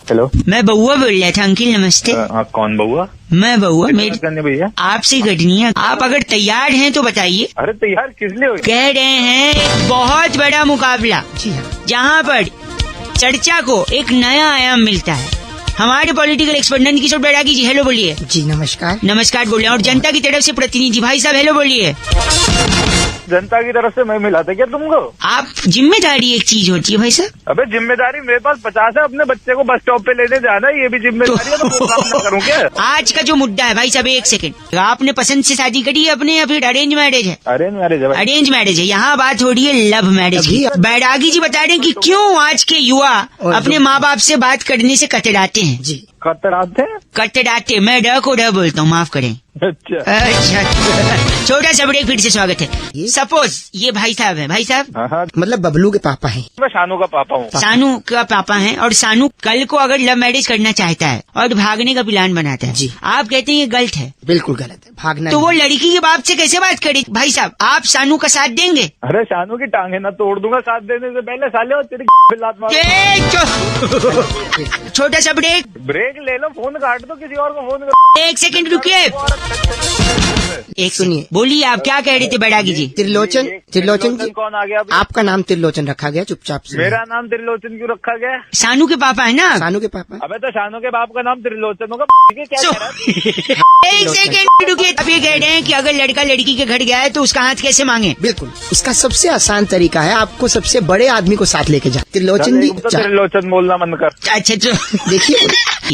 Hello, मैं बउआ बोल रहा था अंकिल, नमस्ते। आप कौन बउआ? मैं बउआ, मेरी करने भैया? आपसे कटनी है। आप अगर तैयार हैं तो बताइए। अरे तैयार किस लिए हो? कह रहे हैं एक बहुत बड़ा मुकाबला जहाँ पर चर्चा को एक नया आयाम मिलता है। हमारे पॉलिटिकल एक्सपर्ट नंदकिशोर बैरागी जी, हेलो बोलिए। जी नमस्कार। नमस्कार बोलिए। और जनता की तरफ से प्रतिनिधि भाई साहब, हेलो बोलिए। जनता की तरफ से मैं मिला था क्या तुमको? आप जिम्मेदारी एक चीज होती है भाई साहब। अबे जिम्मेदारी मेरे पास 50 है, अपने बच्चे को बस स्टॉप पे लेने जाना है, ये भी जिम्मेदारी है, तो वो काम ना करूँ क्या? आज का जो मुद्दा है भाई साहब, एक सेकंड, आपने पसंद से शादी करी है अपने या फिर अरेंज मैरिज है? अरेंज मैरिज है भाई। अरेंज मैरिज है। यहाँ बात हो रही है लव मैरिज की। बैरागी जी बता रहे हैं कि क्यों आज के युवा अपने माँ बाप से बात करने से कतराते हैं। जी कतराते हैं? कतराते, मैं ड को ड बोलता हूँ, माफ करें। अच्छा छोटा सा ब्रेक, फिर से स्वागत है। सपोज ये भाई साहब है, भाई साहब हाँ, मतलब बबलू के पापा हैं। मैं शानू का पापा हूँ। सानू का पापा हैं और सानू कल को अगर लव मैरिज करना चाहता है और भागने का प्लान बनाता है जी। आप कहते हैं ये गलत है, बिल्कुल गलत है, भागना तो वो नहीं। लड़की के बाप से कैसे बात करे? भाई साहब आप सानू का साथ देंगे? अरे शानू की टांगे ना तोड़ दूंगा साथ देने से पहले, साले, और तेरी लात मार। छोटा सा ब्रेक। ब्रेक ले लो, फोन काट दो, किसी और को फोन करो। एक सेकंड रुकिए, एक सुनिए। बोलिए आप क्या कह रहे थे बैरागी जी? त्रिलोचन, त्रिलोचन जी, कौन आ गया? आपका नाम त्रिलोचन रखा गया, चुपचाप से। मेरा नाम त्रिलोचन क्यों रखा गया? सानू के पापा है ना? सानू के पापा। अबे तो शानू के बाप का नाम त्रिलोचन होगा, क्या सो- कह रहा है? एक सेकंड रुकिए। आप ये कह रहे हैं कि अगर लड़का लड़की के घर गया है तो उसका हाथ कैसे मांगे? बिल्कुल, इसका सबसे आसान तरीका है, आपको सबसे बड़े आदमी को साथ लेके जा। त्रिलोचन जी, तो त्रिलोचन बोलना मन कर। अच्छा देखिए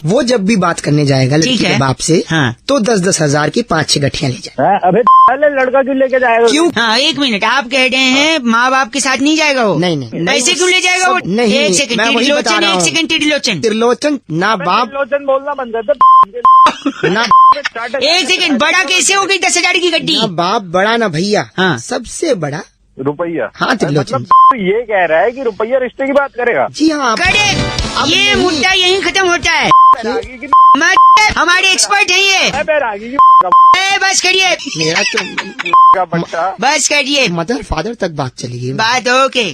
वो जब भी बात करने जाएगा लड़की ठीक है। के बाप से, हाँ। तो 10-10 हजार की 5-6 गठियां ले जाए। अबे पहले लड़का क्यों लेके जाएगा? क्यों? हाँ एक मिनट, आप कह रहे हैं माँ बाप के साथ नहीं जाएगा वो? नहीं। ऐसे क्यों ले जाएगा वो? नहीं, एक सेकंड, मैं वही बता त्रिलोचन, रहा एक हूँ। सेकंड, त्रिलोचन। त्रिलोचन ना बाप त्रिलोचन बोलना बंद कर दे ना एक सेकंड, बड़ा कैसे हो गई 10,000 की गड्डी? ना बाप बड़ा ना भैया, हाँ। सबसे बड़ा रुपया। हाँ त्रिलोचन मतलब तो ये कह रहा है कि रुपया रिश्ते की बात करेगा? जी हाँ। करेक्ट, ये नहीं। मुद्दा यहीं खत्म होता है। बैरागी की हमारे एक्सपर्ट हैं ये। बैरागी की बस करिए, मेरा तो का बच्चा। बस करिए, मदर फादर तक बात चली गई। बात ओके।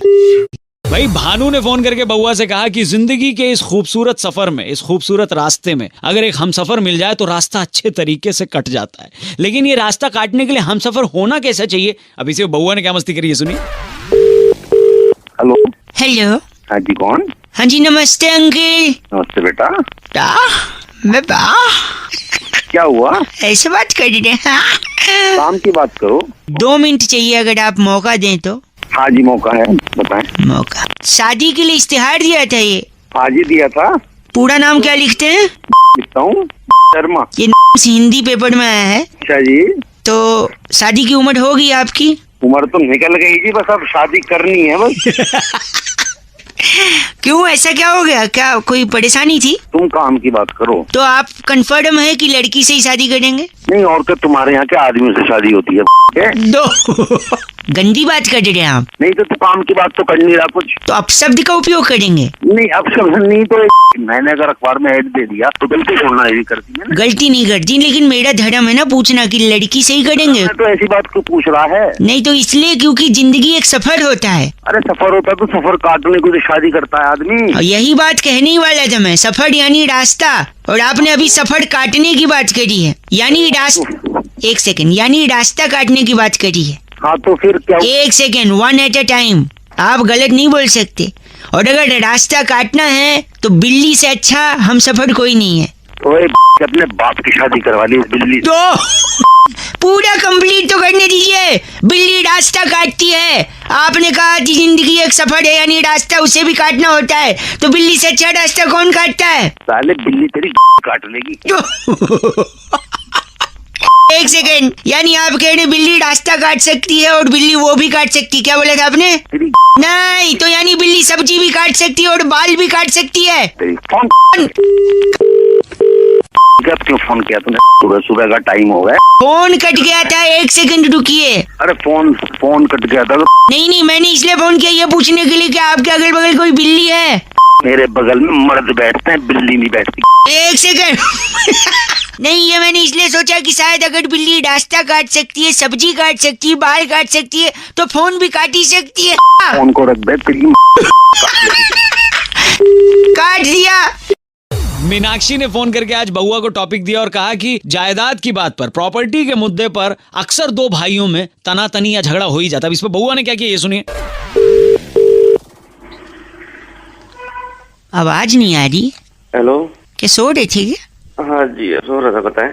भाई भानु ने फोन करके बउआ से कहा कि जिंदगी के इस खूबसूरत सफर में, इस खूबसूरत रास्ते में अगर एक हमसफर मिल जाए तो रास्ता अच्छे तरीके से कट जाता है, लेकिन ये रास्ता काटने के लिए हमसफर होना कैसा चाहिए? अभी से बउआ ने क्या मस्ती करी है, सुनिए। हेलो। हेलो, हाँ जी, कौन? हाँ जी नमस्ते अंकल। नमस्ते बेटा। मैं क्या हुआ? ऐसे बात कर रहे हैं? काम की बात करो। 2 मिनट चाहिए अगर आप मौका दें तो। हाँ जी, मौका है, बताएं। मौका, शादी के लिए इश्तिहार दिया था ये। आज ही दिया था। पूरा नाम क्या लिखते हैं? लिखता हूँ शर्मा। ये हिंदी पेपर में आया है। अच्छा जी। तो शादी की उम्र होगी आपकी? उम्र तो निकल गई जी, बस अब शादी करनी है बस। क्यों, ऐसा क्या हो गया? क्या कोई परेशानी थी? तुम काम की बात करो। तो आप कंफर्म है कि लड़की से ही शादी करेंगे? नहीं, और तो तुम्हारे यहाँ के आदमी से शादी होती है क्या? दो गंदी बात कर रहे हैं आप। नहीं तो काम की बात तो कर नहीं रहा कुछ। तो अपशब्द का उपयोग करेंगे? नहीं, अब सब नहीं तो मैंने अगर अखबार में ऐड दे दिया तो गलती छोड़ना यही करती है ना। गलती नहीं करती, लेकिन मेरा धर्म है ना पूछना कि लड़की से ही करेंगे। मैं तो ऐसी बात क्यों पूछ रहा है? नहीं तो इसलिए क्योंकि जिंदगी एक सफर होता है। अरे सफर होता तो सफर काटने को तो शादी करता है आदमी। और यही बात कहने ही वाला था मैं, सफर यानी रास्ता, और आपने अभी सफर काटने की बात करी है, यानी रास्ता। एक सेकंड, यानी रास्ता काटने की बात करी है। हाँ तो फिर क्या? एक सेकंड, 1 एट अ टाइम, आप गलत नहीं बोल सकते। और अगर रास्ता काटना है तो बिल्ली से अच्छा हम सफर कोई नहीं है। ओए अपने बाप की शादी करवा ली इस बिल्ली से। तो पूरा कंप्लीट तो करने दीजिए। बिल्ली रास्ता काटती है, आपने कहा कि जिंदगी एक सफर है यानी रास्ता उसे भी काटना होता है, तो बिल्ली से अच्छा रास्ता कौन काटता है? साले बिल्ली तेरी काट लेगी। एक सेकंड, यानी आप कह रहे बिल्ली रास्ता काट सकती है और बिल्ली वो भी काट सकती है, क्या बोला था आपने? तेरी नहीं, तो यानी बिल्ली सब्जी भी काट सकती है और बाल भी काट सकती है। तेरी फोन कब क्यों फोन किया तूने? सुबह सुबह का टाइम हो गया। फोन कट गया था, 1 सेकंड रुकिए। अरे फोन कट गया था। नहीं, मैंने इसलिए फोन किया ये पूछने के लिए कि आपके अगल बगल कोई बिल्ली है? मेरे बगल में मर्द बैठते हैं, बिल्ली नहीं बैठती। 1 सेकंड नहीं, ये मैंने इसलिए सोचा कि शायद अगर बिल्ली रास्ता काट सकती है, सब्जी काट सकती है, बाल काट सकती है, तो फोन भी काट ही सकती है। फोन को रख दे, तेरी काट दिया। मीनाक्षी ने फोन करके आज बउआ को टॉपिक दिया और कहा कि जायदाद की बात पर, प्रॉपर्टी के मुद्दे पर अक्सर दो भाइयों में तनातनी या झगड़ा हो ही जाता है। अब इस पर बउआ ने क्या किया ये सुनिए। आवाज नहीं आ रही। हेलो, क्या सो रहे थे क्या? हाँ जी सो रहा था, बताएं।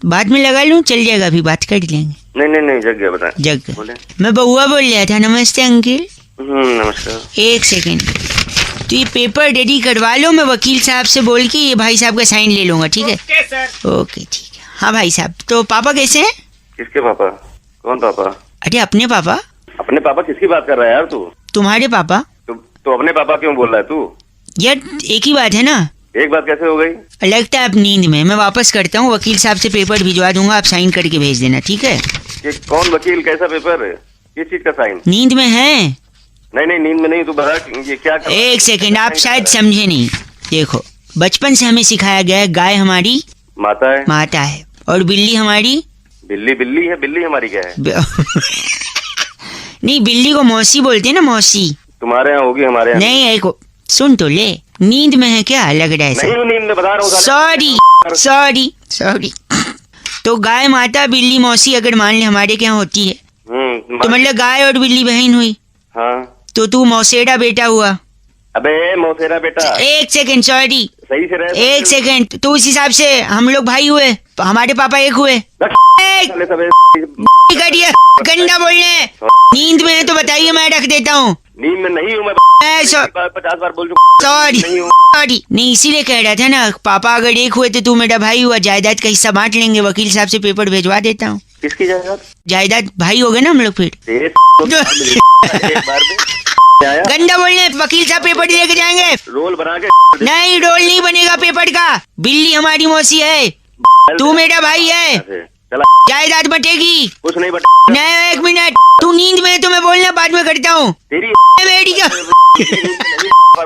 बाद में लगा लूं, चल जाएगा, अभी बात कर लेंगे। नहीं जग गया, बताएं। जग गया। बोले। मैं बउआ बोल रहा था। नमस्ते अंकिल। नमस्कार। एक सेकंड, तो ये पेपर रेडी करवा लो, मैं वकील साहब से बोल के ये भाई साहब का साइन ले लूंगा, ठीक है? ओके ठीक है। हाँ भाई साहब, तो पापा कैसे हैं? किसके पापा? कौन पापा? अरे अपने पापा। अपने पापा किसकी बात कर रहा है यार तू? तुम्हारे पापा। तो अपने पापा क्यों बोल रहा है तू? यार एक ही बात है ना। एक बात कैसे हो गई? लगता है आप नींद में। मैं वापस करता हूँ, वकील साहब से पेपर भिजवा दूंगा, आप साइन करके भेज देना, ठीक है? ये कौन वकील, कैसा पेपर है, किस चीज का साइन? नींद में है। नहीं नींद में नहीं, तू बता ये क्या कर... एक सेकंड, आप शायद समझे नहीं। देखो, बचपन से हमें सिखाया गया है गाय हमारी माता है और बिल्ली हमारी बिल्ली है। बिल्ली हमारी क्या है? नहीं, बिल्ली को मौसी बोलते हैं ना, मौसी। तुम्हारे यहाँ होगी, हमारे यहाँ नहीं। एक सुन तो ले, नींद में है क्या? लग रहा है नहीं हूँ, नींद में बता रहा हूँ। सॉरी। तो गाय माता, बिल्ली मौसी अगर मान ले हमारे क्या होती है, तो मतलब गाय और बिल्ली बहन हुई। हाँ, तो तू मौसेरा बेटा हुआ। अबे मौसेरा बेटा। एक सेकंड, सॉरी, सही से रहे। एक सेकंड, तो उस हिसाब से हम लोग भाई हुए, हमारे पापा एक हुए। गंदा बोलने। नींद में है तो बताइए, मैं रख देता हूँ। नींद में नहीं हूँ मैं 50 बार बोल सॉरी। नहीं, इसीलिए कह रहा था ना, पापा अगर एक हुए तो तू मेरा भाई हुआ, जायदाद का हिस्सा बांट लेंगे। वकील साहब से पेपर भेजवा देता हूँ। किसकी जायदाद? जायदाद भाई हो गए ना हम लोग फिर। गंदा बोलने। वकील साहब पेपर लेके जाएंगे। रोल बना के। नहीं, रोल नहीं बनेगा पेपर का। बिल्ली हमारी मौसी है, तू मेरा भाई है, जायदाद बटेगी। कुछ नहीं नहीं, 1 मिनट, तू नींद में है तो मैं बोलना बाद में करता हूँ। मेरी क्या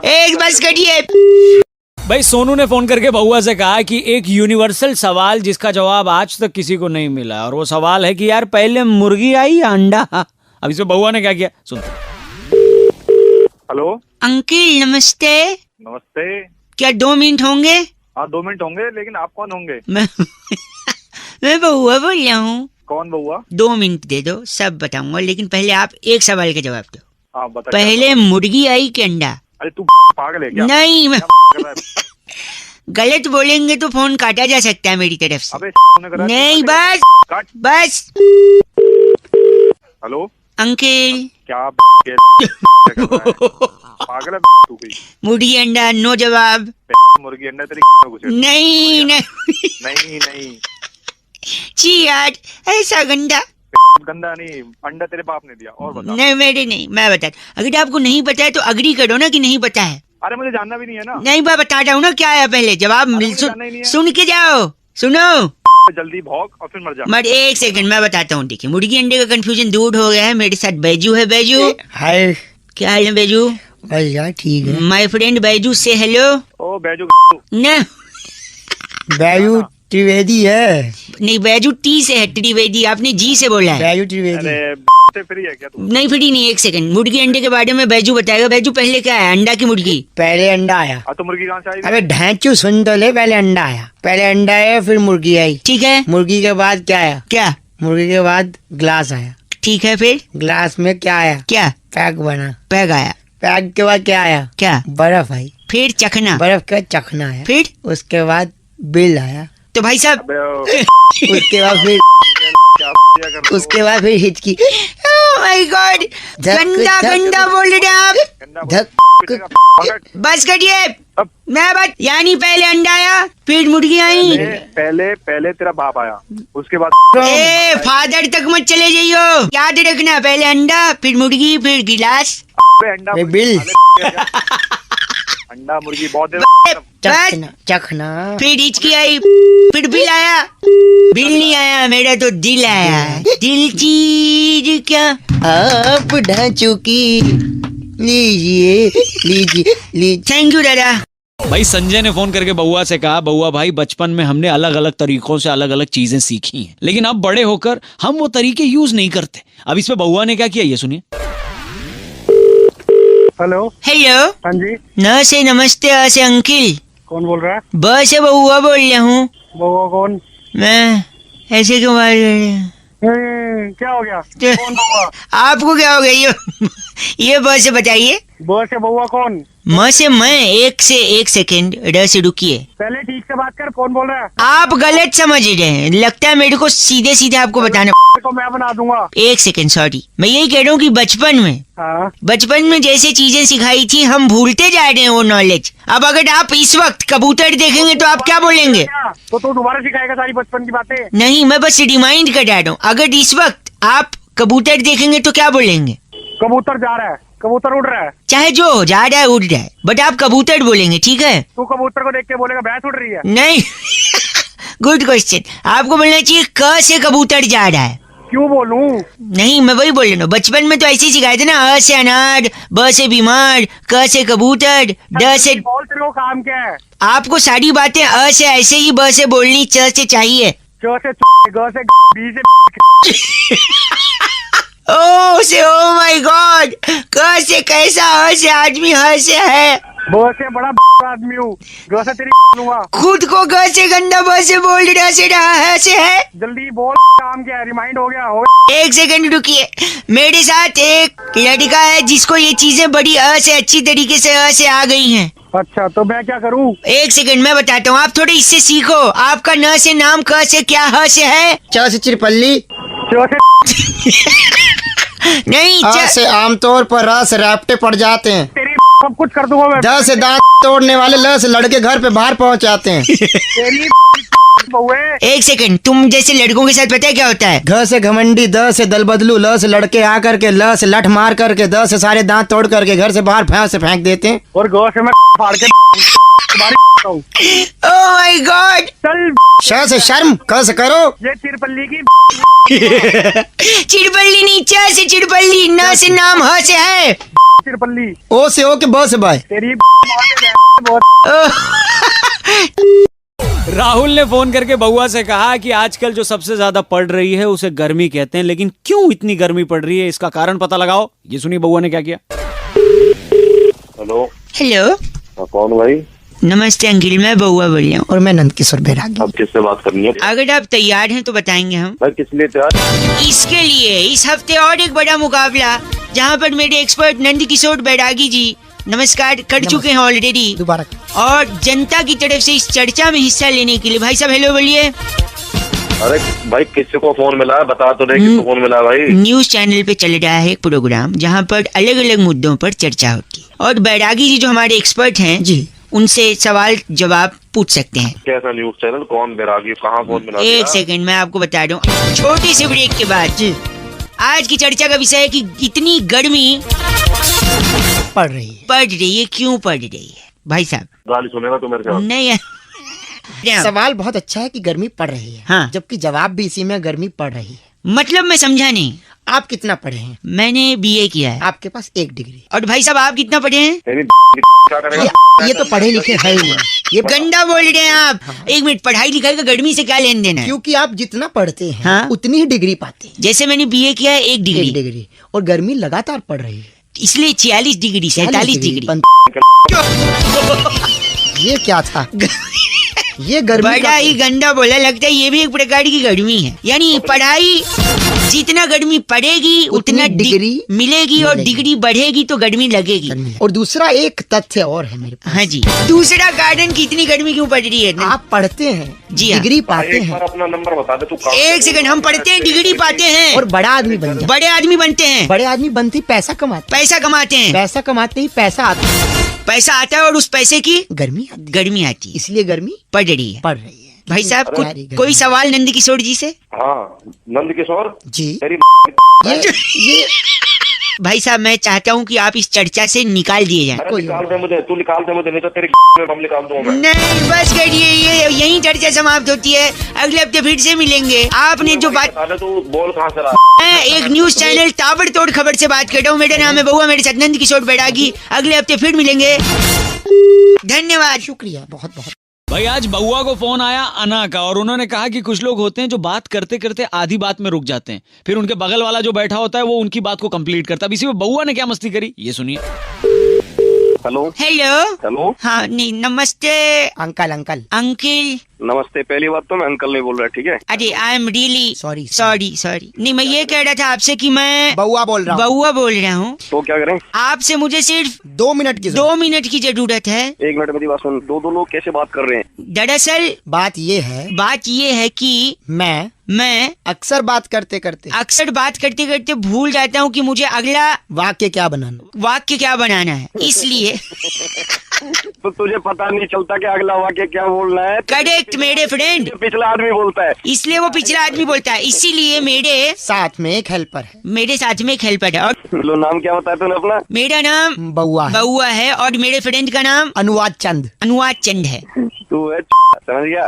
एक बस करिए। भाई सोनू ने फोन करके बउआ से कहा कि एक यूनिवर्सल सवाल जिसका जवाब आज तक किसी को नहीं मिला, और वो सवाल है कि यार पहले मुर्गी आई या अंडा? अब इसमें बउआ ने क्या किया सुन। हेलो अंकिल नमस्ते। नमस्ते। क्या 2 मिनट होंगे? हाँ 2 मिनट होंगे, लेकिन आप कौन होंगे? मैं बउआ बोल रहा हूँ। कौन बउआ? 2 मिनट दे दो, सब बताऊंगा, लेकिन पहले आप एक सवाल का जवाब दो। हाँ बता। पहले मुर्गी आई कि अंडा? अरे तू पागल है क्या? नहीं, मैं गलत बोलेंगे तो फोन काटा जा सकता है मेरी तरफ से। अबे नहीं, बस काट। बस। हेलो अंकिल, क्या पागल है तू? मुर्गी अंडा, नो जवाब। मुर्गी अंडा तेरी नहीं। छी यार, ऐसा गंदा नहीं, अंडा तेरे बाप ने दिया। और बता। नहीं, मेरे नहीं, मैं बता। अगर आपको नहीं पता है तो अग्री करो ना कि नहीं पता है। अरे मुझे जानना भी नहीं है ना। नहीं, मैं बता रहा हूँ ना क्या है, पहले जवाब सुन के जाओ। सुनो, जल्दी भौंक और फिर मर जा। मर। एक सेकंड, मैं बताता हूँ। देखिए, मुर्गी अंडे का कंफ्यूजन दूर हो गया है। मेरे साथ बैजू है। बैजू, हाय क्या हाल है बैजू? भैया ठीक है। माय फ्रेंड बैजू से हेलो। ओ बैजू ना, बैजू त्रिवेदी है। नहीं, बैजू टी से है, त्रिवेदी आपने जी से बोला है। बैजू त्रिवेदी। अरे फ्री है क्या तू? नहीं, फ्री नहीं। एक सेकंड, मुर्गी अंडे के बारे में बैजू बताएगा। बैजू पहले क्या है, अंडा की मुर्गी? पहले अंडा आया। तो मुर्गी कहाँ से आई? अबे ढैंचू सुन तो ले, पहले अंडा आया। पहले अंडा आया, फिर मुर्गी आई। ठीक है। मुर्गी के बाद क्या आया? क्या? मुर्गी के बाद ग्लास आया। ठीक है, फिर ग्लास में क्या आया? क्या? पैक बना। पैग आया। पैक के बाद क्या आया? क्या? बर्फ आई। फिर चखना। बर्फ का चखना आया। फिर उसके बाद बिल आया। तो भाई साहब उसके बाद फिर हिचकी। ओह माय गॉड, गंदा बोल रहे हैं आप। बस करिए। मैं बात, यानी पहले अंडा आया, फिर मुर्गी आई। पहले तेरा बाप आया, उसके बाद ए फादर तक मत चले जाइयो, याद रखना। पहले अंडा, फिर मुर्गी, फिर गिलास। अंडा बिल। अंडा मुर्गी बहुत चखना। फिर हिचकी आई, फिर बिल आया। बिल नहीं आया, मेरा तो दिल आया। दिल चीज क्या आप ढांचू की लीजिए। थैंक यू दादा। भाई संजय ने फोन करके बउआ से कहा, बउआ भाई बचपन में हमने अलग अलग तरीकों से अलग अलग चीजें सीखी हैं, लेकिन अब बड़े होकर हम वो तरीके यूज नहीं करते। अब इसमें बउआ ने क्या किया ये सुनिए। हेलो। हेलो। हाँ जी। नमस्ते अंकिल। कौन बोल रहा है? बस है बउआ बोल रहा हूँ बउआ कौन? मैं। ऐसे क्यों बात कर रहे हैं? क्या हो गया? क्या? कौन बउआ? आपको क्या हो गया ये बस से बताइए। बस है बउआ कौन? म से मैं, एक सेकेंड र से रुकिए। पहले ठीक से बात कर, कौन बोल रहा है? आप गलत समझ रहे हैं, लगता है मेरे को सीधे सीधे आपको बताना। को मैं बना दूंगा। एक सेकेंड, सॉरी, मैं यही कह रहा हूँ कि बचपन में जैसे चीजें सिखाई थी हम भूलते जा रहे हैं वो नॉलेज। अब अगर आप इस वक्त कबूतर देखेंगे तो आप क्या बोलेंगे? तो तू दोबारा सिखाएगा सारी बचपन की बातें? नहीं, मैं बस रिमाइंड कर रहा हूँ। अगर इस वक्त आप कबूतर देखेंगे तो क्या बोलेंगे? कबूतर जा रहा है, कबूतर उड़ रहा है। चाहे जो हो, जा रहा है उड़ रहा है, बट आप कबूतर बोलेंगे, ठीक है? तू कबूतर को देख के बोलेगा भैंस उड़ रही है? नहीं गुड क्वेश्चन। आपको बोलना चाहिए क से कबूतर जा रहा है। क्यों बोलूं? नहीं, मैं वही बोल रहा हूँ, बचपन में तो ऐसे ही सिखाए थे ना, अ से अनार, ब से बीमार, क से कबूतर, ड से। बोल, तेरे को काम क्या है? आपको सारी बातें अ से ऐसे ही, ब से बोलनी, च से चाहिए। च से ग से बी से ओ माय गॉड, क से कैसा, अ से आदमी, ह से है, ब से बड़ा आदमी हूँ, ग से तेरी लूंगा। खुद को ग से गंदा, ब से बोल रहा से रहा, है से है। जल्दी बोल, काम क्या है? रिमाइंड हो गया? हो गया। एक सेकंड रुकिए। मेरे साथ एक लड़का है जिसको ये चीजें बड़ी अ से अच्छी तरीके से अ से आ गई हैं। अच्छा, तो मैं क्या करूँ? एक सेकंड मैं बताता हूँ, आप थोड़े इससे सीखो। आपका न से नाम, क से क्या, ह से है? च से चिरपल्ली, च से नहीं, आ से आमतौर पर र से रैप्टे पड़ जाते हैं, तेरी सब कुछ कर दूंगा मैं। द से दांत तोड़ने वाले, ल से लड़के घर पे बाहर पहुंच जाते हैं, तेरी बहुए। एक सेकंड, तुम जैसे लड़कों के साथ पता है क्या होता है? घ से घमंडी, द से दल बदलू, ल से लड़के आ करके, ल से लठ मार करके, द से सारे दांत तोड़ करके घर से बाहर भैंस से फेंक देते हैं, और ग से मैं फाड़ के तुम्हारी हूँ। Oh my God. चल, श से शर्म, क से करो, ये चिरपल्ली की चिड़पल्ली नहीं, च से चिड़पल्ली, न से नाम, ह से है। चिरपल्ली। ओ से ओ के ब से बाय। तेरी राहुल ने फोन करके बउआ से कहा कि आजकल जो सबसे ज्यादा पड़ रही है उसे गर्मी कहते हैं, लेकिन क्यों इतनी गर्मी पड़ रही है इसका कारण पता लगाओ। ये सुनिए बउआ ने क्या किया। हेलो, हेलो, कौन भाई? नमस्ते अंकिल, मैं बउआ बोल रहा हूँ। और मैं नंदकिशोर बैरागी। अब किससे बात करनी है? अगर आप तैयार हैं तो बताएंगे हम। भाई किस लिए तैयार? इसके लिए इस हफ्ते और एक बड़ा मुकाबला, जहाँ पर मेरे एक्सपर्ट नंदकिशोर बैरागी जी नमस्कार कर चुके हैं ऑलरेडी, दोबारा। और जनता की तरफ से इस चर्चा में हिस्सा लेने के लिए भाई साहब हेलो बोलिए। अरे भाई किसी को फोन मिला है? बता तो दे किसको फोन मिला है भाई? न्यूज चैनल पे चल रहा है एक प्रोग्राम जहाँ पर अलग अलग मुद्दों पर चर्चा होती है, और बैरागी जी जो हमारे एक्सपर्ट हैं जी, उनसे सवाल जवाब पूछ सकते हैं। कैसा न्यूज चैनल? कौन बैरागी? कहाँ फोन मिला? एक सेकंड मैं आपको बता दूं, छोटे से ब्रेक के बाद जी आज की चर्चा का विषय है कि इतनी गर्मी पड़ रही है। क्यों पड़ रही है भाई साहब? गाली सुनेगा तो मेरे साथ? नहीं सवाल बहुत अच्छा है कि गर्मी पड़ रही है, हाँ। जबकि जवाब भी इसी में, गर्मी पड़ रही है। मतलब मैं समझा नहीं। आप कितना पढ़े हैं? मैंने बीए किया है। आपके पास 1 डिग्री। और भाई साहब आप कितना पढ़े हैं? तेरी क्या करेगा? ये तो पढ़े लिखे है ही नहीं। ये गंदा बोल रहे हैं आप। एक मिनट, पढ़ाई लिखाई का गर्मी से क्या लेन देन है? क्योंकि आप जितना पढ़ते हैं हाँ? उतनी ही डिग्री पाते हैं। जैसे मैंने बीए किया है 1 1 डिग्री, डिग्री, और गर्मी लगातार पड़ रही है, इसलिए 46 डिग्री 47 डिग्री। ये क्या था? ये गर्मी बड़ा ही गंदा बोला, लगता है ये भी एक प्रकार की गर्मी है। यानी पढ़ाई जितना गर्मी पड़ेगी उतना डिग्री मिलेगी, और डिग्री बढ़ेगी तो गर्मी लगेगी। और दूसरा एक तथ्य और है मेरे पास। हाँ जी, दूसरा कारण कि इतनी गर्मी क्यों पड़ रही है? आप पढ़ते हैं, जी हाँ। डिग्री पाते एक बार हैं, अपना नंबर बता दे तू। एक सेकंड, हम पढ़ते हैं, डिग्री पाते हैं, और बड़ा आदमी बन जाते बड़े आदमी बनते हैं, बड़े आदमी बनते ही पैसा कमाते पैसा कमाते हैं, पैसा कमाते ही पैसा आता है, पैसा आता है, और उस पैसे की गर्मी आती है। गर्मी आती है, इसलिए गर्मी पड़ रही है। पड़ रही है। भाई साहब अरे यार, ये कोई सवाल नंदकिशोर जी से? हाँ, नंदकिशोर जी, तेरी ये भाई साहब मैं चाहता हूँ कि आप इस चर्चा से निकाल दिए जाए। अरे निकाल दे मुझे, तू निकाल दे मुझे, नहीं तो तेरी में बम निकाल दूंगा मैं। नहीं बस करिए, ये यही चर्चा समाप्त होती है। अगले हफ्ते फिर से मिलेंगे। आपने जो बात, बता दे तू बोल कहाँ से रहा? मैं एक न्यूज चैनल ताबड़तोड़ खबर से बात कर रहा हूँ। मेरा नाम है बउआ, मेरे साथ नंदकिशोर बैरागी। अगले हफ्ते फिर मिलेंगे, धन्यवाद। शुक्रिया बहुत बहुत। भाई आज बउआ को फोन आया अना का, और उन्होंने कहा कि कुछ लोग होते हैं जो बात करते करते आधी बात में रुक जाते हैं, फिर उनके बगल वाला जो बैठा होता है वो उनकी बात को कंप्लीट करता है। अब इसी में बउआ ने क्या मस्ती करी ये सुनिए। Hello hello hello. हाँ नहीं नमस्ते अंकल अंकल अंकिल। नमस्ते। पहली बात तो मैं अंकल नहीं बोल रहा, ठीक है? अरे I am really Sorry, sorry नहीं मैं ये कह रहा था आपसे कि मैं बउआ बोल रहा हूँ। बउआ बोल रहा हूँ। तो क्या करें? आपसे मुझे सिर्फ 2 मिनट की जरूरत। 2 मिनट की जरूरत है। 1 मिनट मेरी बात सुन। दो लोग कैसे बात कर रहे हैं? दरअसल बात ये है कि मैं अक्सर बात करते करते भूल जाता हूँ कि मुझे अगला वाक्य क्या बनाना है, इसलिए तो तुझे पता नहीं चलता कि अगला वाक्य क्या बोलना है? करेक्ट मेरे फ्रेंड, पिछला आदमी बोलता है, इसलिए वो पिछला आदमी बोलता है, इसीलिए मेरे साथ में एक हेल्पर है। और लो नाम क्या बताया तूने अपना? मेरा नाम बउआ है और मेरे फ्रेंड का नाम अनुवाद चंद है। तू है समझ गया?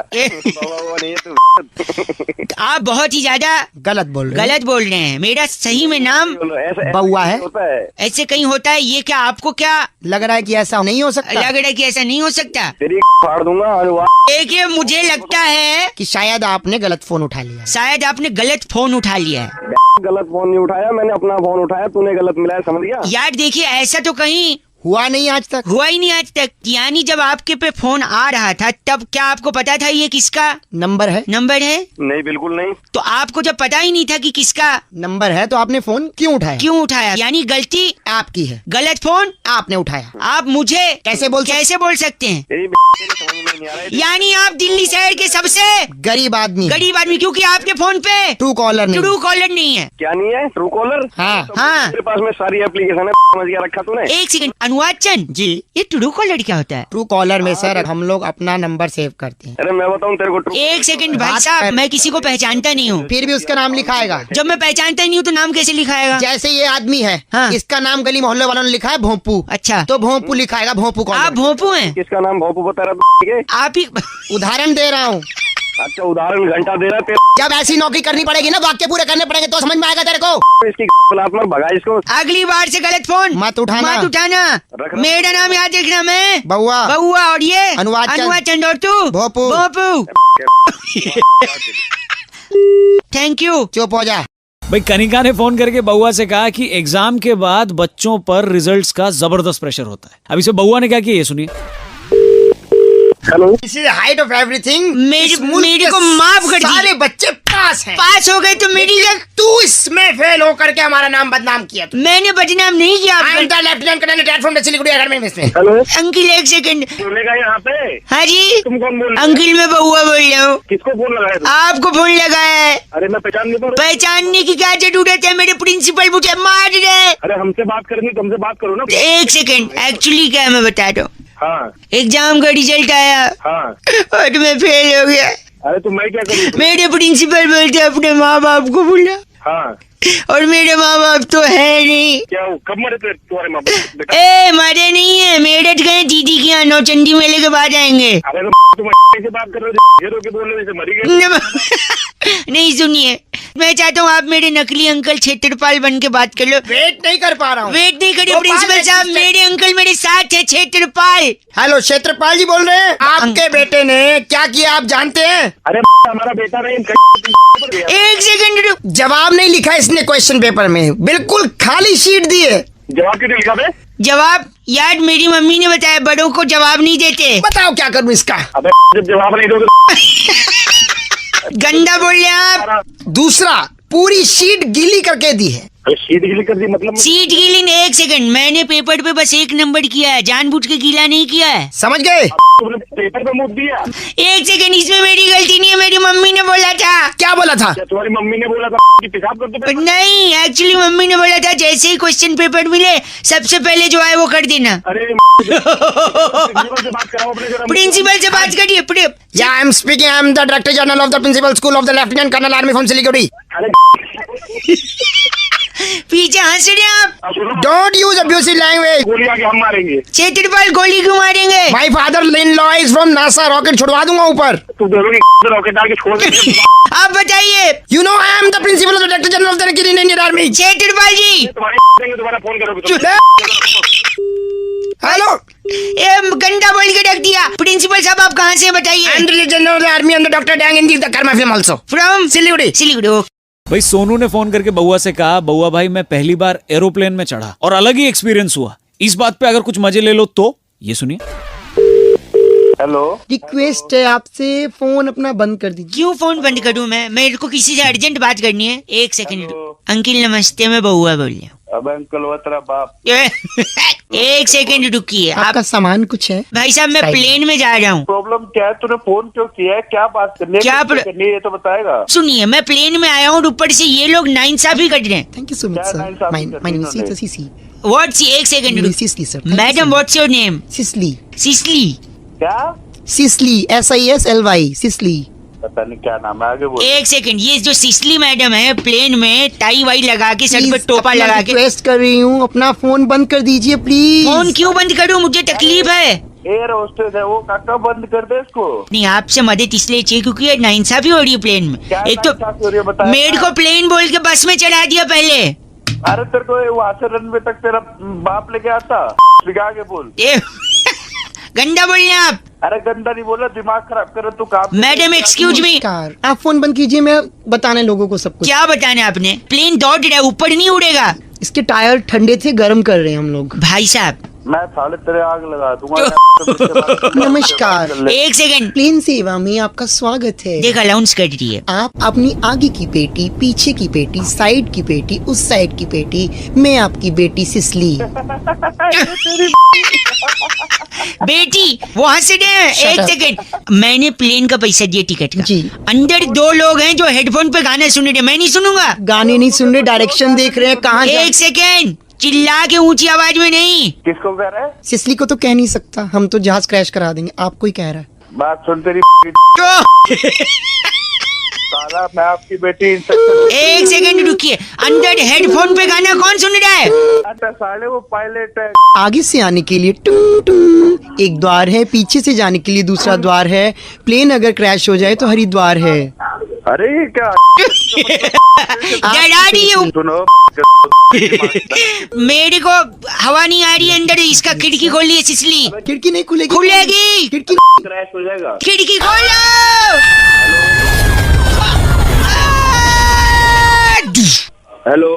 बाबा नहीं है तू। आप बहुत ही ज्यादा गलत बोल रहे हैं। मेरा सही में नाम बउआ है। होता है। ऐसे कहीं होता है? ये क्या आपको क्या लग रहा है कि ऐसा नहीं हो सकता? लग रहा है कि ऐसा नहीं हो सकता? तेरी फाड़ दूंगा अनुवाद। देखिए मुझे लगता है कि शायद आपने गलत फोन उठा लिया। गलत फोन उठा लिया है। गलत फोन नहीं उठाया, मैंने अपना फोन उठाया, तूने गलत मिलाया, समझ गया? यार देखिए ऐसा तो कहीं हुआ ही नहीं आज तक। यानी जब आपके पे फोन आ रहा था तब क्या आपको पता था ये किसका नंबर है? नहीं, बिल्कुल नहीं। तो आपको जब पता ही नहीं था कि किसका नंबर है तो आपने फोन क्यों उठाया? यानी गलती आपकी है। गलत फोन आपने उठाया। आप मुझे कैसे बोल सकते हैं? तेरी समझ में नहीं आ रहा है। यानी आप दिल्ली शहर के सबसे गरीब आदमी, क्योंकि आपके फोन पे ट्रू कॉलर नहीं है। क्या नहीं है? True collar. हाँ। मेरे पास में सारी एप्लीकेशन है, समझ गया रखा तूने? एक सेकंड अनुवाद चंद जी, ये ट्रू कॉलर क्या होता है? ट्रू कॉलर में सर हम लोग अपना नंबर सेव करते हैं। अरे मैं बताऊं तेरे को, एक सेकंड भाई साहब, मैं किसी को पहचानता नहीं हूँ। फिर भी उसका नाम लिखाएगा। जब मैं पहचानता ही नहीं हूँ तो नाम कैसे लिखाएगा? जैसे ये आदमी है, हाँ। इसका नाम गली मोहल्ले वालों ने लिखा है भोंपू। अच्छा तो भोंपू लिखाएगा, भोंपू कॉलर। आप भोंपू हैं? किसका नाम भोपू बता रहा है? आप ही उदाहरण दे रहा हूँ। अच्छा उदाहरण घंटा दे रहा है। जब ऐसी नौकरी करनी पड़ेगी ना, वाक्य पूरे करने पड़ेंगे तो समझ में आएगा तेरे को। इसकी कलात्मक भगा इसको। अगली बार से गलत फोन मत उठाना। रखना। मेरा नाम याद रखना। मैं बउआ और ये अनुवाद चंद और तू भोंपू। Thank you. चुप हो जा। भाई कनिका ने फोन करके बउआ से कहा कि एग्जाम के बाद बच्चों पर रिजल्ट्स का जबरदस्त प्रेशर होता है। अब इसे बउआ ने क्या किया ये सुनिए। Hello. This is height of everything. मेरे को माफ कर दीजिए। सारे बच्चे पास हो गए तो मेरी तू इसमें फेल होकर के हमारा नाम बदनाम किया। मैंने बदनाम नहीं किया। Lieutenant colonel retired from Siliguri academy में। हेलो अंकिल एक सेकंड। बोलेगा यहाँ पे? हाँ जी। तुम कौन बोल रहे हो? अंकिल मैं बउआ बोल रहा हूँ। किसको फोन लगाया तू? आपको फोन लगाया है। अरे मैं पहचान नहीं पा रहा। पहचानने की क्या जरूरत है? मेरे प्रिंसिपल मुझे मार रहे। अरे हमसे बात करनी, तुमसे बात करो ना। एक सेकंड, एक्चुअली क्या है मैं बता रहा हूँ। हाँ एग्जाम का रिजल्ट आया हाँ। और मैं फेल हो गया। अरे तो मैं क्या करूँ? मेरे प्रिंसिपल बोलते अपने माँ बाप को बुला, हाँ। और मेरे माँ बाप तो है नहीं। क्या कब मरे थे तुम्हारे माँ बाप? ए मरे नहीं है, मेरठ गए दीदी के यहाँ, नौचंडी मेले के बाद आएंगे। अरे तो तुम कैसे बात कर रहे हो? हीरो के बोलने से मरी गए। नहीं सुनिए, मैं चाहता हूँ आप मेरे नकली अंकल क्षेत्रपाल बन के बात कर लो। वेट नहीं कर पा रहा हूँ। वेट नहीं करिए प्रिंसिपल साहब, मेरे अंकल मेरे साथ है क्षेत्रपाल। हेलो क्षेत्रपाल जी बोल रहे हैं। आपके बेटे ने क्या किया आप जानते हैं? अरे हमारा बेटा नहीं। एक सेकंड रुक। जवाब नहीं लिखा इसने क्वेश्चन पेपर में, बिल्कुल खाली शीट दी है। जवाब क्यों नहीं लिखा बे? जवाब यार मेरी मम्मी ने बताया बड़ों को जवाब नहीं देते। बताओ क्या करूँ इसका? अबे जब जवाब नहीं दोगे गंदा बोल रहे आप। दूसरा, पूरी शीट गीली करके दी है। अरे सीट गीली कर दी मतलब? सीट गीली नहीं। एक सेकंड, मैंने पेपर पे बस 1 नंबर किया है, जानबूझ के गीला नहीं किया है। समझ गए? तुमने पेपर पे मुँह दिया? एक सेकंड, इसमें मेरी गलती नहीं है, मेरी मम्मी ने बोला था। क्या बोला था? क्या तुम्हारी मम्मी ने बोला था कि पेशाब कर दो? नहीं, एक्चुअली मम्मी ने बोला था जैसे ही क्वेश्चन पेपर मिले सबसे पहले जो है वो कर देना। अरे प्रिंसिपल से बात कराओ अपने जरा। प्रिंसिपल से बात करिए। Yeah, I am speaking. I am the Director General of the Principal School of the Lieutenant Colonel Army from Siliguri. अरे पीछे हंस रहे हैं आप। Don't use abusive language. गोली आके हम मारेंगे। क्षेत्रपाल गोली क्यों मारेंगे? My father-in-law is from NASA. Rocket छुड़वा दूंगा ऊपर। तू दोनों की रॉकेट डाल के छोड़ दे। आप बताइए। You know I am the Principal of the Director General of the Indian Army. क्षेत्रपाल जी। तुम्हारा फोन करोगे? हेलो, ये गंदा बोल के रख दिया। प्रिंसिपल साहब आप कहाँ से बताइए? I am the General of the Army and the Dr. Dang in the Karma film also. From Siliguri. Siliguri. भाई सोनू ने फोन करके बउआ से कहा, बउआ भाई मैं पहली बार एरोप्लेन में चढ़ा और अलग ही एक्सपीरियंस हुआ। इस बात पे अगर कुछ मजे ले लो तो ये सुनिए। हेलो, रिक्वेस्ट है आपसे, फोन अपना बंद कर दीजिए। क्यों फोन बंद करूं मैं? मेरे को किसी से अर्जेंट बात करनी है। एक सेकंड। हेलो। अंकिल नमस्ते, मैं बउआ बोल रही हूँ। अब अंकल वो तेरा बाप। एक सेकंड रुकिए आप। आपका सामान कुछ है? भाई साहब मैं साइड में। प्लेन में जा रहा हूँ। प्रॉब्लम क्या है? तूने फोन क्यों किया है? क्या बात करनी है? क्या किससे करनी है? ये तो बताएगा। सुनिए, मैं प्लेन में आया हूँ और ऊपर से ये लोग नाइंसाफी कर रहे हैं। थैंक यू सो मच क्या सर। नाइंसाफी माय करनी नेम इन्होंने? इज सीसी। व्हाट्स, एक second Sisly sir. Madam, what's your name? Sisly. Sisly. क्या? Sisly, SISLY, Sisly. पता नहीं क्या नाम है, आगे बोल। एक सेकंड, ये जो सिसली मैडम है प्लेन में टाई वाई लगा के, सर पे टोपा लगा के। रिक्वेस्ट कर रही हूँ, अपना फोन बंद कर दीजिए प्लीज। फोन क्यों बंद करूं? मुझे तकलीफ है। एयर होस्टेस है वो, काका बंद कर दे इसको। नहीं, आपसे मदद इसलिए चाहिए क्योंकि ये नाइंसाफी हो रही है प्लेन में। क्या एक तो नाइंसाफी हो रही है बताया? मेरे को प्लेन बोल के बस में चढ़ा दिया पहले। अरे तेरे को वहां से रनवे तक तेरा बाप लेके आता। आगे बोल। ए, गंदा बोल रहे हैं आप। अरे गंदा नहीं बोला, दिमाग खराब करे तू काम। Madam excuse me. नमस्कार, आप फोन बंद कीजिए, मैं बताने लोगों को सब कुछ। क्या बताना है आपने? प्लेन दौड़ रहा है, ऊपर नहीं उड़ेगा। इसके टायर ठंडे थे, गर्म कर रहे हैं हम लोग। भाई साहब मैं साले तेरे आग लगा दूंगा। नमस्कार। एक सेकंड, प्लेन सेवा में आपका स्वागत है। देख अलाउंस कर रही है। आप अपनी आगे की पेटी, पीछे की पेटी, साइड की पेटी, उस साइड की पेटी, मैं आपकी बेटी सिसली। बेटी वो हंस रहे हैं। Shut एक up. सेकंड, मैंने प्लेन का पैसा दिया टिकट का। जी। अंदर दो लोग हैं जो हेडफोन पे गाने सुन रहे हैं, मैं नहीं सुनूंगा। गाने नहीं सुन रहे, डायरेक्शन देख रहे हैं कहाँ एक सेकंड, चिल्ला के ऊंची आवाज में नहीं। किसको कह रहा है? सिसली को तो कह नहीं सकता, हम तो जहाज क्रैश करा देंगे। आपको ही कह रहा है। बात सुन तेरी। तो साला मैं आपकी बेटी इंस्पेक्टर। एक सेकंड रुकिए, अंदर हेडफोन पे गाना कौन सुन रहा है? अच्छा साले वो पायलट है। आगे से आने के लिए टुंग टुंग एक द्वार है, पीछे से जाने के लिए दूसरा द्वार है। प्लेन अगर क्रैश हो जाए तो हरिद्वार है। अरे ये क्या? डरा रही है। सुनो मेरे को हवा नहीं आ रही है अंदर, इसका खिड़की खोल लिया सिसली। खिड़की नहीं खुलेगी। खुलेगी। खिड़की क्रैश हो जाएगा। खिड़की खोलो। हेलो,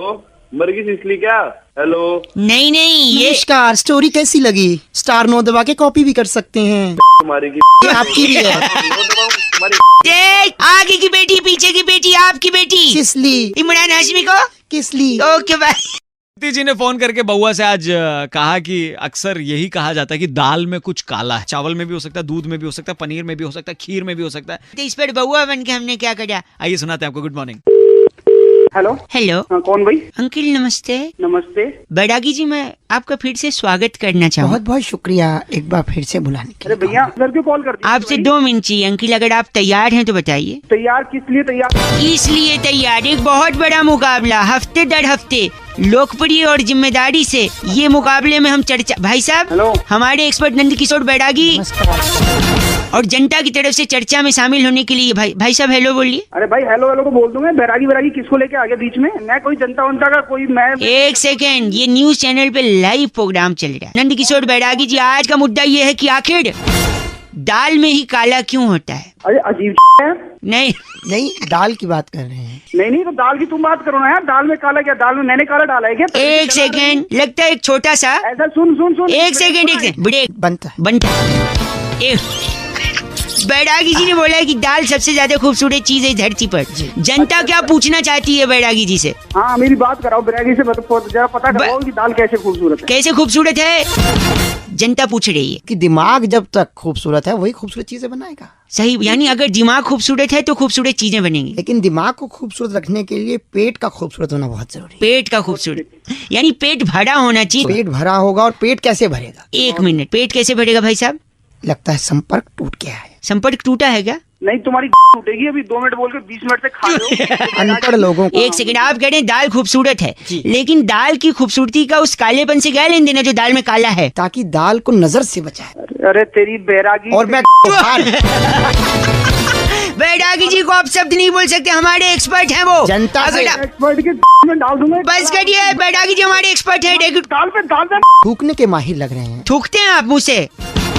मर गई सिसली क्या? हेलो, नहीं नहीं, ये नमस्कार, स्टोरी कैसी लगी? स्टार 9 दबा के कॉपी भी कर सकते हैं। तुम्हारी की ये आपकी भी है। तुम्हारी देख, आगे की बेटी, पीछे की बेटी, आपकी बेटी सिसली, इमरान हाशमी को। किसली। Okay bye. दीदी जी ने फोन करके बउआ से आज कहा कि अक्सर यही कहा जाता है कि दाल में कुछ काला है। चावल में भी हो सकता है, दूध में भी हो सकता है, पनीर में भी हो सकता है, खीर में भी हो सकता है। तो इस पर बउआ बन के हमने क्या करा? आइए सुनाते हैं आपको। Good morning. हेलो, हेलो हाँ, कौन भाई? अंकिल नमस्ते। नमस्ते। बड़ागी जी, मैं आपका फिर से स्वागत करना चाहूँ। बहुत बहुत शुक्रिया एक बार फिर से बुलाने के अरे लिए। भैया घर क्यों कॉल कर दी? आपसे 2 मिनट चाहिए अंकिल, अगर आप तैयार हैं तो बताइए। तैयार किस लिए तैयार? इसलिए तैयार, एक बहुत बड़ा मुकाबला, हफ्ते दर हफ्ते लोकप्रिय और जिम्मेदारी से ये मुकाबले में हम चर्चा। भाई साहब, हेलो। हमारे एक्सपर्ट नंद किशोर बैरागी और जनता की तरफ से चर्चा में शामिल होने के लिए भाई साहब हेलो बोलिए। अरे भाई हेलो हेलो तो बोल दूंगा। बैरागी बैरागी किसको लेके आ गया बीच में? मैं कोई जनता वंता का कोई मैं। एक सेकेंड, ये न्यूज चैनल पे लाइव प्रोग्राम चल रहा है। नंद किशोर बैरागी जी, आज का मुद्दा ये है कि आखिर दाल में ही काला क्यों होता है? अरे अजीब है। नहीं नहीं, दाल की बात कर रहे हैं। नहीं तो दाल की तुम बात करो ना यार। दाल में काला क्या? दाल में मैंने काला डाला है क्या? एक सेकेंड, लगता है एक छोटा सा। ऐसा सुन एक सेकेंड ब्रेक बनता है। बनता एक बैरागी जी ने बोला है कि दाल सबसे ज्यादा खूबसूरत चीज है धरती पर। जनता क्या पूछना चाहती है बैरागी जी से? हाँ, मेरी बात कराओ बैरागी से, जरा पता कराओ कि दाल कैसे खूबसूरत है। कैसे खूबसूरत है, जनता पूछ रही है। कि दिमाग जब तक खूबसूरत है वही खूबसूरत चीजें बनाएगा। सही, यानी अगर दिमाग खूबसूरत है तो खूबसूरत चीजें बनेंगी। लेकिन दिमाग को खूबसूरत रखने के लिए पेट का खूबसूरत होना बहुत जरूरी है। पेट का खूबसूरत, यानी पेट भरा होना चाहिए। पेट भरा होगा, और पेट कैसे भरेगा? 1 मिनट, पेट कैसे भरेगा भाई साहब? लगता है संपर्क टूट गया है। संपर्क टूटा है क्या? नहीं, तुम्हारी टूटेगी अभी। 2 मिनट बोल के 20 मिनट से खा रहे हो। अनपढ़ लोगों को। एक सेकंड, आप कह रहे हैं दाल खूबसूरत है, लेकिन दाल की खूबसूरती का उस कालेपन से क्या लेन देना जो दाल में काला है? ताकि दाल को नजर से बचाए। अरे तेरी बैरागी। और मैं बैरागी जी को आप शब्द नहीं बोल सकते, हमारे एक्सपर्ट हैं वो। जनता से अगर एक्सपर्ट के में डाल दूंगा। बस करिए, बैरागी जी हमारे एक्सपर्ट है। दाल पे थूकने के माहिर लग रहे हैं। थूकते हैं आप मुँह से?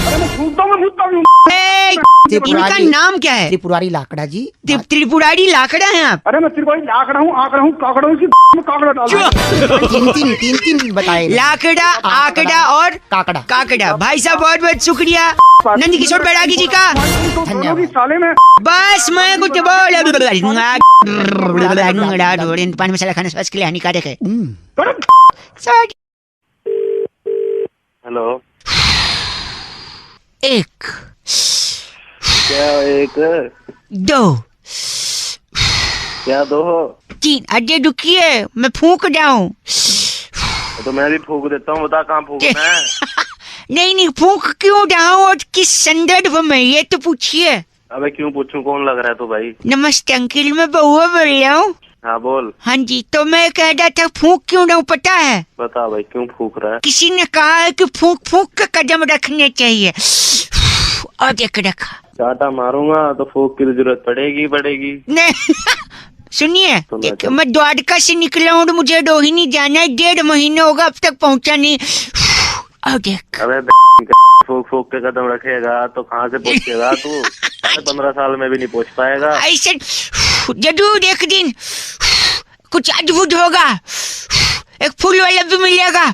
अरे मैं थूकता हूँ। ए, इनका नाम क्या है? त्रिपुरारी लाकड़ा जी। त्रिपुरारी लाकड़ा है आप? अरे मैं त्रिपुरारी लाकड़ा हूँ, आकड़ा हूँ, काकड़ा हूँ, में काकड़ा डाल तीन बताए। लाकड़ा, आकड़ा और काकड़ा। काकड़ा। भाई साहब बहुत बहुत शुक्रिया नंद किशोर बैरागी जी का। धन्यवाद साले में। बस मैं कुछ बोल पान मसाला खाना स्वास्थ्य के लिए हानिकारक है। हेलो, एक, क्या एक, दो, क्या दो? तीन। अड्डे दुखिए मैं फूंक जाऊं। तो मैं भी फूक देता हूँ, बता कहाँ फूकना है? नहीं फूंक क्यों जाऊं और किस संदर्भ में ये तो पूछिए। अबे क्यों पूछूं, कौन लग रहा है तू भाई? नमस्ते अंकिल, मैं बउआ बोल रहा हूँ। हाँ बोल। हाँ जी, तो मैं कह रहा था फूंक क्यों जाऊं पता है? बता भाई क्यों फूक रहा है? किसी ने कहा है कि फूंक फूंक के कदम रखने चाहिए और देख रखा। चाटा मारूंगा तो फूक की जरूरत पड़ेगी। नहीं सुनिए, मैं द्वारका से निकला हूँ, मुझे रोहिणी जाना है, 1.5 महीने होगा अब तक पहुँचा नहीं। और देख। अबे फूक के कदम रखेगा तो कहाँ से पहुँचेगा तू? 15 साल में भी नहीं पहुँच पाएगा। ऐसे जरूर एक दिन कुछ अद्भुत होगा, एक फूल वाला भी मिलेगा।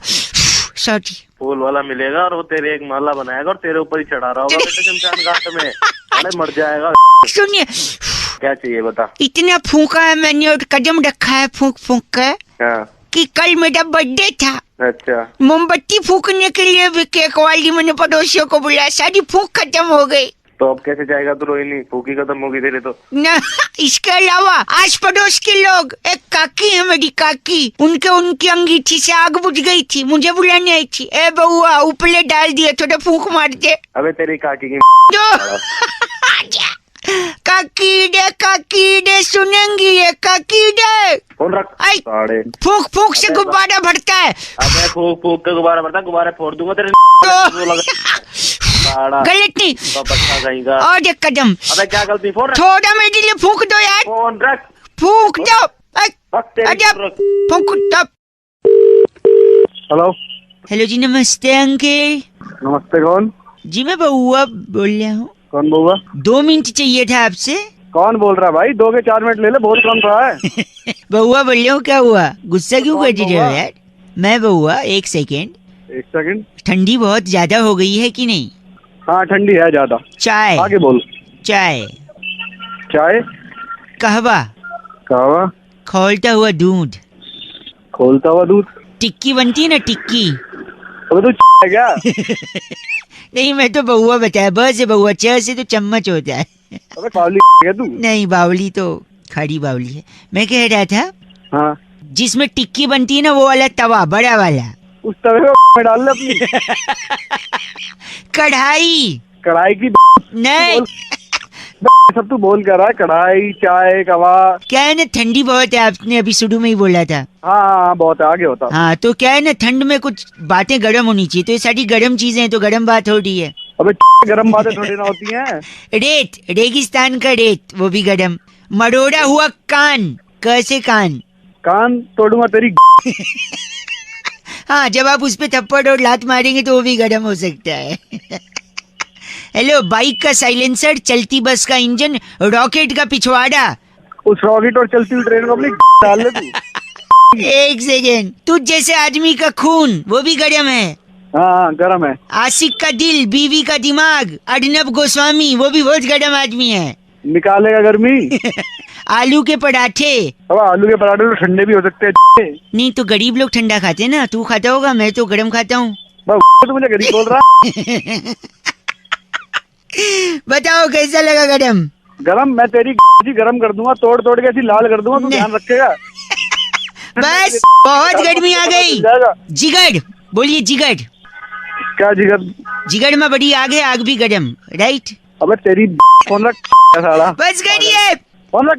सॉरी, फूल वाला मिलेगा और वो तेरे एक माला बनाएगा और तेरे ऊपर ही चढ़ा रहा होगा बेटे शमशान घाट में। अरे मर जाएगा। सुनिए, क्या चाहिए बता? इतना फूका है मैंने और कदम रखा है फूक फूक कर हाँ। कि कल मेरा बर्थडे था। अच्छा, मोमबत्ती फूकने के लिए भी केक वाली मैंने पड़ोसियों को बुलाया, सारी फूक खत्म हो गई। तो अब कैसे जाएगा तू रोहिणी? फूकी खत्म होगी तेरे तो। न, इसके अलावा आस पड़ोस के लोग, एक काकी है मेरी काकी, उनकी अंगीठी से आग बुझ गई थी, मुझे बुलाने आई थी। ए बउआ उपले डाल दिए, थोड़ा फूंक मार दे। अबे तेरी काकी की जो काकी दे सुनेंगी ये काकी दे। फोन रख। आई, साढ़े फूक फूक से गुब्बारा भरता है। अबे फूक के गुब्बारा भरता, गुब्बारे फोड़ दूंगा तेरे। गलत नहीं तो बच्चा कहेगा। और एक कदम। अबे क्या गलती? फोन रख। थोड़ा मेरे लिए फूक दो यार। फोन रख। फूक दो। रख। फूक दो। हेलो हेलो जी, नमस्ते अंकल। नमस्ते, कौन? जी मैं बउआ बोल रहा हूँ। कौन बउआ? 2 मिनट चाहिए था आपसे। कौन बोल रहा है भाई? 2 के 4 मिनट ले ले, बोल कौन रहा है? बउआ बोल रहा हूँ, क्या हुआ? गुस्सा क्यों कर रहे हो यार? मैं बउआ, 1 सेकेंड। 1 सेकंड। ठंडी बहुत ज्यादा हो गई है कि नहीं? हाँ ठंडी है ज्यादा। चाय? आगे बोल। चाय? चाय? कहवा? कहवा? खौलता हुआ दूध? खोलता हुआ दूध? टिक्की बनती है ना, टिक्की। अबे तू है क्या? नहीं मैं तो बउआ बताया, ब से बउआ, च से तो चम्मच होता है। अबे बावली है तू? नहीं बावली तो खड़ी बावली है। मैं कह रहा था, हाँ जिसमें टिक्की बनती है ना, वो वाला तवा बड़ा वाला, उस तवे में डाल ले अपनी। कढ़ाई? कढ़ाई की नहीं सब तू बोल कर रहा है। कढ़ाई, चाय, कवा। क्या है ना, ठंडी बहुत है, आपने अभी शुरू में ही बोला था। हाँ बहुत है, आगे होता। हाँ तो क्या है ना, ठंड में कुछ बातें गर्म होनी चाहिए, तो ये सारी गर्म चीजें हैं, तो गर्म बात हो रही है। अबे गरम बातें थोड़ी ना होती हैं। रेत, रेगिस्तान का रेत, वो भी गर्म। मरोड़ा हुआ कान, कैसे कान? कान तोड़ूंगा तेरी। हाँ, जब आप उस पे थप्पड़ और लात मारेंगे तो वो भी गर्म हो सकता है। हेलो, बाइक का साइलेंसर, चलती बस का इंजन, रॉकेट का पिछवाड़ा। उस रॉकेट और चलती हुई ट्रेन को अपनी डाल ले तू। 1 सेकेंड। तुझ जैसे आदमी का खून, वो भी गर्म है। हाँ गरम है। आशिक का दिल, बीवी का दिमाग, अर्नब गोस्वामी, वो भी बहुत गर्म आदमी है। निकालेगा गर्मी। आलू के पराठे। अब आलू के पराठे तो ठंडे भी हो सकते हैं। नहीं तो गरीब लोग ठंडा खाते हैं ना, तू खाता होगा, मैं तो गर्म खाता हूँ। तो मुझे गरीब बोल रहा। बताओ कैसा लगा गरम? गरम? मैं तेरी गरम कर दूंगा, तोड़ तोड़ के ऐसी लाल कर दूंगा, तू ध्यान रखेगा। बस बहुत गर्मी आ गई। जिगर बोलिए, जिगर। क्या जिगर? जिगर में बड़ी आग है, आग भी गरम, राइट? अबे तेरी फोन रख साला। बस करिए। फोन रख।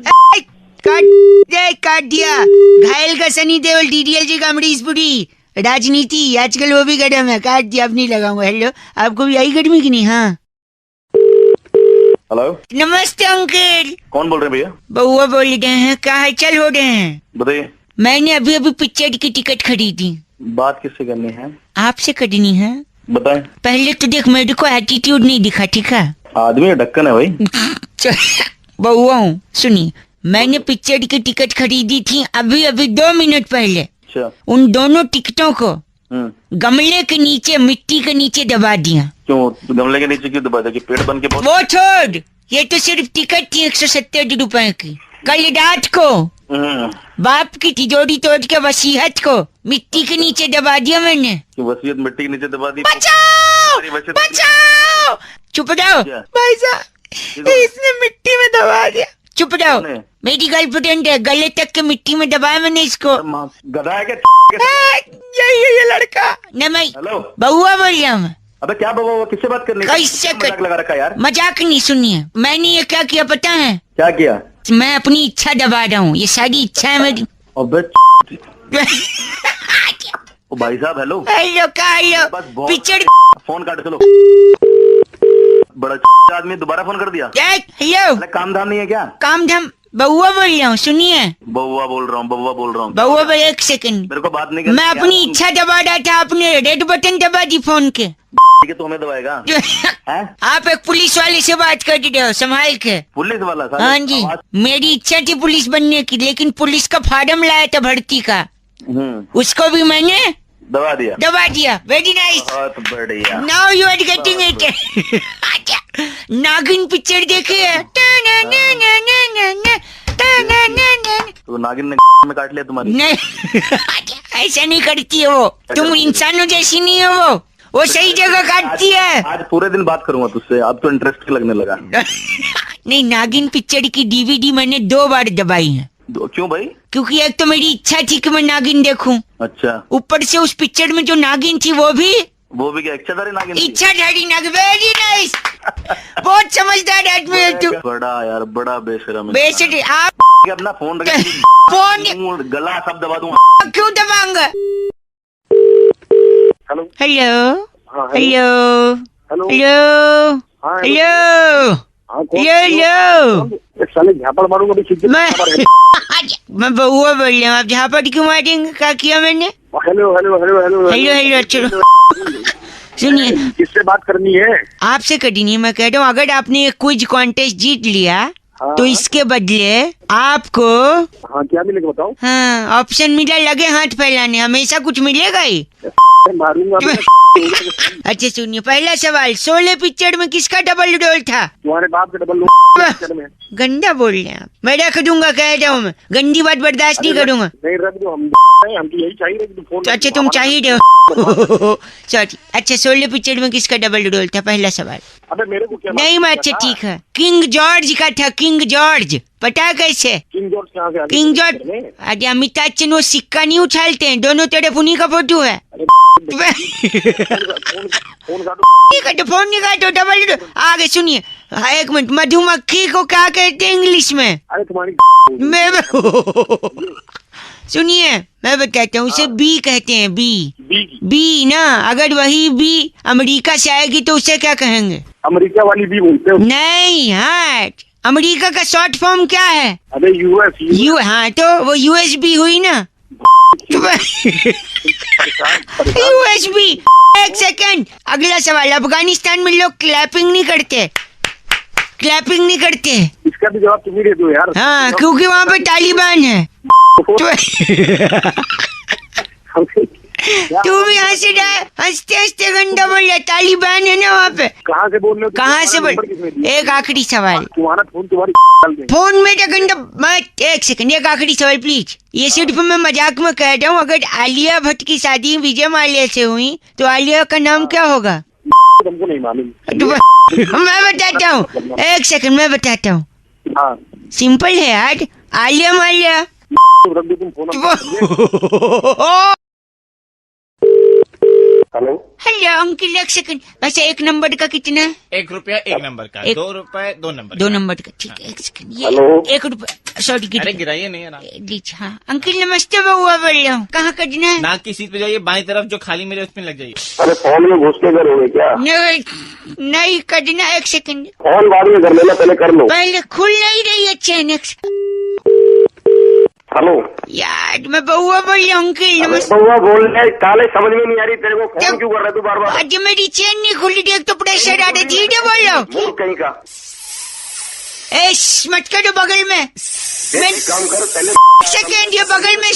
काट दिया। घायल का सनी देओल, DDLJ का अमरीशपुरी। राजनीति आजकल वो भी गर्म है, काट दिया, अब नहीं लगाऊंगा। हेलो, आपको भी आई गर्मी की नहीं? हाँ हेलो, नमस्ते अंकल। कौन बोल रहे हैं भैया? बउआ बोल रहे हैं, कहाँ चल हो रहे हैं? बताइए। मैंने अभी अभी पिक्चर की टिकट खरीदी। बात किससे करनी है? आपसे करनी है। बताएं। पहले तो देख, मेरे को एटीट्यूड नहीं दिखा, ठीक है? आदमी है, ढक्कन है भाई। बउआ हूँ, सुनिए, मैंने पिक्चर की टिकट खरीदी थी अभी अभी 2 मिनट पहले। अच्छा। उन दोनों टिकटों को गमले के नीचे, मिट्टी के नीचे दबा दिया। क्यों गमले के नीचे क्यों दबा दिया? कि पेड़ बन के बहुत... वो छोड़, ये तो सिर्फ टिकट थी 170 रुपए की। कल रात को बाप की तिजोरी तोड़ के वसीयत को मिट्टी के नीचे दबा दिया मैंने। वसीयत मिट्टी के नीचे दबा दी? बचाओ बचाओ! चुप जाओ भाई साहब, इसने मिट्टी में दबा दिया। चुप जाओ, मेरी गर्लफ्रेंड है, गले तक के मिट्टी में दबाया मैंने इसको। गधा है क्या? ये लड़का न मैं बउआ बोल रहा हूँ। अबे क्या बउआ? किससे बात करनी? कैसे मजाक लगा रखा यार? मजाक नहीं, सुनिए, मैंने ये क्या किया पता है? क्या किया? मैं अपनी इच्छा दबा रहा हूँ, ये सारी इच्छा है मेरी। अबे ओ भाई साहब, हेलो हेलो पिक्चर फोन काट, चलो। बड़ा आदमी दोबारा फोन कर दिया। हेलो, काम धाम नहीं है क्या? काम धाम, बउआ बोल रहा हूँ, सुनिए। बउआ बोल रहा हूँ, बउआ बोल रहा हूँ। बउआ बोल, एक सेकंड, मेरे को बात नहीं करनी। मैं अपनी इच्छा दबा रहा था, आपने रेड बटन दबा दी फोन के। ठीक है, तो हमें दबाएगा? आप एक पुलिस वाले से बात कर रहे हो, संभाल के। पुलिस वाला? हाँ जी, मेरी इच्छा थी पुलिस बनने की, लेकिन पुलिस का फार्म लाया था भर्ती का, उसको भी मैंने दबा दिया। वेरी नाइस, बहुत बढ़िया। Now you are getting it. नागिन पिक्चर देखे है? तो नागिन ने में काट लिया तुम्हारी? नहीं, ऐसा नहीं करती है वो, तुम इंसानों जैसी नहीं है वो सही जगह काटती है। आज पूरे दिन बात करूंगा तुझसे, अब तो इंटरेस्ट लगने लगा। नहीं, नागिन पिक्चर की DVD मैंने 2 बार दबाई है। क्यों भाई? क्योंकि एक तो मेरी इच्छा थी कि मैं नागिन देखूं। अच्छा। ऊपर से उस पिक्चर में जो नागिन थी वो भी क्या इच्छाधारी नागिन? इच्छाधारी नागिन। वेरी नाइस, बहुत समझदार आदमी है तू। बड़ा यार, बड़ा बेशरम। आप अपना फोन फोन गला सब दबा दूंगा। क्यों दबाऊंगा? हेलो हेलो हाँ, हेलो हेलो हेलो हाँ, हेलो हेलो, साले झापड़ मारूंगा अभी सीधे। मैं बउआ बोल रहा हूँ, आप झापड़ क्यों मारेंगे? क्या किया मैंने? Hello hello hello hello hello, चलो सुनिए, किससे बात करनी है? आपसे कभी नहीं, मैं कह रहा हूँ, अगर आपने एक क्विज कॉन्टेस्ट जीत लिया तो इसके बदले आपको क्या मिलेगा बताओ? हाँ, ऑप्शन मिला, लगे हाथ फैलाने, हमेशा कुछ मिलेगा ही। मारूंगा। अच्छा सुनिए, पहला सवाल, शोले पिक्चर में किसका डबल रोल था? तुम्हारे बाप का डबल में। गंदा बोल रहे हैं आप, मैं रख दूंगा, कह रहा हूँ, मैं गंदी बात बर्दाश्त नहीं करूंगा। नहीं रख दो, हम तो यही चाहिए कि फोन। अच्छा तुम चाहिए हो? सॉरी। अच्छा, शोले पिक्चर में किसका डबल रोल था? पहला सवाल। अबे मेरे को क्या नहीं, मैं अच्छा ठीक है, किंग जॉर्ज का था, किंग जॉर्ज। पता कैसे? किंग जॉर्ज कहाँ से? किंग जॉर्ज, अरे अमिताभ बच्चन वो सिक्का नहीं उछालते हैं, दोनों तरफ उन्हीं का फोटो है। फोन नहीं काटो, डबल। आगे सुनिए, एक मिनट, मधुमक्खी को क्या कहते हैं इंग्लिश में? अरे तुम्हारी सुनिए, मैं बताता हूँ, उसे बी कहते हैं, बी ना। अगर वही बी अमेरिका से आएगी तो उसे क्या कहेंगे? अमेरिका वाली बी बोलते हो? नहीं, हाँ, अमेरिका का शॉर्ट फॉर्म क्या है? अरे यूएस। हाँ, तो वो USB हुई ना। USB। एक सेकंड, अगला सवाल, अफगानिस्तान में लोग क्लैपिंग नहीं करते। इसका भी जवाब तुम ही दे दो यार। हाँ, क्योंकि वहाँ पे तालिबान है। तू भी हंसते हंसते गंदा बोल रहा, तालिबान है ना वहाँ पे। कहाँ से बोल रहे हो? कहाँ से बोल? एक आखिरी सवाल, तुम्हारा फोन तुम्हारी फोन में गंदा मत। एक सेकंड, एक आखिरी सवाल प्लीज। ये सिर्फ मैं मजाक में कह रहा हूँ, अगर आलिया भट्ट की शादी विजय माल्या से हुई तो आलिया का नाम क्या होगा? तुमको नहीं मालूम? मैं बताता हूँ, एक सेकंड, मैं बताता हूँ। हाँ, सिंपल है यार, आलिया माल्या। तुम फोन। हेलो हेलो अंकिल, एक सेकंड, वैसे एक नंबर का कितना है? 1 रुपया 1 नंबर का, 2 रुपए 2 नंबर, 2 नंबर का, ठीक है। एक सेकंड, ये हेलो? 1 रुपया, सॉरी अरे गिराइए नहीं है ना। हाँ अंकिल नमस्ते, बउआ बोल रहा हूँ, कहाँ कटना है? नाक की सीट पे जाइए, बाई तरफ जो खाली मिले उसमें लग जाइए। अरे फोन में घुस के करोगे क्या? नहीं कटना, एक सेकंड, फोन बाद में कर लेना, पहले कर लो। पहले खुल नहीं रही है चैन। हेलो यार मैं बउआ बोल रहा हूँ अंकल। नमस्ते। बउआ बोल रहे काले, समझ में नहीं आ रही तेरे को, फोन क्यों कर रहा है तू बार बार? आज मेरी चेन नहीं खुली, देख तो प्रेशर आ रहा है। धीरे बोल रहा हूँ। मूड कहीं का। मत करो बगल में। मैं काम कर पहले, सेकेंड ये बगल में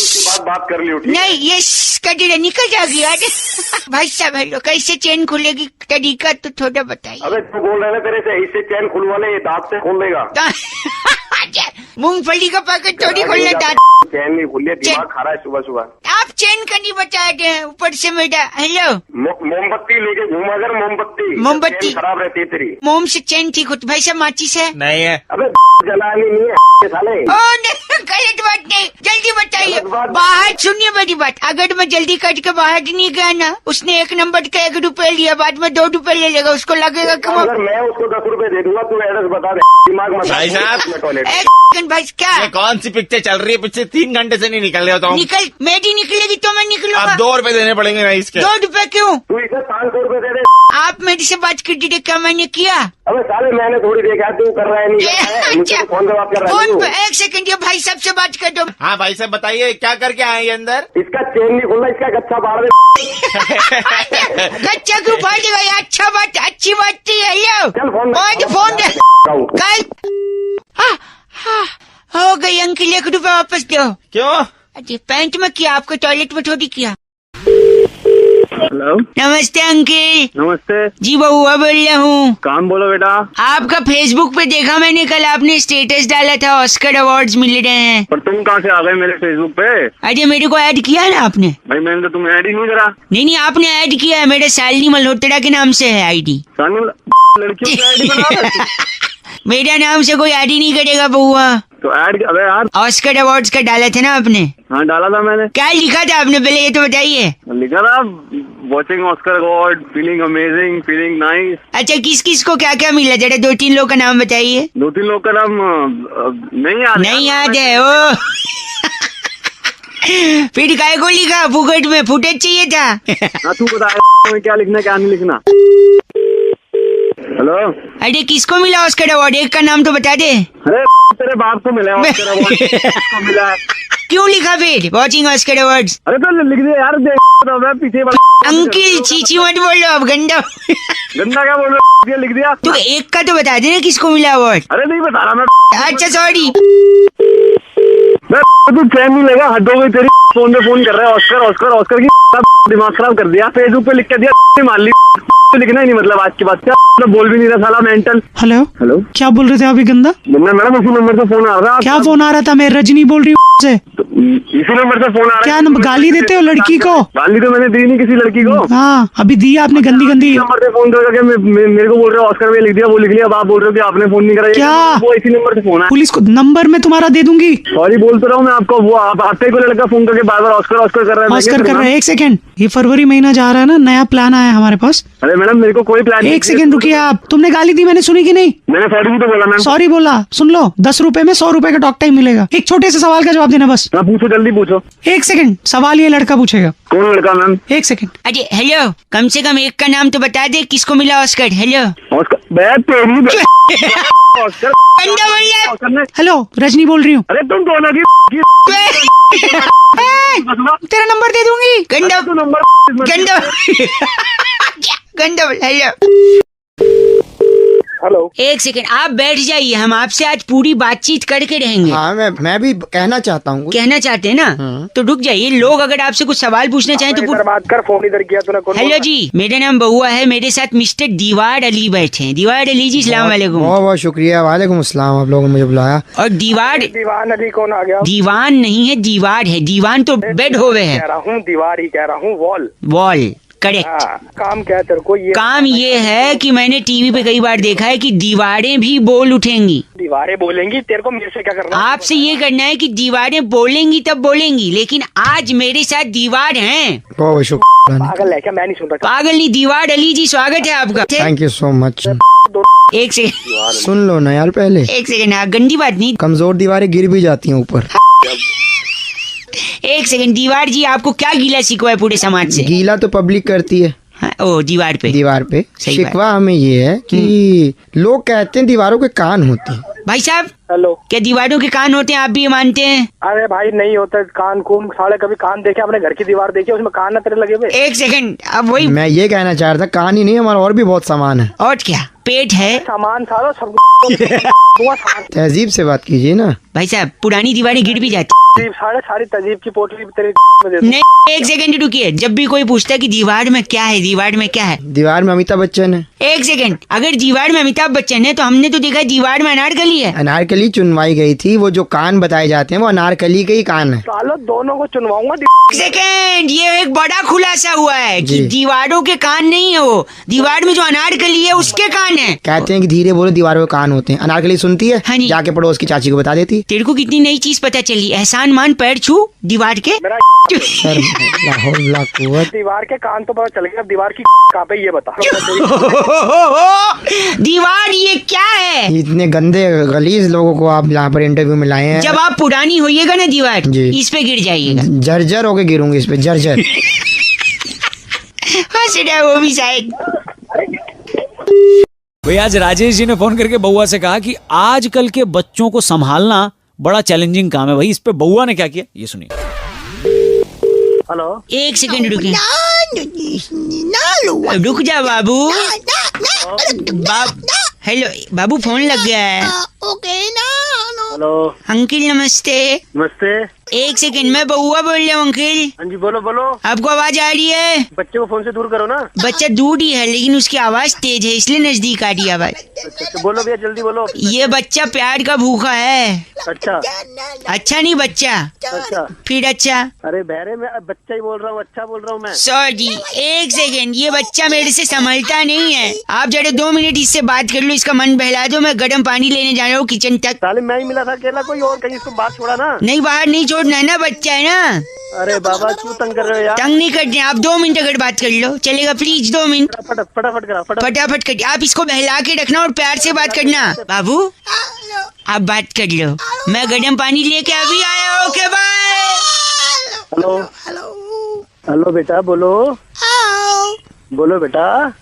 बात कर ली उठी। नहीं, ये कटी निकल जाएगी यार। भाई साहब हेलो, कैसे चेन खुलेगी तरीका तो थोड़ा बताइए। अबे तू बोल रहा है ना तेरे से, इससे चैन खुलवा ले, दांत से खोल देगा। मूंगफली का पैकेट थोड़ी खोलना दांत। चैन नहीं खुल, दिमाग खा रहा है सुबह सुबह। आप चेन का नहीं बताए थे ऊपर से मेरा। हेलो, मोमबत्ती लेके घूमा कर, मोमबत्ती चैन खराब रहती है तेरी। मोम से चेन ठीक होती। भाई साहब माचिस है? नहीं है। अबे जलानी नहीं है साले। ओ नहीं, गलत बात नहीं, जल्दी बताइए। बाहर सुनिए मेरी बात, अगर मैं जल्दी कट के बाहर नहीं गया ना, उसने 1 नंबर का 1 रुपए लिया, बाद में 2 रुपए ले लेगा, उसको लगेगा कि अगर मैं उसको 10 रुपए दे दूंगा, तू एड्रेस बता दे, दिमाग मत भाई साहब। टॉयलेट। भाई क्या ये कौन सी पिक्चर चल रही है? पिछले 3 घंटे से नहीं निकल रहे हो तुम। निकल, मेरी निकलेगी तो मैं निकलूंगा। अब 2 रुपए देने पड़ेंगे ना इसके। 2 रुपए क्यों? तू इसे 500 रुपए दे दे। आप मेरे से बात कर दी, क्या मैंने किया? अबे साले मैंने थोड़ी देखा, तू कर रहा है नहीं कर रहा है, मुझसे तो फोन पे बात कर रहा है फोन तू। पे 1 सेकंड, ये भाई साहब से बात कर दो। हाँ भाई साहब बताइए, क्या करके आए ये अंदर? इसका चेन नहीं खुलना, इसका गच्छा फाड़ दे। बच्चा क्यों फाड़ देगा? ये अच्छा बात, अच्छी बात थी। चल फोन फोन दे कल। हो गई अंकल, 1 रुपए वापस दो। क्यों? अरे पैंट में किया, आपको टॉयलेट में थोड़ी किया। हेलो नमस्ते अंकल। नमस्ते जी बउआ बोल रहा हूँ। काम बोलो बेटा। आपका फेसबुक पे देखा मैंने, कल आपने स्टेटस डाला था ऑस्कर अवार्ड्स मिल रहे हैं। पर तुम कहाँ से आ गए मेरे फेसबुक पे? अरे मेरे को ऐड किया ना आपने। भाई मैंने तो तुम्हें ऐड ही नहीं करा। नहीं आपने ऐड किया है, मेरे शालिनी मल्होत्रा के नाम से है आईडी। लड़कियों का ऐड बना। मेरा नाम से कोई ऐड ही नहीं करेगा बउआ। तो ऐड, अबे यार ऑस्कर अवार्ड्स का डाला था ना आपने? हाँ डाला था मैंने। क्या लिखा था आपने, पहले ये तो बताइए। लिखा था watching Oscar award, feeling amazing, feeling nice. अच्छा, किस किस को क्या क्या मिला, जरा 2-3 लोग का नाम बताइए। 2-3 लोग का नाम नहीं याद है ओ। फिर काय को लिखा? फुकट में फुटेज चाहिए था। हाँ तू बता क्या लिखना क्या नहीं लिखना। हेलो, अरे किसको मिला ऑस्कर अवार्ड? एक का नाम तो बता दे। अरे तेरे बाप को मिला ऑस्कर अवार्ड। किसको मिला है? क्यों लिखा फिर वॉचिंग ऑस्कर अवार्ड्स? अरे तो लिख दे यार, देख पीछे वाला। अंकिल चीची मत बोलो अब, गंदा गंदा क्या बोल रहा है? लिख दिया। तू एक का तो बता दे ना किसको मिला अवार्ड। अरे नहीं बता रहा मैं। अच्छा सॉरी। तू चैन नहीं लेगा, हद हो गई तेरी। फोन पे फोन कर रहा है ऑस्कर ऑस्कर ऑस्कर की। दिमाग खराब कर दिया, फेसबुक पे लिख के दिया, मान ली लिखना ही नहीं। मतलब आज के बाद क्या मतलब बोल भी नहीं रहा साला मेंटल। हेलो हेलो, क्या बोल रहे थे अभी गंदा? मैडम उसी नंबर से फोन आ रहा है। क्या फोन आ रहा था? मैं रजनी बोल रही हूँ से। इसी नंबर से फोन आ रहा है। क्या नंबर? गाली देते हो लड़की को? गाली तो मैंने दी नहीं किसी लड़की को। हाँ अभी दी आपने, गंदी गंदी। नंबर से फोन करके मेरे को बोल रहे हो ऑस्कर में लिख दिया, वो लिख लिया। अब आप बोल रहे हो कि आपने फोन नहीं करा। क्या? वो इसी नंबर से फोन है। पुलिस को नंबर मैं तुम्हारा दे दूंगी। सॉरी बोल तो रहा हूँ मैं आपको। वो आपके को लड़का फोन करके बार बार ऑस्कर ऑस्कर कर रहा है। ऑस्कर कर रहा है। 1 सेकंड, ये फरवरी महीना जा रहा है ना, नया प्लान आया है हमारे पास। अरे मैडम मेरे को कोई प्लान। 1 सेकंड रुकिए आप। तुमने गाली दी, मैंने सुनी कि नहीं? मैंने सॉरी भी तो बोला मैम। सॉरी बोला, सुन लो। 10 रुपए में 100 रुपए का टॉक टाइम मिलेगा। एक छोटे से सवाल का जवाब देना बस। हाँ पूछो, जल्दी पूछो। 1 सेकंड, सवाल ये लड़का पूछेगा। कौन लड़का मैम? 1 सेकंड। अरे हेलो, कम से कम एक का नाम तो बता दे, किसको मिला ऑस्कर। हेलो ऑस्कर तेरी ऑस्कर गंदा बोल रहा है। ऑस्कर ने। हेलो रजनी बोल रही हूँ। अरे तुम दोनों की तेरा नंबर दे दूंगी। गंदा तो नंबर गंदा गंदा बोल। हेलो हेलो, 1 सेकंड, आप बैठ जाइए, हम आपसे आज पूरी बातचीत करके रहेंगे। हाँ मैं भी कहना चाहता हूँ। कहना चाहते हैं ना, तो रुक जाइए। लोग अगर आपसे कुछ सवाल पूछना चाहें तो बात कर। फोन इधर किया तूने। कौन? हेलो जी, मेरा नाम बउआ है, मेरे साथ मिस्टर दीवार अली बैठे हैं। दीवार अली जी सलाम वालेकुम। बहुत बहुत शुक्रिया। वालेकुम अस्सलाम, आप लोगों ने मुझे बुलाया। और दीवार दीवान अली कौन आ गया? दीवान नहीं है, दीवार है। दीवान तो बेड होवे है। कह रहा हूँ दीवार ही कह रहा हूँ, वॉल। Wall correct. काम क्या है तेरे को? ये काम ये है कि मैंने टीवी पे कई बार देखा है कि दीवारें भी बोल उठेंगी। दीवारें बोलेंगी, तेरे को मेरे से क्या करना? आपसे ये करना है कि दीवारें बोलेंगी तब बोलेंगी, लेकिन आज मेरे साथ दीवार हैं। बहुत बहुत शुक्रिया। पागल है क्या? मैं नहीं सुन रहा। पागल नहीं, दीवार अली जी स्वागत है आपका। Thank you so much. 1 second, सुन लो ना यार पहले। 1 सेकंड, गंदी बात नहीं। कमजोर दीवारें गिर भी जाती हैं ऊपर। 1 सेकंड, दीवार जी आपको क्या गीला शिकवा है पूरे समाज से? गीला तो पब्लिक करती है। हाँ, ओ दीवार पे दीवार पे सही शिकवा हमें ये है कि लोग कहते हैं दीवारों के कान होते हैं। भाई साहब, हेलो। क्या दीवारों के कान होते हैं, आप भी ये मानते हैं? अरे भाई नहीं होता कान कून साले, कभी कान देखे अपने घर की दीवार देखी उसमें कान ना तेरे लगे हुए? एक सेकंड, अब वही मैं ये कहना चाह रहा था, कहानी नहीं, हमारा और भी बहुत सामान है। और क्या, पेट है। सामान सारा सब तहजीब से बात कीजिए ना भाई साहब, पुरानी दीवारें गिर भी जाती। सारी तहजीब की पोटली तेरे में दे। नहीं, एक सेकंड रुकिए। जब भी कोई पूछता है कि दीवार में क्या है, दीवार में क्या है, दीवार में अमिताभ बच्चन है। एक सेकंड, अगर दीवार में अमिताभ बच्चन है तो हमने तो देखा दीवार में अनारकली है। अनारकली चुनवाई गई थी, वो जो कान बताए जाते हैं वो अनारकली के ही कान है। सालो दोनों को चुनवाऊंगा। एक सेकंड, ये एक बड़ा खुलासा हुआ है कि जी। दीवारों के कान नहीं है, वो दीवार में जो अनारकली है उसके कान है। कहते हैं कि धीरे बोलो, दीवारों के कान होते हैं। अनारकली सुनती है, हाँ जी। जाके पड़ोस की चाची को बता देती। तेरे को कितनी नई चीज पता चली, एहसान मान पैर छू दीवार के। मेरा सर लाहौर ला कुव्वत। दीवार के कान तो पता चल गया, अब दीवार की कहाँ पे ये बता। दीवार ये क्या है? इतने गंदे गलीज लोगों को आप यहाँ पर इंटरव्यू में लाए हैं। जब आप पुरानी होइएगा ना दीवार, जी। इस पे गिर जाइएगा। जर्जर होके गिरूंगी इस पे, जर्जर। हंस रहा है वो भी शायद। भाई आज राजेश जी ने फोन करके बउआ से कहा कि आजकल के बच्चों को संभालना बड़ा चैलेंजिंग काम है। भाई इस पे बउआ ने क्या किया, ये सुनिए। हेलो। एक सेकंड रुकिए, रुक जा बाबू। हेलो बाबू, फोन लग गया है। हेलो। अंकिल नमस्ते। नमस्ते। एक सेकंड, मैं बउआ बोल रहा हूँ अंकिल। हाँ जी बोलो बोलो। आपको आवाज आ रही है? बच्चे को फोन से दूर करो ना। बच्चा दूर ही है लेकिन उसकी आवाज तेज है, इसलिए नजदीक आ रही है आवाज। अच्छा बोलो भैया, जल्दी बोलो। ये बच्चा प्यार का भूखा है। अच्छा। अच्छा नहीं बच्चा, अच्छा। फिर अच्छा। अरे बहरे में बच्चा ही बोल रहा हूँ, अच्छा बोल रहा हूँ मैं। सॉरी, एक सेकंड, ये बच्चा मेरे से संभलता नहीं है। आप जरा 2 मिनट इससे बात कर लो, इसका मन बहला दो। मैं गर्म पानी लेने जा रहा हूँ किचन तक। साले मैं ही मिला था अकेला, कोई और कहीं इसको बात छोड़ा ना। नहीं, बाहर नहीं छोड़ना है ना, बच्चा है ना। अरे बाबा क्यों तंग कर रहे हो यार। तंग नहीं करते, आप 2 मिनट अगर बात कर लो चलेगा, प्लीज 2 मिनट। फटाफट करा फटाफट कर, आप इसको बहला के रखना और प्यार से बात करना। बाबू आप बात कर लो, मैं गर्म पानी लेके अभी आया। Okay bye. हेलो। हेलो बेटा बोलो। बोलो बेटा।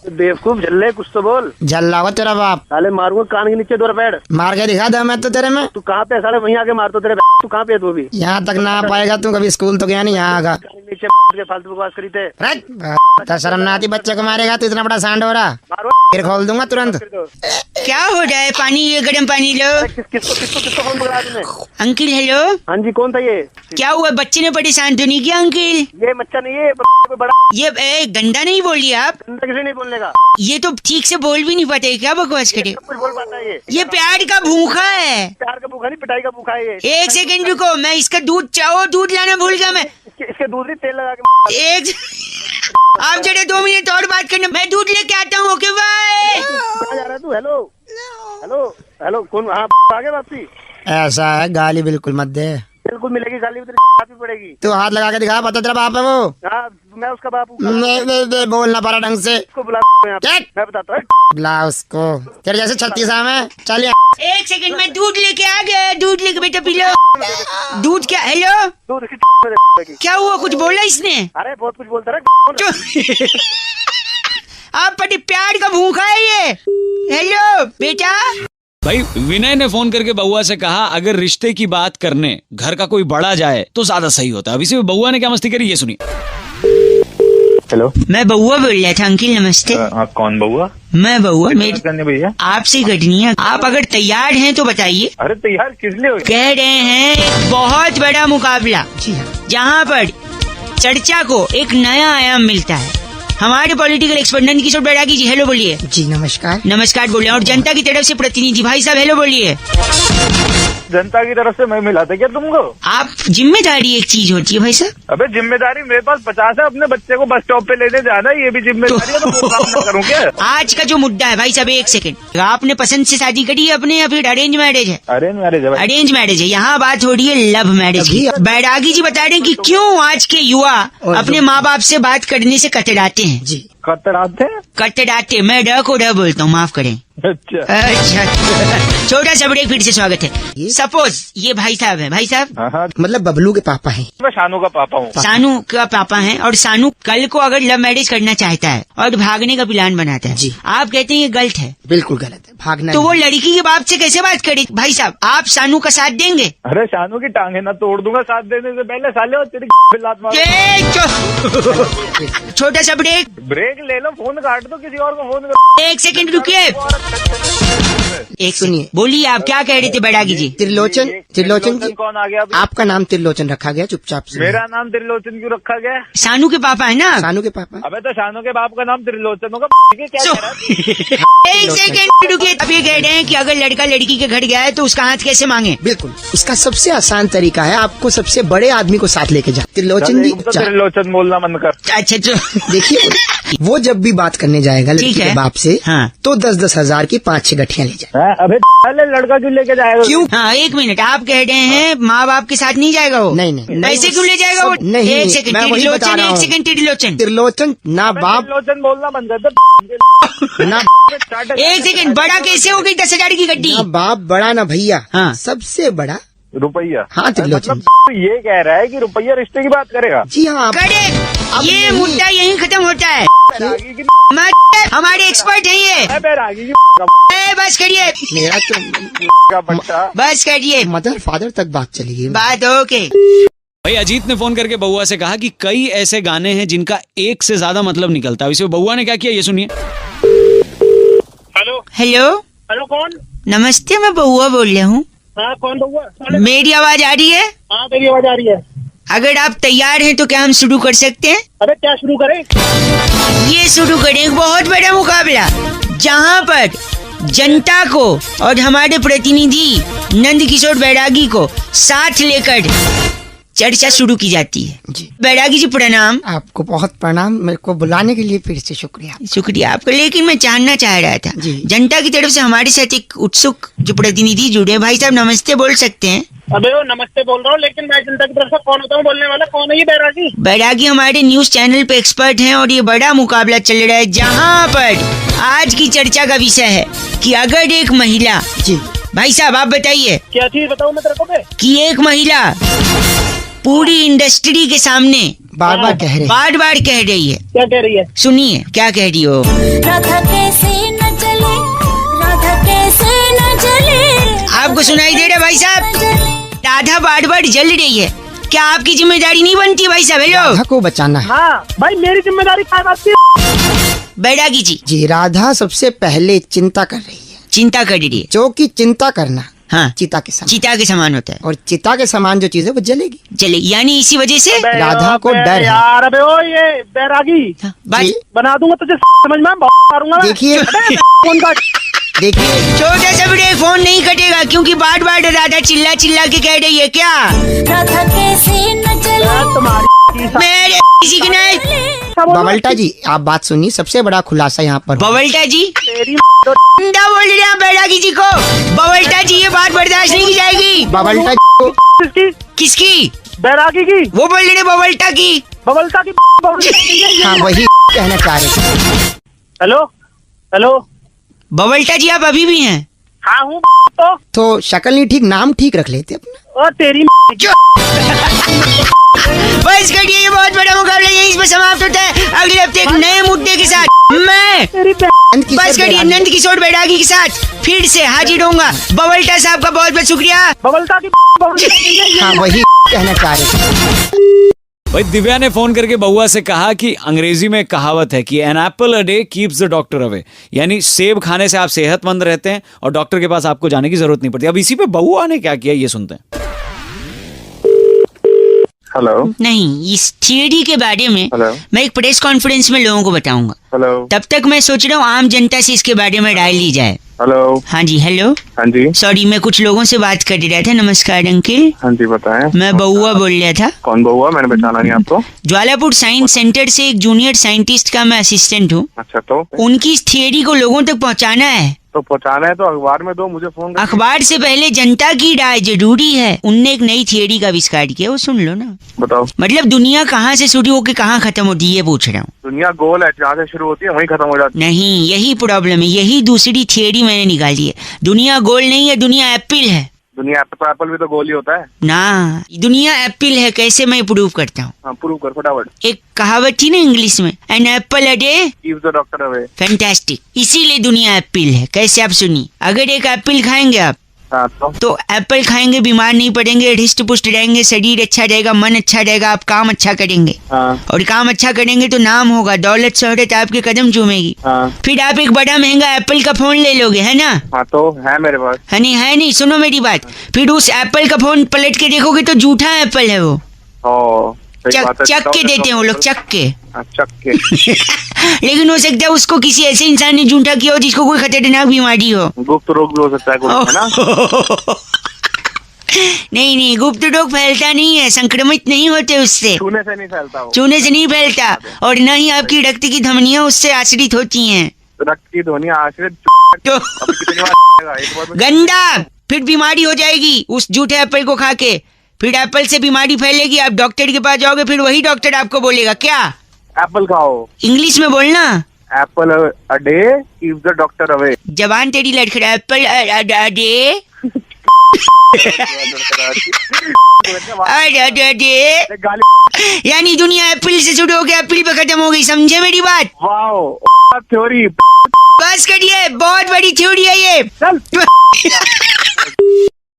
बेवकूफ झल्ले, कुछ तो बोल। जल्ला हुआ तेरा बाप। साले मारूंगा कान के नीचे 2 पेड़। मार के दिखा दे मैं तो तेरे में। तू कहाँ पे है साले, वहीं आके मार तो तेरे। तू कहाँ पे है तू अभी? यहाँ तक ना आ पाएगा तू, कभी स्कूल तो गया नहीं, यहाँ आगा। कान के नीचे के फालतू बकवास करी थे। तो शर्म ना आती, बच्चे को मारेगा तो इतना बड़ा सांड हो रहा। मारो। फिर खोल दूंगा तुरंत। क्या हो रहा है? पानी, ये गर्म पानी लो। किसको फोन पकड़ा तूने? अंकिल हेलो, हाँ जी कौन था ये? क्या हुआ? बच्चे ने परेशान तो नहीं किया अंकिल? ये बच्चा नहीं है, कोई बड़ा। ये गंदा नहीं बोलिए आप। गंदा किसे नहीं बोलने का? ये तो ठीक से बोल भी नहीं पाते, क्या बकवास करे? कुछ बोल पाता है ये प्यार का भूखा है। प्यार का भूखा नहीं, पिटाई का भूखा है ये। एक सेकंड रुको, मैं इसका दूध चाहो, दूध लाना भूल गया मैं। इसके दूध नहीं, तेल लगा के। एक आप जरा 2 मिनट और बात करना, मैं दूध लेके आता हूँ। Okay bye. कहाँ जा रहा है तू? हेलो हेलो हेलो कौन? हाँ आगे वापसी। ऐसा है, गाली बिल्कुल मत दे। बिल्कुल मिलेगी, गाली भी पड़ेगी। तू हाथ लगा के दिखा, पता तेरा बाप है वो। हाँ मैं उसका बाप हूँ। नहीं, बोलना पड़ा ढंग से। उसको बुला मैं बताता हूँ। बुला उसको, तेरे जैसे 36 में। चल एक सेकंड, मैं दूध लेके आ गया। दूध लेके बेटा पी लो। दूध क्या? हेलो दूध इसकी क्या हुआ? कुछ बोला इसने? अरे बहुत कुछ बोलता रहा। आप बड़े प्यार का भूखा है ये। हेलो बेटा। भाई विनय ने फोन करके बउआ से कहा अगर रिश्ते की बात करने घर का कोई बड़ा जाए तो ज्यादा सही होता है। अब इसी बउआ ने क्या मस्ती करी, ये सुनिए। हेलो। मैं बउआ बोल रहा था अंकिल, नमस्ते। आप कौन बउआ? मैं बउआ, मेरी करने भैया आपसे घटनी है। आप अगर तैयार हैं तो बताइए। अरे तैयार किस लिए हो? कह रहे हैं एक बहुत बड़ा मुकाबला जहाँ पर चर्चा को एक नया आयाम मिलता है। हमारे पॉलिटिकल एक्सपर्ट नंदकिशोर बैरागी जी हेलो बोलिए। जी नमस्कार। नमस्कार बोलिए। और जनता की तरफ से प्रतिनिधि भाई साहब हेलो बोलिए। जनता की तरफ से मैं मिला था क्या तुमको? आप जिम्मेदारी एक चीज होती है भाई साहब। अबे जिम्मेदारी मेरे पास 50 है, अपने बच्चे को बस स्टॉप पे लेने जाना है, ये भी जिम्मेदारी है, तो वो काम ना करूँ क्या? आज का जो मुद्दा है भाई साहब, एक सेकंड, आपने पसंद से शादी करी है अपने या फिर अरेंज मैरिज है? अरेंज मैरिज है भाई। अरेंज मैरिज है। यहाँ बात हो रही है लव मैरिज की। बैरागी जी बता रहे हैं कि क्यों आज के युवा अपने माँ बाप से बात करने से कतराते हैं। जी कतराते कटड़ाते, मैं ड को ड बोलता हूँ, माफ करें। अच्छा अच्छा छोटा सा ब्रेक, फिर से स्वागत है। सपोज ये भाई साहब है, भाई साहब हाँ मतलब बबलू के पापा हैं। मैं शानू का पापा हूँ। सानू का पापा हैं, और सानू कल को अगर लव मैरिज करना चाहता है और भागने का प्लान बनाता है जी। आप कहते हैं ये गलत है, बिल्कुल गलत है, भागना तो वो नहीं। लड़की के बाप से कैसे बात करे? भाई साहब आप सानू का साथ देंगे? अरे शानू की टांगे ना तोड़ दूंगा साथ देने से पहले, साले और तेरी लात मार। छोटा सा ब्रेक, ब्रेक ले लो, फोन काट दो, किसी और को फोन करो। 1 सेकंड रुकिए। एक सुनिए। बोलिए, आप क्या कह रहे थे बैरागी जी? त्रिलोचन, त्रिलोचन जी, कौन आ गया अभी? आपका नाम त्रिलोचन रखा गया, चुपचाप से। मेरा नाम त्रिलोचन क्यों रखा गया? सानू के पापा है ना? सानू के पापा। अबे तो शानू के बाप का नाम त्रिलोचन होगा। क्या कह रहा है? 1 सेकंड रुकिए। अब ये कह रहे हैं कि अगर लड़का लड़की के घर गया है तो उसका हाथ कैसे मांगे? बिल्कुल, इसका सबसे आसान तरीका है, आपको सबसे बड़े आदमी को साथ लेके जाए। त्रिलोचन जी, तो त्रिलोचन बोलना मन कर। अच्छा देखिए वो जब भी बात करने जाएगा लड़की ठीक है। के बाप से, हाँ। तो 10-10 हजार की 5-6 गठियां ले जाए। अबे पहले लड़का क्यों लेके जाएगा? क्यों? हाँ 1 मिनट, आप कह रहे हैं माँ बाप के साथ नहीं जाएगा वो? नहीं, नहीं। ऐसे क्यों ले जाएगा वो? नहीं, 1 सेकंड मैं वही बता रहा 1 हूँ। सेकंड त्रिलोचन, त्रिलोचन ना बाप त्रिलोचन बोलना बंद कर दे। ना 1 सेकंड, बड़ा कैसे हो गई 10,000 की गड्डी? ना बाप बड़ा ना भैया, हाँ। सबसे बड़ा रुपया। हाँ त्रिलोचन मतलब ये कह रहा है कि रुपया रिश्ते की बात करेगा। जी हाँ। करेक्ट, अब ये नहीं। मुद्दा यहीं खत्म होता है। बैरागी की हमारे एक्सपर्ट हैं ये। बैरागी की बस करिए, मेरा तो का बच्चा। बस करिए, मदर फादर तक बात चली गई। बात ओके। भाई अजीत ने फोन करके बउआ से कहा कि कई ऐसे गाने हैं जिनका एक से ज्यादा मतलब निकलता है। इसे बउआ ने क्या किया ये सुनिए। हेलो हेलो, हेलो, कौन? नमस्ते, मैं बउआ बोल रहा हूँ। हाँ कौन बउआ? मेरी आवाज आ रही है? हाँ मेरी आवाज आ रही है। अगर आप तैयार हैं तो क्या हम शुरू कर सकते हैं? अबे क्या शुरू करें? ये शुरू करें एक बहुत बड़ा मुकाबला, जहाँ पर जनता को और हमारे प्रतिनिधि नंद किशोर बैरागी को साथ लेकर चर्चा शुरू की जाती है। जी। बैरागी जी प्रणाम। आपको बहुत प्रणाम, मेरे को बुलाने के लिए फिर से शुक्रिया। शुक्रिया आपका, लेकिन मैं जानना चाह रहा था, जी। जनता की तरफ से हमारे साथ एक उत्सुक जो प्रतिनिधि जुड़े, भाई साहब नमस्ते बोल सकते हैं? अबे वो नमस्ते बोल रहा हूँ, लेकिन मैं जनता की तरफ से कौन होता हूँ बोलने वाला? कौन है ये बैरागी? बैरागी हमारे न्यूज चैनल पे एक्सपर्ट हैं और ये बड़ा मुकाबला चल रहा है, जहाँ पर आज की चर्चा का विषय है कि अगर एक महिला, जी भाई साहब आप बताइए, क्या चीज बताऊँ मैं तेरे को? बे कि एक महिला पूरी इंडस्ट्री के सामने बार बार कह रहे हैं। बार बार कह रही है, क्या कह रही है? सुनिए क्या कह रही हो। राधा कैसे न चले, राधा कैसे न चले। आपको सुनाई दे रहा है भाई साहब? राधा बार बार जल रही है, क्या आपकी जिम्मेदारी नहीं बनती भाई साहब? हेलो राधा को बचाना है। हाँ भाई, मेरी जिम्मेदारी क्या बात की? बैरागी जी जी, राधा सबसे पहले चिंता कर रही है, चिंता कर रही है। जो कि चिंता करना हाँ, चिता के समान, चिता के समान होता है, और चिता के समान जो चीज है वो जलेगी। चले यानी इसी वजह से राधा को डर है। यार अबे ओ ये बैरागी बस जी, बना दूंगा तुझे, समझ में मारूंगा मैं। देखिए फोन काट। देखिए छोटा सा ब्रेक, फोन नहीं कटेगा क्योंकि बार बार राधा चिल्ला चिल्ला के कह रही है। क्या राधा कैसे न चले, यार तुम्हारी मेरे किसी की नहीं? बबल्टा जी आप बात सुनिए, सबसे बड़ा खुलासा यहाँ पर होगा। बबल्टा जी तेरी जिंदा बोल रहे हैं बैरागी जी को। बबल्टा जी ये बात बर्दाश्त नहीं की जाएगी। बबल्टा जी को किसकी? किसकी? बैरागी की? वो बोल रहे हैं बबल्टा की। बबलता की? हाँ वही कहना चाह रहे थे। हेलो हेलो, बबल्टा जी आप अभी भी हैं? हाँ हूँ। तो शक्ल नहीं ठीक, नाम ठीक रख लेते अपना। और तेरी बस करिए, ये बहुत बड़ा मुकाबला यहीं पर समाप्त होता है। अगले हफ्ते एक नए मुद्दे के साथ मैं तेरी बस करिए नंद किशोर बैरागी के साथ फिर से हाजिर होऊंगा। बबल्टा साहब का बहुत बहुत शुक्रिया। बबलता की? हाँ वही कहना चाह रहे थे। भाई दिव्या ने फोन करके बउआ से कहा कि अंग्रेजी में कहावत है कि an apple a day keeps the doctor away, यानी सेब खाने से आप सेहतमंद रहते हैं और डॉक्टर के पास आपको जाने की जरूरत नहीं पड़ती। अब इसी पे बउआ ने क्या किया ये सुनते हैं। हेलो नहीं, इस थियरी के बारे में हेलो मैं एक प्रेस कॉन्फ्रेंस में लोगों को बताऊंगा। हेलो तब तक मैं सोच रहा हूँ आम जनता से इसके बारे में राय ली जाए। हेलो। हाँ जी हेलो। हाँ जी। सॉरी मैं कुछ लोगों से बात कर रहा था। नमस्कार अंकिल। हाँ जी बताएं। मैं बउआ बोल रहा था। कौन बउआ? मैंने पहचाना नहीं आपको। ज्वालापुर साइंस सेंटर से एक जूनियर साइंटिस्ट का मैं असिस्टेंट हूँ। अच्छा तो उनकी इस थियरी को लोगों तक पहुँचाना है तो पहुंचाना है तो अखबार में दो, मुझे फोन कर। अखबार से पहले जनता की राय जरूरी है। उनने एक नई थियरी का आविष्कार किया, वो सुन लो ना। बताओ। मतलब दुनिया कहाँ से शुरू होकर कहाँ खत्म होती है, ये पूछ रहा हूँ। दुनिया गोल है, जहाँ से शुरू होती है वहीं खत्म हो जाती नहीं, यही प्रॉब्लम है, यही दूसरी थियरी मैंने निकाली है। दुनिया गोल नहीं है, दुनिया एप्पल है। है। दुनिया एप्पल भी तो गोल ही होता है ना, दुनिया एप्पल है। कैसे मैं प्रूव करता हूँ? हाँ, प्रूव कर फटाफट। एक कहावत थी ना इंग्लिश में, an apple a day keeps the doctor away. Fantastic. इसीलिए दुनिया एप्पल है। कैसे आप सुनिए, अगर एक एप्पल खाएंगे आप हाँ तो एप्पल खाएंगे, बीमार नहीं पड़ेंगे, हृष्ट पुष्ट रहेंगे, शरीर अच्छा रहेगा, मन अच्छा रहेगा, आप काम अच्छा करेंगे। हाँ और काम अच्छा करेंगे तो नाम होगा, दौलत शोहरत आपके कदम चूमेगी। हाँ फिर आप एक बड़ा महंगा एप्पल का फोन ले लोगे, है ना? हाँ, तो है मेरे पास। है नहीं, सुनो मेरी बात। फिर उस एप्पल का फोन पलट के देखोगे तो झूठा एप्पल है वो। ओ, सही बात है। चक के देते हैं वो लोग, चक के। हाँ, चक के। लेकिन हो सकता है उसको किसी ऐसे इंसान ने झूठा किया हो जिसको कोई खतरनाक बीमारी हो। गुप्त रोग भी हो सकता है कोई, है ना? नहीं, गुप्त रोग फैलता नहीं है, संक्रमित नहीं होते उससे, छूने से नहीं फैलता वो। छूने से नहीं फैलता। और न ही आपकी रक्त की धमनियां उससे आश्रित होती हैं। रक्त की ध्वनि आश्रित। तो अभी कितनी बार एक बार में- गंदा, फिर बीमारी हो जाएगी उस झूठे एप्पल को खा के। फिर एप्पल से बीमारी फैलेगी, आप डॉक्टर के पास जाओगे, फिर वही डॉक्टर आपको बोलेगा क्या? एप्पल खाओ। इंग्लिश में बोलना। Apple a day keeps the doctor away. जबान तेरी लड़खड़ा। एप्पल डे गाली। यानी दुनिया एप्पल से शुरू हो गया, एप्पल पे खत्म हो गई। समझे मेरी बात? Wow, theory. बस करिए, बहुत बड़ी थ्योरी है ये।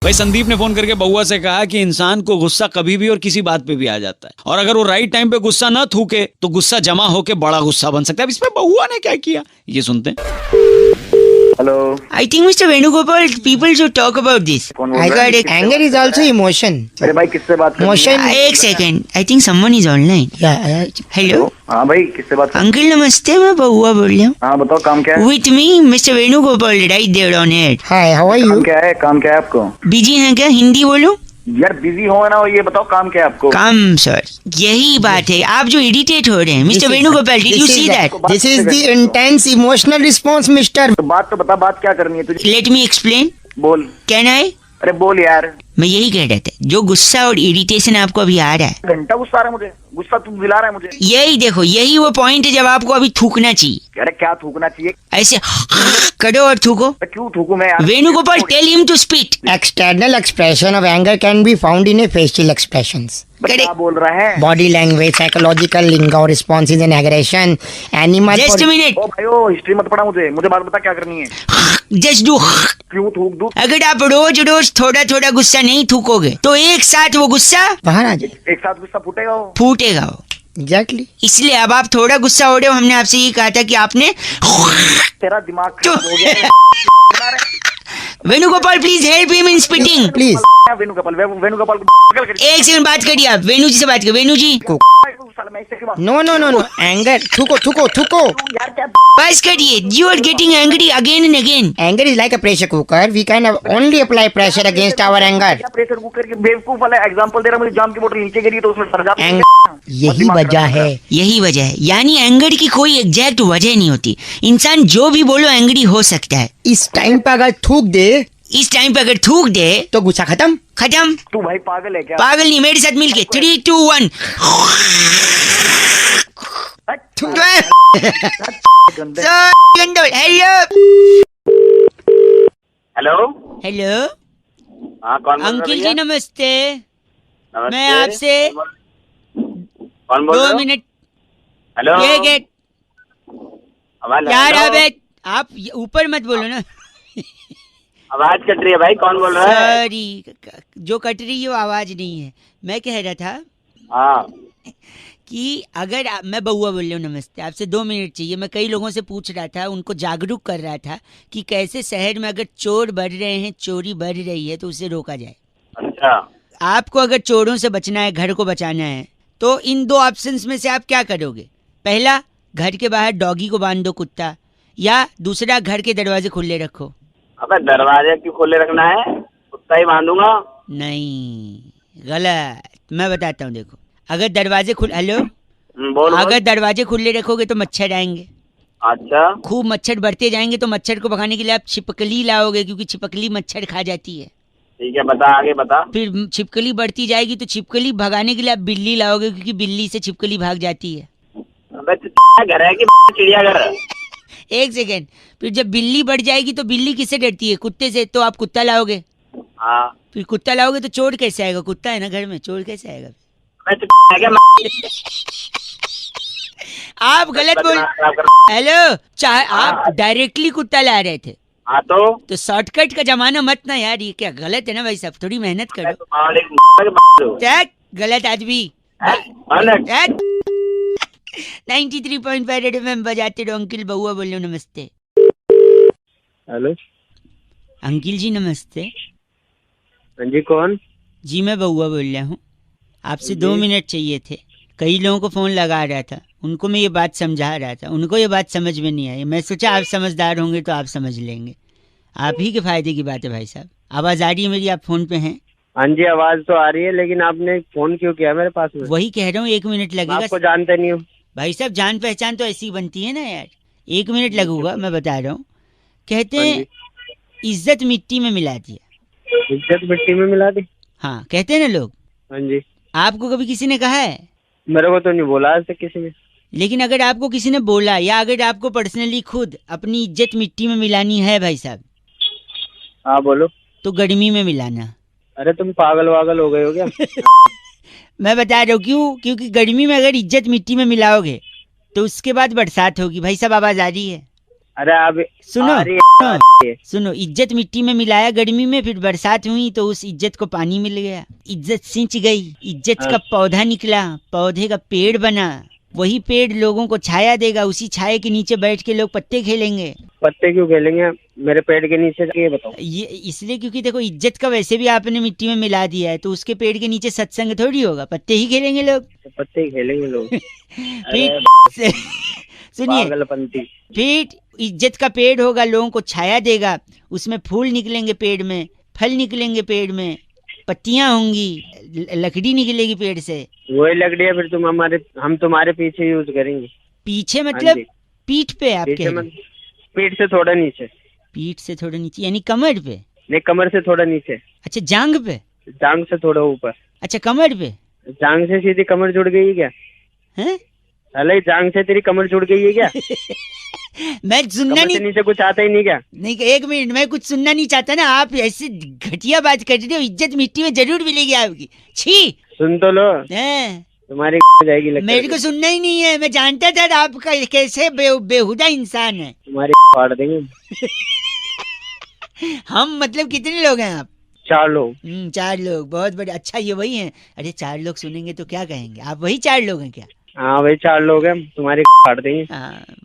भाई संदीप ने फोन करके बउआ से कहा कि इंसान को गुस्सा कभी भी और किसी बात पे भी आ जाता है, और अगर वो राइट टाइम पे गुस्सा ना थूके तो गुस्सा जमा होके बड़ा गुस्सा बन सकता है। अब इसमें बउआ ने क्या किया, ये सुनते हैं। Hello. I think Mr. Venugopal, people should talk about this. I got it. Anger is also emotion. अरे भाई, किससे बात कर रही Motion. एक second, I think someone is online. Yeah. Hello हाँ भाई, किससे बात अंकल नमस्ते, मैं बउआ बोल रहा हूँ। हाँ बताओ, काम क्या है? With me, Mr. Venugopal, right there on it. Hi, how are you? काम क्या है आपको? बिजी हैं क्या? हिंदी बोलो। यार बिजी हो ना, ये बताओ काम क्या है आपको? काम सर, यही बात है। आप जो इरिटेट हो रहे हैं mister Venugopal, did you see that? This is the intense emotional response, mister. तो बात तो बता, बात क्या करनी है तुझे? Let me explain. बोल। Can I? अरे बोल यार। मैं यही कह रहा था, जो गुस्सा और इरिटेशन आपको अभी आ रहा है, घंटा गुस्सा आ रहा है मुझे, गुस्सा तू दिला रहा है मुझे। यही देखो, यही वो पॉइंट है जब आपको अभी थूकना चाहिए। अरे क्या थूकना चाहिए? ऐसे करो और थूको। क्यों थूकू मैं यार? Venugopal, tell him to speak. External expression of anger can be found in a facial expressions. क्या बोल रहा है? Body language, psychological lingo, responses and aggression, animal. Just minute, ओ भाई, ओ हिस्ट्री मत पढ़ा मुझे बात बता क्या करनी है। Just do. क्यों थूक दूं? अगर आप रोज रोज थोड़ा थोड़ा गुस्सा नहीं थूकोगे तो एक साथ वो गुस्सा बाहर आ जाए. एक साथ गुस्सा फूटेगा वो। फूटेगा वो। Exactly. इसलिए अब आप थोड़ा गुस्सा हो रहे हो, हमने आपसे ये कहा था कि आपने तेरा दिमाग खराब हो गया है। Venugopal please help him in spitting. Please. Venugopal को पकड़ कर। एक सेकंड बात करिए आप, वेणु जी से बात करिए। वेणु जी साला मैं इससे क्यों बात- No. Anger. थूको. यार क्या बस करिए। You are getting angry again and again. Anger is like a pressure cooker. We can only apply pressure against our anger. क्या प्रेशर कुकर के बेवकूफ वाला एग्जांपल दे रहा, मुझे जाम की बोतल नीचे गिरी तो उसमें सड़ जाता है। यही वजह है. यही वजह है, यानी एंगर की कोई एग्जैक्ट वजह नहीं होती। इंसान जो भी बोलो एंग्री हो सकता है। इस टाइम पे अगर थूक दे इस टाइम पे अगर थूक दे तो गुस्सा खत्म. खत्म। तू भाई पागल है क्या? पागल नहीं, मेरे साथ मिलके 3, 2, 1। गंदे। Hello hello. हेलो हाँ कौन बोल रहा है अंकिल जी भैया? नमस्ते। नमस्ते। मैं आपसे कौन बोल रहे 2 हो? Minute hello. ये गेट आवाज यार हेलो? अबे आप ऊपर मत बोलो ना। आवाज कट रही है भाई, कौन बोल रहा है? सॉरी, जो कट रही है वो आवाज नहीं है। मैं कह रहा था हाँ कि अगर मैं बउआ बोल रहा हूँ, नमस्ते, आपसे 2 मिनट चाहिए। मैं कई लोगों से पूछ रहा था, उनको जागरूक कर रहा था कि कैसे शहर में अगर चोर बढ़ रहे हैं, चोरी बढ़ रही है तो उसे रोका जाए। अच्छा। आपको अगर चोरों से बचना है, घर को बचाना है, तो इन 2 ऑप्शंस में से आप क्या करोगे? पहला, घर के बाहर डॉगी को बांध दो, कुत्ता, या दूसरा, घर के दरवाजे खुले रखो। अबे दरवाजे क्यों खोले रखना है? कुत्ता ही बांधूंगा। नहीं, गलत। मैं बताता हूँ, देखो, अगर दरवाजे हेलो बोल। अगर दरवाजे खुले रखोगे तो मच्छर आएंगे, अच्छा खूब मच्छर बढ़ते जाएंगे तो मच्छर को भगाने के लिए आप छिपकली लाओगे, क्योंकि छिपकली मच्छर खा जाती है। ठीक है, बता आगे बता। फिर छिपकली बढ़ती जाएगी तो छिपकली भगाने के लिए आप बिल्ली लाओगे, क्योंकि बिल्ली से छिपकली भाग जाती है। अबे घर है कि चिड़ियाघर है? एक सेकेंड। फिर जब बिल्ली बढ़ जाएगी तो बिल्ली किससे डरती है? कुत्ते से। तो आप कुत्ता लाओगे। हाँ। फिर कुत्ता लाओगे तो चोर कैसे आएगा? कुत्ता है ना घर में, चोर कैसे आएगा? आप गलत बोल। हेलो, चाहे आप डायरेक्टली कुत्ता ला रहे थे। हाँ तो शॉर्टकट का जमाना मत ना यार, ये क्या गलत है ना भाई साहब, थोड़ी मेहनत करो। गलत आदमी। 93.5 रेड एफएम बजाते रहो। अंकिल बउआ बोल रहे हो, नमस्ते। हेलो अंकिल जी नमस्ते। हाँ जी, कौन? जी मैं बउआ बोल रहा हूँ, आपसे 2 मिनट चाहिए थे। कई लोगों को फोन लगा रहा था, उनको मैं ये बात समझा रहा था, उनको ये बात समझ में नहीं आई। मैं सोचा आप समझदार होंगे तो आप समझ लेंगे। आप ही के फायदे की बात है भाई साहब। आवाज आ रही है मेरी? आप फोन पे हैं? हाँ जी, आवाज तो आ रही है, लेकिन आपने फोन क्यों किया मेरे पास में? वही कह रहा हूँ, 1 मिनट लगेगा। आपको जानते नहीं हूँ भाई साहब, जान पहचान तो ऐसी बनती है ना यार। 1 मिनट लगूगा, मैं बता रहा हूँ। कहते हैं इज्जत मिट्टी में मिला दिया। इज्जत मिट्टी में मिला दी? हाँ, कहते हैं ना लोग। हाँ जी। आपको कभी किसी ने कहा है? मेरे को तो नहीं बोला आज तक किसी ने। लेकिन अगर आपको किसी ने बोला, या अगर आपको पर्सनली खुद अपनी इज्जत मिट्टी में मिलानी है भाई साहब, हाँ बोलो। तो गर्मी में मिलाना। अरे तुम पागल वागल हो गए हो क्या? मैं बता रहा हूँ क्यों। क्योंकि गर्मी में अगर इज्जत मिट्टी में मिलाओगे तो उसके बाद बरसात होगी। भाई साहब आवाज आ रही है? अरे आप सुनो, इज्जत मिट्टी में मिलाया गर्मी में, फिर बरसात हुई तो उस इज्जत को पानी मिल गया, इज्जत सिंच गई, इज्जत का पौधा निकला, पौधे का पेड़ बना। वही पेड़ लोगों को छाया देगा, उसी छाया के नीचे बैठ के लोग पत्ते खेलेंगे। पत्ते क्यों खेलेंगे मेरे पेड़ के नीचे? ये बताओ। ये इसलिए क्योंकि देखो, इज्जत का वैसे भी आपने मिट्टी में मिला दिया है, तो उसके पेड़ के नीचे सत्संग थोड़ी होगा, पत्ते ही खेलेंगे लोग। तो पत्ते ही खेलेंगे लोग। सुनिए, फिर इज्जत का पेड़ होगा, लोगों को छाया देगा, उसमें फूल निकलेंगे पेड़ में, फल निकलेंगे पेड़ में, पत्तियां होंगी, लकड़ी निकलेगी पेड़ से। वही लकड़ी है, फिर हम तुम्हारे पीछे यूज करेंगे। पीछे मतलब पीठ पे? आप पीठ से थोड़ा नीचे। पीठ से थोड़ा नीचे यानी कमर पे? नहीं, कमर से थोड़ा नीचे। अच्छा, जांग पे? जांग से थोड़ा ऊपर। अच्छा, कमर पे? जांग से सीधी कमर जुड़ गई है क्या? हैं? अरे जांग से तेरी कमर जुड़ गई है क्या? मैं सुनना नहीं। नीचे कुछ आता ही नहीं क्या? नहीं, 1 मिनट, मैं कुछ सुनना नहीं चाहता ना। आप ऐसे घटिया बात कर रहे हो। इज्जत मिट्टी में जरूर मिलेगी आपकी। छी, सुन तो लो। तुम्हारी जाएगी लगता है। मेरे को सुनना ही नहीं है। मैं जानता था आपका कैसे बेहुदा इंसान है। तुम्हारी फाड़ देंगे। हम मतलब कितने लोग हैं आप? 4 लोग। 4 लोग, बहुत बड़े। अच्छा, ये वही हैं? अरे 4 लोग सुनेंगे तो क्या कहेंगे? आप वही 4 लोग हैं क्या? हाँ वही 4 लोग हैं, तुम्हारी फाड़ देंगे।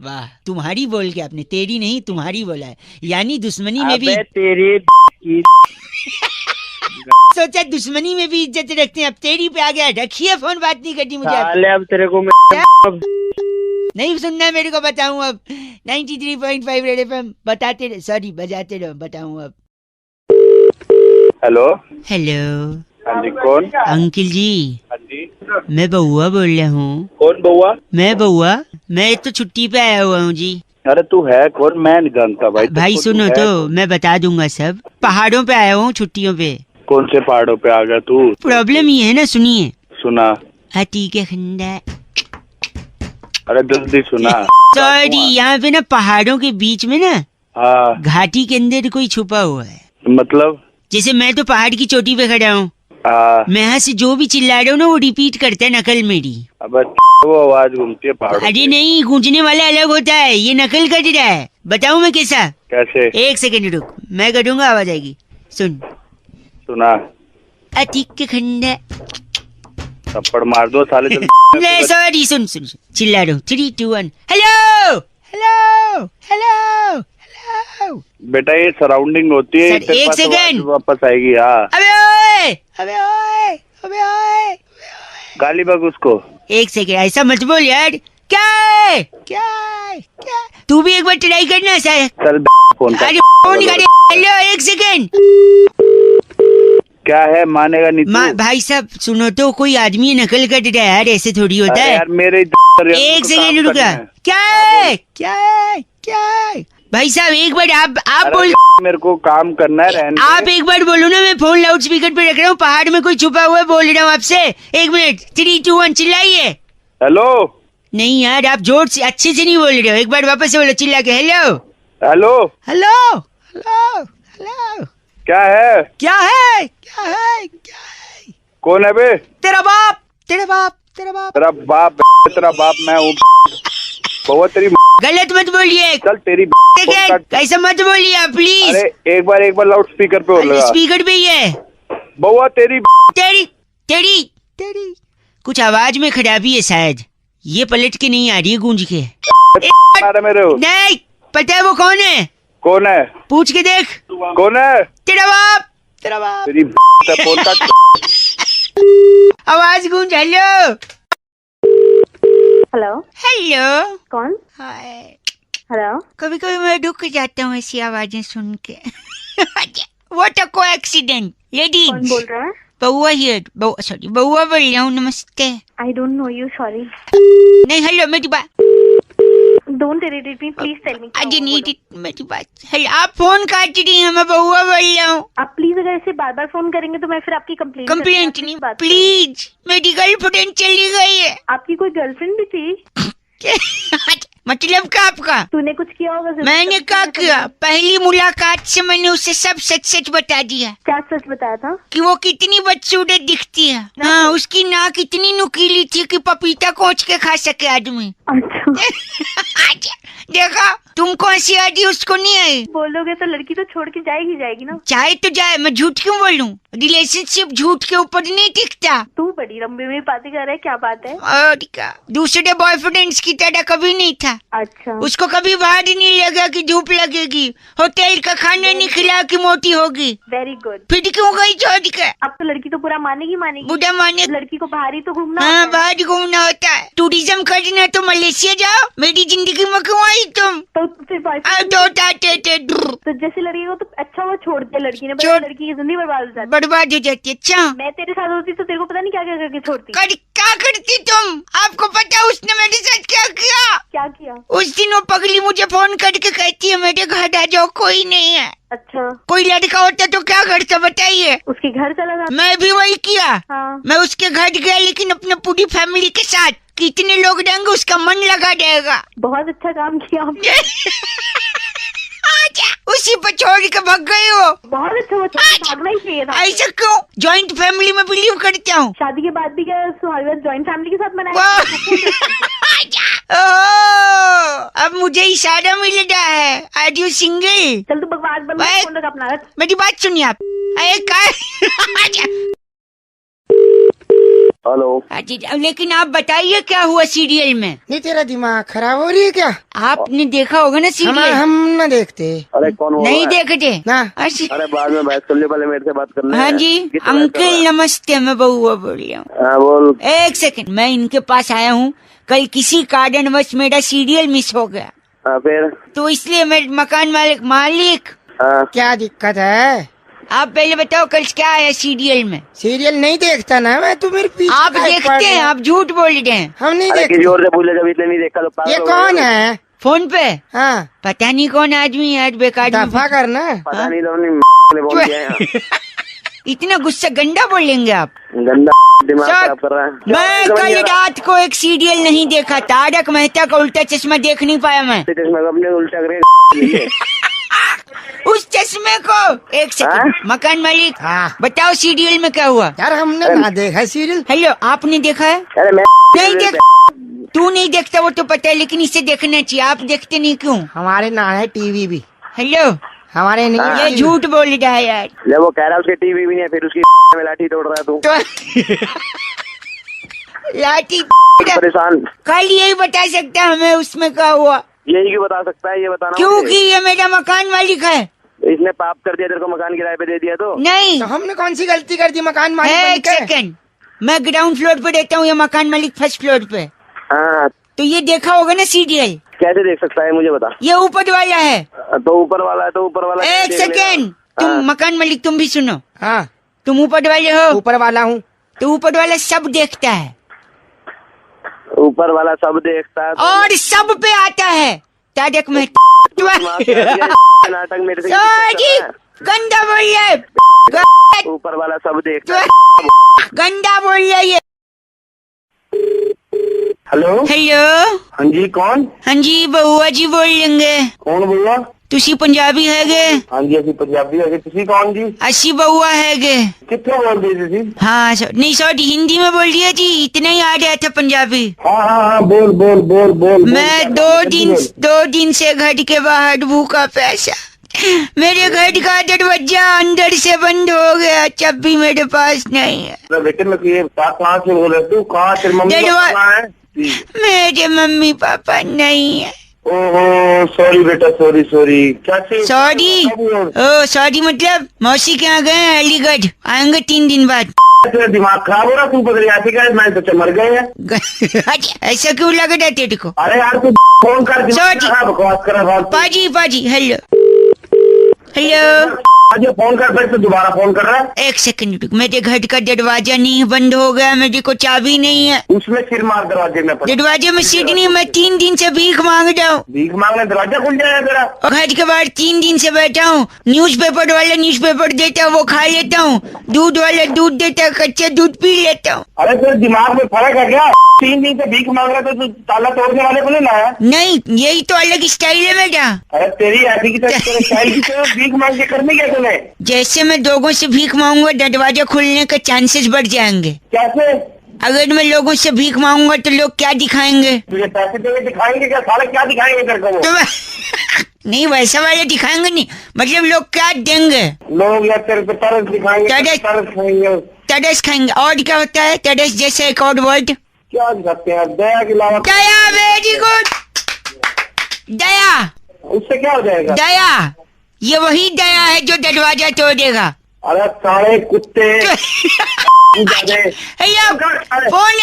वाह, तुम्हारी बोल के आपने तेरी नहीं तुम्हारी बोला है, यानी दुश्मनी में भी तेरी की सोचा दुश्मनी में भी इज्जत रखते हैं। अब तेरी पे आ गया। रखिए फोन, बात नहीं करनी मुझे। अब तेरे को नहीं सुनना है मेरे को, बताऊं अब। 93.5 रेड एफएम बताते रहो, सॉरी बजाते रहो, बताऊं अब। Hello hello. हाँ जी, कौन? अंकिल जी। हाँ जी, मैं बउआ बोल रहा हूँ। कौन बउआ? मैं बउआ, मैं तो छुट्टी पे आया हुआ हूँ जी। अरे तू है कौन? मैं नहीं जानता भाई सुनो तो, मैं बता दूंगा सब। पहाड़ों पे आया हूँ छुट्टियों पे। कौन से पहाड़ों पे आ गया तू? प्रॉब्लम ये है ना, सुनिए। सुना। हाथी के खंडा। अरे जल्दी सुना। सॉरी, यहाँ पे ना पहाड़ों के बीच में ना, हाँ, घाटी के अंदर कोई छुपा हुआ है। मतलब? जैसे मैं तो पहाड़ की चोटी पे खड़ा हूँ, मैं यहाँ से जो भी चिल्ला रहा हूँ ना, वो रिपीट करता है नकल मेरी। अब वो आवाज घूमती है पहाड़ों पे। अरे नहीं, गूंजने वाला अलग होता है, ये नकल कर रहा है। बताऊँ मैं कैसा? कैसे? 1 सेकंड रुक, मैं करूँगा, आवाज आएगी। सुन। सुना। अतीक के खंडा। थप्पड़ मार दो साले। सॉरी, सुन सुन चिल्ला रहा हूँ। 3, 2, 1। Hello hello hello hello. बेटा ये सराउंडिंग होती है। 1 सेकंड, वापस आएगी। हाँ, अबे ओए अबे ओए अबे ओए। गाली बक उसको। 1 सेकंड, ऐसा मत बोल यार। क्या है? क्या है? क्या? तू भी एक बार ट्राई करना सर। चल फोन कर। अरे फोन कर। Hello, 1 second. क्या है, मानेगा नहीं तू? भाई साहब सुनो तो, कोई आदमी नकल कर रहा है यार, ऐसे थोड़ी होता अरे है। यार मेरे एक सेकेंड रुका। क्या है क्या है क्या है भाई साहब, एक बार आप बोल। मेरे को काम करना है, रहने आप एक बार बोलो ना, मैं फोन लाउड स्पीकर पे रख रहा हूँ, पहाड़ में कोई छुपा हुआ है, बोल रहा हूँ आपसे। 1 मिनट, 3, 2, 1 चिल्लाइए। हेलो। नहीं यार, आप जोर से अच्छे से नहीं बोल रहे हो, एक बार वापस से बोलो चिल्ला के। Hello hello hello hello hello. क्या है क्या है क्या है क्या है? कौन है बे? तेरा बाप तेरा बाप तेरा बाप तेरा बाप तेरा बाप मैं हूँ। बहुत तेरी गलत मत बोलिए, चल तेरी ऐसा मत बोलिए प्लीज। अरे एक बार लाउड स्पीकर पे बोल लगा। स्पीकर पे ही है। बहुआ तेरी तेरी तेरी तेरी कुछ आवाज में खराबी है शायद, ये पलट के नहीं आ रही है, गूंज के। मेरे हो। नहीं पता है वो कौन है? कौन है? पूछ के देख। कौन है? तेरा बाप तेरा बाप। तेरी फोन काट। आवाज गूंज। Hello hello hello. कौन? हाय। हेलो। कभी कभी मैं रुक जाता हूँ ऐसी आवाजें सुन के। What a कोएक्सीडेंट। लेडीज कौन बोल रहा है? बउआ हियर, सॉरी बउआ बोल रहा हूँ, नमस्ते। I don't know you, sorry. नहीं हेलो मेरी बात। Don't irritate me, please tell me. I need it मेरी बात। हेलो, आप फोन काट रही हैं, मैं बउआ बोल रहा हूँ। आप प्लीज अगर ऐसे बार बार फोन करेंगे तो मैं फिर आपकी कंप्लेंट नहीं, प्लीज। मेरी गर्लफ्रेंड चली गई है। आपकी कोई गर्लफ्रेंड भी थी? मतलब का आपका? तूने कुछ किया होगा? मैंने क्या किया? पहली मुलाकात से मैंने उसे सब सच सच बता दिया। क्या सच बताया था? कि वो कितनी बदसूरत दिखती है। हाँ, उसकी नाक इतनी नुकीली थी कि पपीता कोच के खा सके आदमी। अच्छा। देखा, तुमको हंसी आ रही, उसको नहीं आई। बोलोगे तो लड़की तो छोड़ के जाएगी ना। चाहे तो जाए, मैं झूठ क्यों बोलूं? रिलेशनशिप झूठ के ऊपर नहीं टिकता। तू बड़ी लंबी में बातें कर रहा है, क्या बात है? और क्या, दूसरे बॉयफ्रेंड्स की तरह कभी नहीं था। अच्छा। उसको कभी बाहर नहीं लगा कि धूप लगेगी, होटल का खाना नहीं खिला कि मोटी होगी। Very good. फिर क्यों गई छोड़ के? अब तो लड़की तो पूरा मानेगी। बुढ़ा माने। लड़की को बाहर ही तो घूमना। हाँ, बाहर घूमना होता है। टूरिज्म करना तो मलेशिया जाओ, मेरी जिंदगी में क्यों आई तुम? तो फिर तो जैसे लड़की को तो अच्छा वो छोड़ दिया लड़की ने, लड़की की जिंदगी बर्बाद हो जाती है। अच्छा, मैं तेरे साथ होती तो तेरे को पता नहीं क्या क्या करके छोड़ती। क्या करती तुम? आपको पता है उसने मेरे साथ क्या किया? क्या किया? उस दिन वो पगली मुझे फोन करके कहती है मेरे घर आ जाओ, कोई नहीं है। अच्छा। कोई लड़का होता तो क्या करता बताइए? उसके घर चला जाता। मैं भी वही किया। हाँ। मैं उसके घर गया, लेकिन अपने पूरी फैमिली के साथ। कितने लोग रहेंगे उसका मन लगा जाएगा। बहुत अच्छा काम किया आपने। उसी पर छोड़ के भाग गई हो। बहुत अच्छा, वो भागना ही चाहिए था। ऐसा क्यों? जॉइंट फैमिली में बिलीव करता हूँ। शादी के बाद भी क्या जॉइंट फैमिली के साथ मनाया? अब मुझे इशारा मिल रहा है। Are you single? चल तू बकवास बंद कर, फोन रख अपना। मेरी बात सुनिए आप। हेलो। लेकिन आप बताइए क्या हुआ सीरियल में? नहीं, तेरा दिमाग खराब हो रही है क्या? आपने देखा होगा ना सीरियल? हम न देखते। अरे कौन? नहीं देखते ना। अरे बाद में बहस कर लियो, पहले मेरे से बात करना। हाँ जी अंकल नमस्ते, मैं बउआ बोल रही हूँ। हाँ बोल। एक सेकंड, मैं इनके पास आया हूँ। कल किसी कारणवश मेरा सीरियल मिस हो गया। फिर? तो इसलिए मेरे मकान मालिक। क्या दिक्कत है? आप पहले बताओ कल क्या आया सीरियल में? सीरियल नहीं देखता ना मैं, तू मेरे पीछे। आप देखते हैं, आप झूठ बोल रहे हैं। हम नहीं देखते। किसी और से पूछे, जब इसने नहीं देखा तो। ये कौन है फोन पे? हाँ, पता नहीं कौन आदमी है, बेकार। दफा करना। पता नहीं तो इतना गुस्सा गंदा बोलेंगे आप? गंदा दिमाग खराब कर रहा है। मैं कल रात को एक सीरियल नहीं देखा, तारक मेहता का उल्टा चश्मा देख नहीं पाया मैं। चश्मा को अपने उल्टा करे। उस चश्मे को। एक सेकंड, मकान मालिक बताओ सीरियल में क्या हुआ? यार हमने ना देखा सीरियल। हेलो, आपने देखा है? अरे मैं नहीं देख। तू नहीं देखता वो तो पता है, लेकिन इसे देखना चाहिए। आप देखते नहीं क्यों? हमारे ना है टीवी भी। हेलो, हमारे नहीं। ये झूठ बोल रहा है यार। जब वो कह रहा है उसके टीवी भी नहीं है, फिर उसकी में लाठी तोड़ रहा है तू। लाठी परेशान। कल यही बता सकता है हमें उसमें क्या हुआ? यही क्यों बता सकता है? ये बताना क्योंकि ये मेरा मकान मालिक है। इसने पाप कर दिया, तेरे को मकान किराए पे दे दिया तो? नहीं, तो हमने कौन सी गलती कर दी? मकान मालिक एक सेकंड, मैं ग्राउंड फ्लोर पे रहता हूँ, ये मकान मालिक फर्स्ट फ्लोर पे। हाँ, तो ये देखा होगा ना सीरियल? कैसे देख सकता है मुझे बता। ये ऊपर वाला है। तो ऊपर वाला है तो ऊपर वाला। एक सेकंड, तुम मकान मालिक तुम भी सुनो। हाँ, तुम ऊपर वाले हो? ऊपर वाला हूँ। तो ऊपर वाला सब देखता है ऊपर वाला सब देखता है और सब पे आता है। तारक में नाटक मेरे से गंदा बोल रहा है, ऊपर वाला सब देखता है। गंदा बोल रहा है ये। हेलो हेलो, हाँ जी कौन? हाँ जी बउआ जी बोल लेंगे। कौन भैया? तुसी पंजाबी हैगे? हाँ जी असि पंजाबी है। तुसी कौन जी? असी बउआ हैगे। कितने बोल दिए तुसी? हाँ नहीं सॉरी, हिंदी में बोल दिया जी, इतना ही आ रहा था पंजाबी। हाँ बोल बोल बोल बोल। मैं दो दिन से घर के बाहर भूखा पैसा, मेरे घर का दरवाजा अंदर से बंद हो गया, चाबी मेरे पास नहीं है। बेटे मैं कहाँ से बोल रहे तू? कहाँ तेरी मम्मी पापा है? मेरे मम्मी पापा नहीं है। ओहो सॉरी बेटा सॉरी कैसे? सॉरी ओ सॉरी मतलब मौसी के यहाँ गए हैं अलीगढ़, आएंगे 3 दिन बाद। तेरा दिमाग खराब हो रहा? तू बदल ऐसे क्या? मैं तो मर गए हैं। ऐसा क्यों लग रहा है तेरे को? अरे यार तू फोन कर, बकवास कर। पाजी हेलो हेलो, आज फोन कर, फिर तो दोबारा फोन कर रहा है। 1 सेकंड रुक, मेरे घर का दरवाजा नहीं बंद हो गया, मेरे को चाबी नहीं है। उसमें सिर मार दरवाजे में। दरवाजे में सिर नहीं, मैं 3 दिन से भीख मांग रहा हूँ। भीख मांगने दरवाजा खुल जाएगा तेरा? और घर के बाहर 3 दिन से बैठा हूँ। न्यूज़पेपर वाला न्यूज़पेपर देता है वो खा लेता हूँ, दूध वाला दूध देता है कच्चा दूध पी लेता हूँ। अरे तेरे दिमाग में फर्क है क्या? 3 दिन से भीख मांग रहा था, तू ताला तोड़ने वाले को नहीं लाया? नहीं यही तो अलग स्टाइल है मेरा। अरे तेरी ऐसी की तेरे स्टाइल की तो भीख मांग के करने क्या तूने? जैसे मैं लोगों से भीख मांगूंगा दरवाजा खुलने के चांसेस बढ़ जाएंगे। कैसे? अगर मैं लोगों से भीख मांगूंगा तो लोग क्या दिखाएंगे? तुझे पैसे देके दिखाएंगे क्या? साले क्या दिखाएंगे तेरे को वो? नहीं वैसा वाले दिखाएंगे नहीं, मतलब लोग क्या देंगे? लोग या तेरे पे तरस दिखाएंगे, तरस खाएंगे। तरस खाएंगे। और क्या होता है तरस जैसे एक और वर्ड? क्या दिखाते हैं? दया के अलावा? दया, वेरी गुड। दया, उससे क्या हो जाएगा? दया, ये वही दया है जो दरवाजा तोड़ेगा। अरे सारे कुत्ते। फोन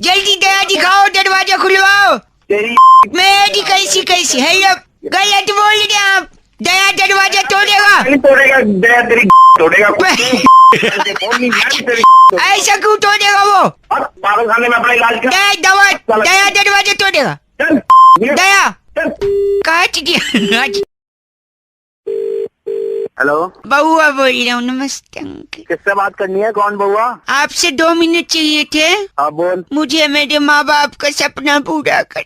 जल्दी दया दिखाओ, दरवाजा खुलवाओ। तेरी मेरी कैसी हेलो, गलत बोल रहे आप। दया दरवाजा तोड़ेगा। नहीं तोड़ेगा, दया तेरी तोड़ेगा। ऐसा क्यों तोड़ेगा वो? पागल खाने में अपना इलाज कर। दया दरवाजा तोड़ेगा। दया काट दिया। हेलो बउआ बोल रहा हूँ, नमस्ते अंकल। किससे बात करनी है? कौन बउआ? आपसे 2 मिनट चाहिए थे। हाँ बोल। मुझे मेरे माँ बाप का सपना पूरा कर।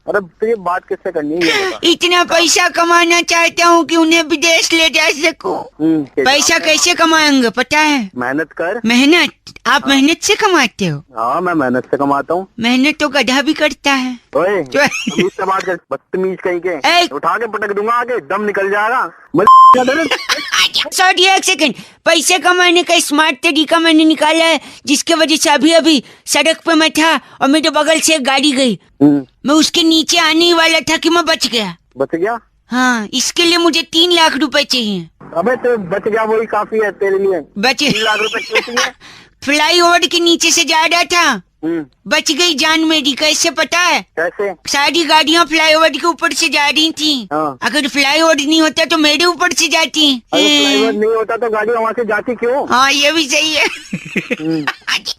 अरे तो ये बात किससे करनी है ये बता। इतना पैसा कमाना चाहता हूँ कि उन्हें विदेश ले जा सकूं। पैसा कैसे कमाएंगे पता है? मेहनत कर। मेहनत? आप मेहनत से कमाते हो? हाँ मैं मेहनत से कमाता हूँ। मेहनत तो गधा भी करता है। ओए तमीज से बात कर, बदतमीज कहीं के। उठा के पटक दूंगा, आगे दम निकल जाएगा। सॉरी 1 सेकंड, पैसे कमाने का स्मार्ट तरीका मैंने निकाला है, जिसके वजह से अभी सड़क पे मैं था और मेरे बगल से एक गाड़ी गई, मैं उसके नीचे आने ही वाला था कि मैं बच गया। बच गया? हाँ, इसके लिए मुझे 3 लाख रुपए चाहिए। अबे तो बच गया वही काफी है तेरे लिए। बचे 3 लाख रुपए क्यों चाहिए? फ्लाई ओवर के नीचे से जा रहा था, बच गई जान मेरी। कैसे पता है? कैसे? सारी गाड़ियाँ फ्लाईओवर के ऊपर से जा रही थी। हाँ। अगर फ्लाईओवर नहीं होता तो मेरे ऊपर से जाती। फ्लाईओवर नहीं होता तो गाड़ी वहाँ से जाती क्यों? हाँ ये भी सही है।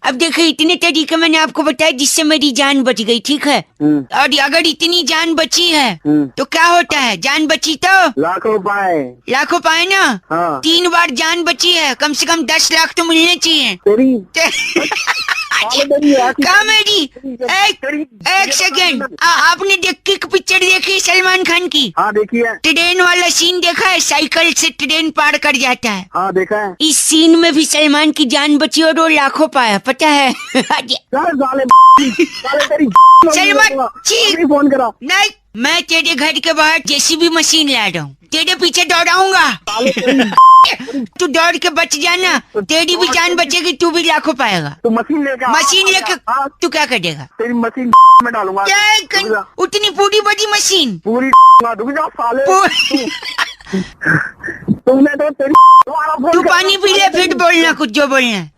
अब देखो इतने तरीके मैंने आपको बताया जिससे मेरी जान बच गई, ठीक है? और अगर इतनी जान बची है तो क्या होता है? जान बची तो लाखों पाए ना। हाँ। 3 बार जान बची है, कम से कम 10 लाख तो मिलने चाहिए। कॉमेडी। एक सेकेंड, आपने किक पिक्चर देखी सलमान खान की? हाँ देखी है। ट्रेन वाला सीन देखा है? साइकिल से ट्रेन पार कर जाता है। हाँ देखा है। इस सीन में भी सलमान की जान बची और वो लाखों पाया, पता है? सलमान फोन करा। नहीं, मैं तेरे घर के बाहर जेसीबी मशीन ला रहा हूँ, तेरे पीछे दौड़ाऊंगा। तू दौड़ के बच जाना, तेरी भी जान बचेगी, तू भी लाखों पाएगा। तो मशीन लेके तू क्या करेगा? तेरी मशीन में डालूंगा। क्या उतनी पूरी बड़ी मशीन? पूरी साले। तुमने तो तेरी तू पानी पी ले फिर बोलना कुछ जो बोलना है।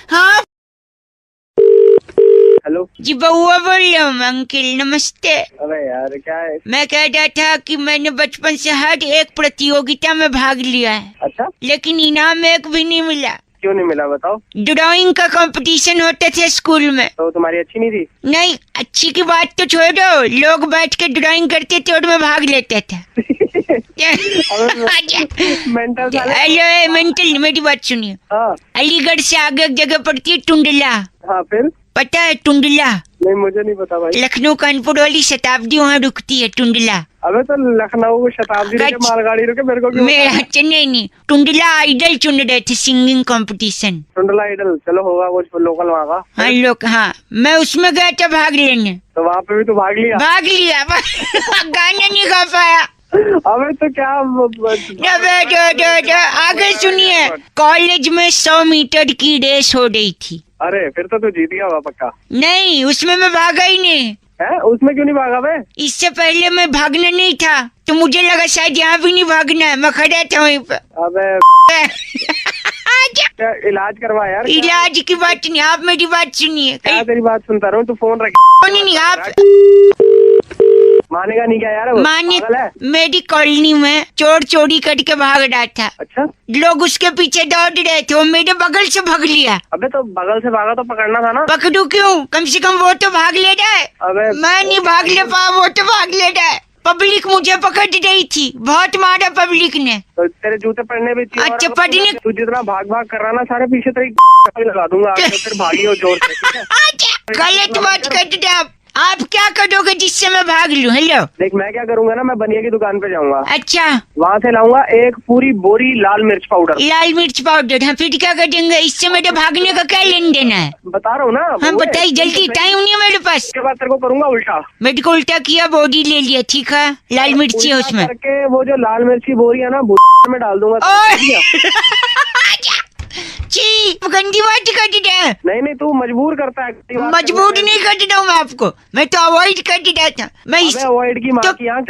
हाँ हेलो जी बउआ बोल रहा हूँ अंकिल, नमस्ते। अरे यार क्या है? मैं कह रहा था कि मैंने बचपन से हर एक प्रतियोगिता में भाग लिया है, अच्छा, लेकिन इनाम एक भी नहीं मिला। क्यों नहीं मिला बताओ? ड्राइंग का कंपटीशन होते थे स्कूल में। तो तुम्हारी अच्छी नहीं थी? नहीं, अच्छी की बात तो छोड़ो, लोग बैठ के ड्राइंग करते थे और मैं भाग लेता था। मेंटल साले। हेलो मेंटल, मेरी बात सुनिए। हाँ अलीगढ़ से आगे एक जगह पड़ती है टुंडला, हाँ, फिर? पता है टुंडला? नहीं मुझे नहीं पता भाई। लखनऊ कानपुर वाली शताब्दी वहाँ रुकती है टुंडला। अबे तो लखनऊ शताब्दी रुके, मालगाड़ी रुके, मेरे को क्यों? मेरा नहीं, टुंडला आइडल चुन रहे थे, सिंगिंग कंपटीशन। टुंडला आइडल, चलो होगा कुछ लोकल वहाँ का। हाँ लोग, हाँ मैं उसमें गया था भाग लेने। तो वहाँ पे भी तो भाग लिया? भाग लिया गाना नहीं गा पाया। अबे तो क्या आगे सुनिए, कॉलेज में 100 मीटर की रेस हो रही थी। अरे फिर तो तू जीत गया होगा पक्का। नहीं, उसमें मैं भागा ही नहीं। है? उसमें क्यों नहीं भागा बे? इससे पहले मैं भागना नहीं था, तो मुझे लगा शायद यहाँ भी नहीं भागना है, मैं खड़ा था वहीं पे। अबे क्या इलाज करवा यार। इलाज की बात नहीं, आप मेरी बात सुनिए। क्या तेरी बात सुनता रहूं, तू फोन रख। नहीं, आप मानेगा नहीं क्या यार? माने, मेरी कॉलोनी में चोर चोरी करके भाग रहा था। अच्छा, लोग उसके पीछे दौड़ रहे थे, वो मेरे बगल से भाग लिया। अबे तो बगल से भागा तो पकड़ना था ना। पकड़ू क्यों? कम से कम वो तो भाग ले रहा है। अबे मैं नहीं भाग ले पाया, वो तो भाग ले रहा है। पब्लिक मुझे पकड़ रही थी, बहुत मारा पब्लिक ने। तो तेरे जूते पड़ने भी चाहिए। अच्छा, पढ़ने तू जितना भाग भाग कर रहा ना, सारे पीछे तेरी लगा दूंगा, तो फिर भागी हो जोर से, ठीक है? गलत बात करते थे आप क्या करोगे जिससे मैं भाग लूं? हेलो देख, मैं क्या करूंगा ना, मैं बनिया की दुकान पे जाऊंगा। अच्छा, वहाँ से लाऊंगा एक पूरी बोरी लाल मिर्च पाउडर। लाल मिर्च पाउडर? हाँ, फिर क्या करेंगे? इससे मेरे भागने का क्या लेन देना है? बता रहा हूँ ना। हाँ बताइए जल्दी, टाइम नहीं है मेरे पास। उसके बाद तेरे को करूंगा उल्टा। मेरे को उल्टा किया, बोरी ले लिया, ठीक है? लाल मिर्ची है उसमें करके वो जो लाल मिर्च की बोरी है ना, में डाल दूंगा। गंदी बात कर दी है। नहीं तू मजबूर करता है। मजबूर नहीं कर देता हूँ मैं आपको, मैं तो अवॉइड कर देता था। मैं अवॉइड की माँ की आँख।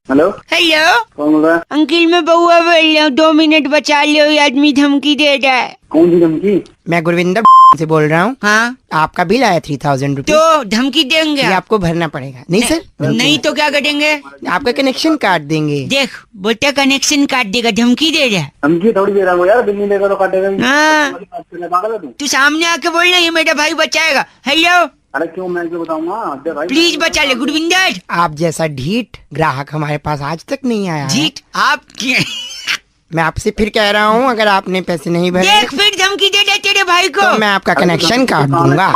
हेलो हेलो, कौन बोल रहा है? अंकिल मैं बउआ बोल रहा हूँ, 2 मिनट बचा लो, ये आदमी धमकी दे रहा है। कौन सी धमकी? मैं गुरविंदर से बोल रहा हूँ। हाँ, आपका बिल आया 3000 रुपीज। तो धमकी देंगे? ये आपको भरना पड़ेगा। नहीं सर, नहीं तो क्या करेंगे? आपका कनेक्शन काट देंगे। देख बोलता कनेक्शन काट देगा, धमकी दे रहा है। धमकी थोड़ी दे रहा हूँ यार, बिल नहीं देगा तो काटेगा। हाँ, तू सामने आके बोलना, ये मेरा भाई बचाएगा। हेलो, अरे क्यों, मैं क्यों बताऊंगा भाई? प्लीज बचा ले गुरविंदर। आप जैसा ढीठ ग्राहक हमारे पास आज तक नहीं आया है। जीत आप मैं आपसे फिर कह रहा हूँ, अगर आपने पैसे नहीं भरे, देख फिर धमकी दे दे तेरे भाई को, तो मैं आपका कनेक्शन काट दूंगा।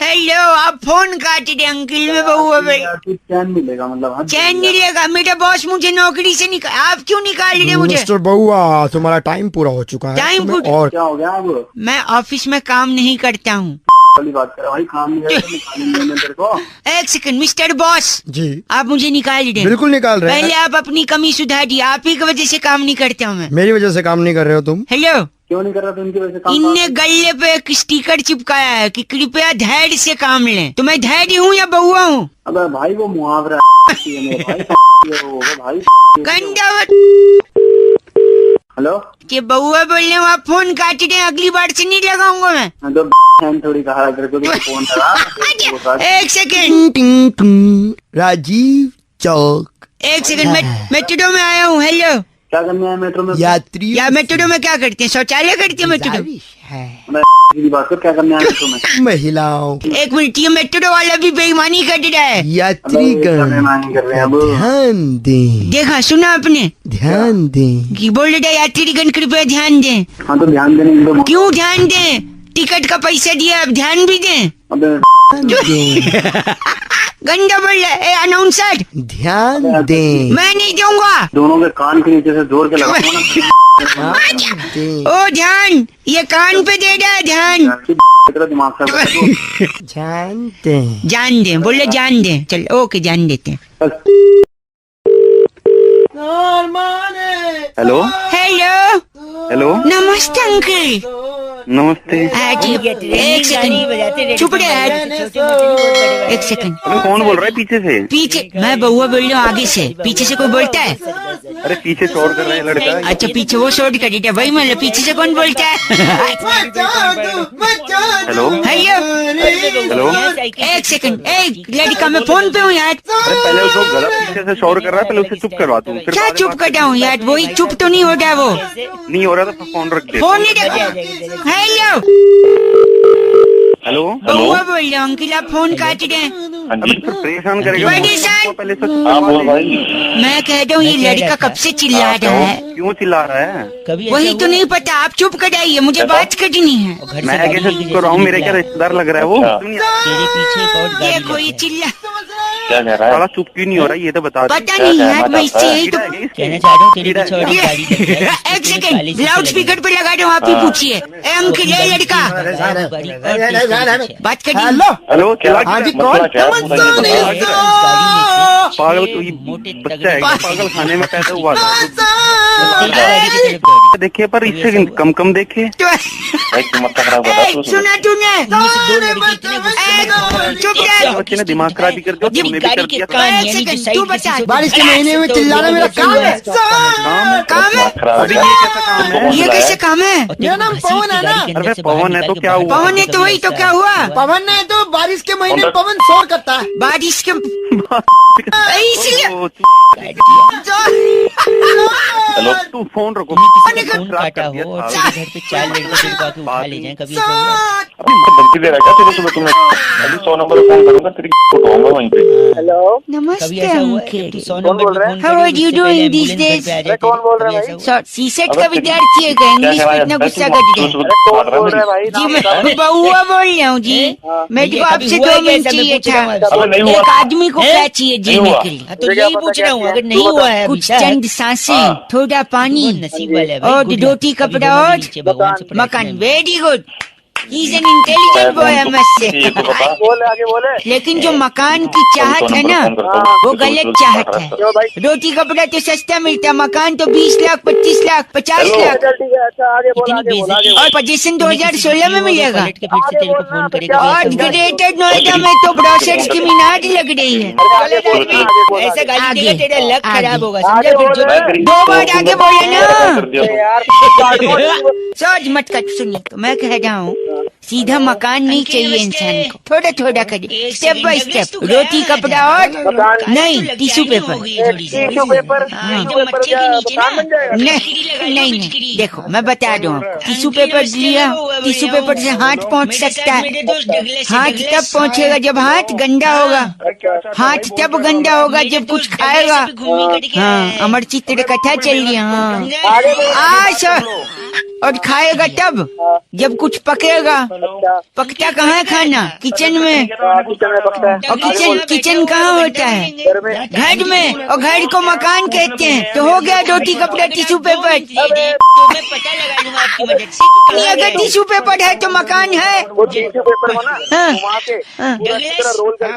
हेलो, आप फोन काट दे अंकिल, में बउआ भाई। चैन मिलेगा मतलब? चैन नहीं लेगा, मेरा बॉस मुझे नौकरी से निकाल, आप क्यों निकाल रहे मुझे? मिस्टर बउआ, तुम्हारा टाइम पूरा हो चुका है। टाइम पूरा? और क्या हो गया अब? मैं ऑफिस में काम नहीं करता हूँ। वाली बात कर भाई, काम नहीं करता, निकालेंगे तेरे को। एक सेकंड मिस्टर बॉस जी, आप मुझे निकाल दे। बिल्कुल निकाल रहे हैं। पहले आप अपनी कमी सुधारिए, आप ही की वजह से काम नहीं करता हूँ मैं। मेरी वजह से काम नहीं कर रहे हो तुम? हेलो, क्यों नहीं कर रहा? तुमकी वजह से काम। इनने गले पे एक स्टिकर चिपकाया है कि कृपया धैर्य से काम लें। तो मैं धैर्य हूँ या बउआ हूँ? अबे भाई वो मुहावरा है मेरे भाई। गंदा। हेलो, कि बउआ बोल रहे हो, आप फोन काट रहे हैं, अगली बार से नहीं लगाऊंगा मैं। तो थोड़ी कहा तेरे को फोन करा। एक सेकंड, राजीव चौक। एक सेकंड, मेट्रो में आया हूँ। हेलो, क्या करने आया मेट्रो में? यात्री या मेट्रो में क्या करते हैं? शौचालय करते हैं मेट्रो? बात कर, क्या करने आया मेट्रो में? महिलाओं। एक मिनट, ये मेट्रो वाला भी बेईमानी कर रहा है। यात्रीगण ध्यान दें। देखा, सुना आपने? ध्यान दें कि बोल रहा है यात्रीगण कृपया ध्यान दें। हाँ तो ध्यान देने। क्यों ध्यान दें? टिकट का पैसा दिया, अब ध्यान भी दें। गंदा बोल रहा है। अनाउंसर ध्यान दें। मैं नहीं दूंगा। दोनों के कान के नीचे से जोर के लगाऊंगा ना। ओ ध्यान, ये कान पे दे रहा है ध्यान। दिमाग से ध्यान दें। जान दें, बोले जान दें। चल ओके, जान देते हैं। हेलो हेलो, हेलो, नमस्ते अंकल। नमस्ते। एक सेकंड, चुप रहे। एक सेकंड, कौन बोल रहा है पीछे से? पीछे मैं बउआ बोल रही हूँ, आगे से। पीछे से कोई बोलता है? अरे पीछे शोर कर रहा है लड़का। अच्छा पीछे वो शोर करेगा भाई, मतलब पीछे से कौन बोलता है? हेलो हेलो एक सेकंड, एक लड़का मैं फोन पे हूँ यार। अरे पहले उसको गलत पीछे से शोर कर रहा है, पहले उसे चुप करवा तू। क्या चुप कराऊँ यार, वही चुप तो नहीं हो रहा, वो नहीं हो रहा तो फोन रख दे। फोन नहीं रख। हेलो हेलो बउआ बोल रहा हूँ अंकिल, आप फोन काट रहे हैं। परेशान करेगा पहले से। मैं कह रहा हूँ ये लड़का कब से चिल्ला रहा है? क्यों चिल्ला रहा है? वही तो नहीं पता, आप चुप कराइए, मुझे बात करनी है। मैं कैसे चुप कर रहा हूँ, मेरे क्या रिश्तेदार लग रहा है वो? देखो ये चिल्ला क्या कह रहा है? साला चुप क्यों नहीं हो रहा है ये तो बता। पता नहीं यार, मैं इससे यही तो कहना चाह रहा हूँ। तेरे पीछे और गाड़ी लग गई है। एक सेकंड लाउड स्पीकर पे लगा दो, आप ही पूछिए। अंकिल ये लड़का बात करिए। हेलो पागल कोई बच्चा है, पागल खाने में पैदा हुआ देखे, पर इससे कम कम देखे। सुना तूने? बच्चे ने दिमाग खराब भी कर दिया, तूने भी कर दिया। तू बता, बारिश के महीने में चिल्लाना मेरा काम है। काम है? अरे ये कैसा काम है? ये कैसे काम है? मेरा नाम पवन है ना। अरे पवन है तो क्या हुआ? पवन है तो वही तो क्या हुआ? पवन है तो बारिश के महीने में पवन शोर करता है। बारिश के इसलिए हेलो तू फोन रखो। काटा हो और घर पे 4 लड़के तेरे को आके उठा ले जाएं, कभी धमकी दे रहा है क्या? तुम्हें अभी 100 नंबर पे फोन करूंगा, तेरी उठाऊंगा वहीं पे। हेलो नमस्ते uncle, how are you doing this days? कौन बोल रहा है भाई? सीसेट का विद्यार्थी है क्या? इंग्लिश में इतना गुस्सा कर दिया जी। मैं बउआ बोल रहा हूँ जी, मेरे को आपसे 2 मिनट चाहिए था। एक आदमी को क्या चाहिए जीने के लिए? तो यही पूछ रहा हूँ, अगर नहीं हुआ है कुछ चंद सांसें, थोड़ा पानी और रोटी कपड़ा और मकान। Very good, he is an intelligent boy है मुझसे। बोले आगे बोले। लेकिन जो मकान की चाहत है ना, वो गलत चाहत है। रोटी कपड़ा तो सस्ता मिलता, मकान तो 20 लाख 25 लाख 50 लाख। ठीक है, अच्छा आगे बोल आगे बोल। और पोजीशन 2016 में मिलेगा। और ग्रेटर नोएडा में तो ब्रोशर्स की मीनार लग रही है। ऐसा गाली देगा तेरा लक खराब होगा, आगे समझा? बोल रहे हैं। 2 बार आगे बोले ना। यार सोच मत कर, सुनिए तो मैं कह रहा हूँ, सीधा मकान नहीं चाहिए इंसान को, थोड़ा थोड़ा करिए, स्टेप बाय स्टेप। रोटी कपड़ा और नहीं टिश्यू पेपर। टिश्यू पेपर नहीं, देखो मैं बता दूं आपको, टिश्यू पेपर लिया, टिश्यू पेपर से हाथ पहुंच सकता है। हाथ तब पहुंचेगा जब हाथ गंदा होगा, हाथ तब गंदा होगा जब कुछ खाएगा। हाँ, अमर चित्र कथा चल रही है। हाँ और खाएगा तब जब कुछ पकेगा। पकता कहाँ है खाना? किचन में। और किचन कहाँ होता है? घर में। और घर को मकान कहते हैं। तो हो गया रोटी कपड़ा टिश्यू पेपर। पता लगा लूंगा आपकी मदद से। अगर टिश्यू पेपर है तो मकान है। टिश्यू पेपर हो ना,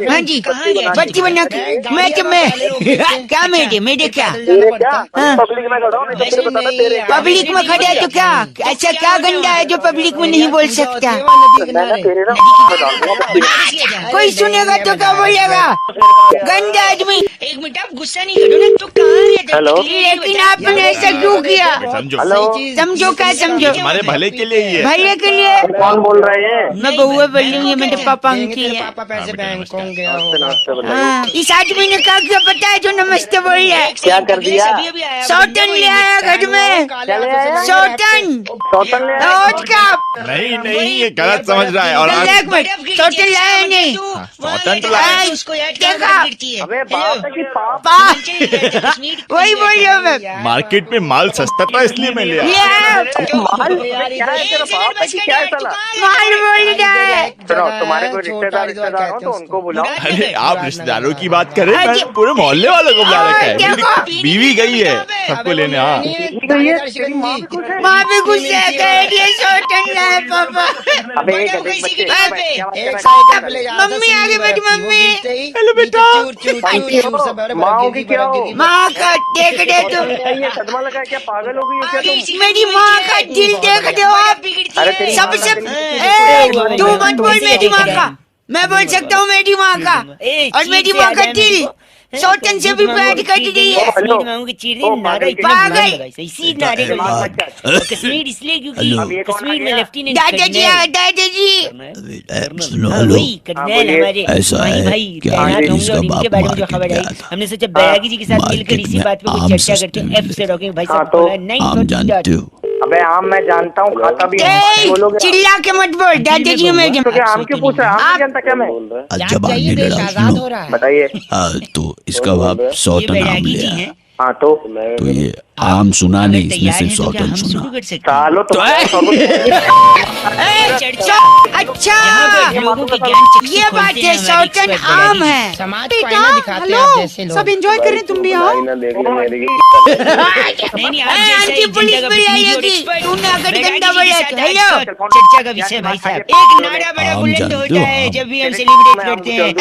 हाँ जी, बत्ती बना के। मैं क्या मेरे क्या पब्लिक में खड़ा हूँ, पब्लिक में खड़ा है तो क्या? अच्छा क्या गंदा है जो पब्लिक में नहीं बोल सकता? कोई सुनेगा तो क्या बोलेगा? गंदा आदमी। एक मिनट आप गुस्सा नहीं करो ना, तो कहाँ हेलो। लेकिन आपने ऐसा क्यों किया? समझो क्या समझो? हमारे भले के लिए ही है। भैया के लिए। कौन बोल रहे हैं? मैं बउआ बोल रही हूँ, ये मेरे पापा अंकिल है। पापा पैसे बैंक कौन गया होगा? हाँ, इस आदमी ने क्या क्या पता है जो नमस्ते बोल रहा है? क्या कर दिया? सौतन ले आया घर में। सौतन और क्या? नहीं ये गलत समझ रहा है। और एक मिनट, सौतन लाया नहीं। सौतन तो लाया। उसको यार देखा? अबे बाप है कि पाप? वही बोल रही हूँ मैं। मार्केट में माल सस्ता था इसलिए मैं लिया। माल क्या है तेरा बाप है कि क्या है साला? माल बोल रहा है। सुनो, तुम्हारे कोई रिश्तेदार हो तो उनको बुलाओ। अरे आप रिश्तेदारों की बात करें, मैं पूरे मोहल्ले वालों को बुला रखा है। मेरी बीवी गई है सबको लेने। हाँ माँ भी गुस्से कह रही है, सौतन लाया पापा। अबे बच्चे मम्मी आ गई, मेरी मम्मी। हेलो बेटा। माँ की क्या हो? माँ का देख रहे तुम? ये सदमा लगा है क्या? पागल हो गई हो क्या तुम? मेरी माँ का दिल देख रहे हो आप? अरे तेरी माँ सबसे का तू मत बोल मेरी माँ का, मैं बोल सकता हूँ मेरी माँ का। और मेरी माँ का दिल सौतन से भी प्यार कर रही है। हेलो। मांगोगे चीर ओ, दे नारा इतना पागल। बुलंद लगाई सही सी नारे को कश्मीर इसलिए क्योंकि कश्मीर में लेफ्टिनेंट दादाजी वही कर्नल हमारे भाई भाई तैनात होंगे और इनके बारे में जो खबर आई हमने सोचा बैरागी जी के साथ मिलकर इसी बात पे कुछ चर्चा करते हैं। एफ से रॉकिंग भाई साहब बोला नहीं अबे आम मैं जानता हूँ खाता भी चिल्ला के मत बोल दादाजी मैं आम क्यों पूछ रहा है? आम जानता क्या मैं? जब आगे लड़ा सुनो बताइए। तो इसका बाप सौतन आम ले आया। हाँ तो ये आम सुना नहीं, इसमें सिर्फ सौतन सुना। सालो तो अच्छा ये बात है सौतन आम है। सब एंजॉय कर रहे हैं, तुम भी आओ। आंटी पुलिस भी आएगी तूने अगर गंदा बोला तो। हेलो चर्चा का विषय भाई साहब एक नारा बड़ा बुलंद होता है जब भी हम सेलिब्रेट करते हैं।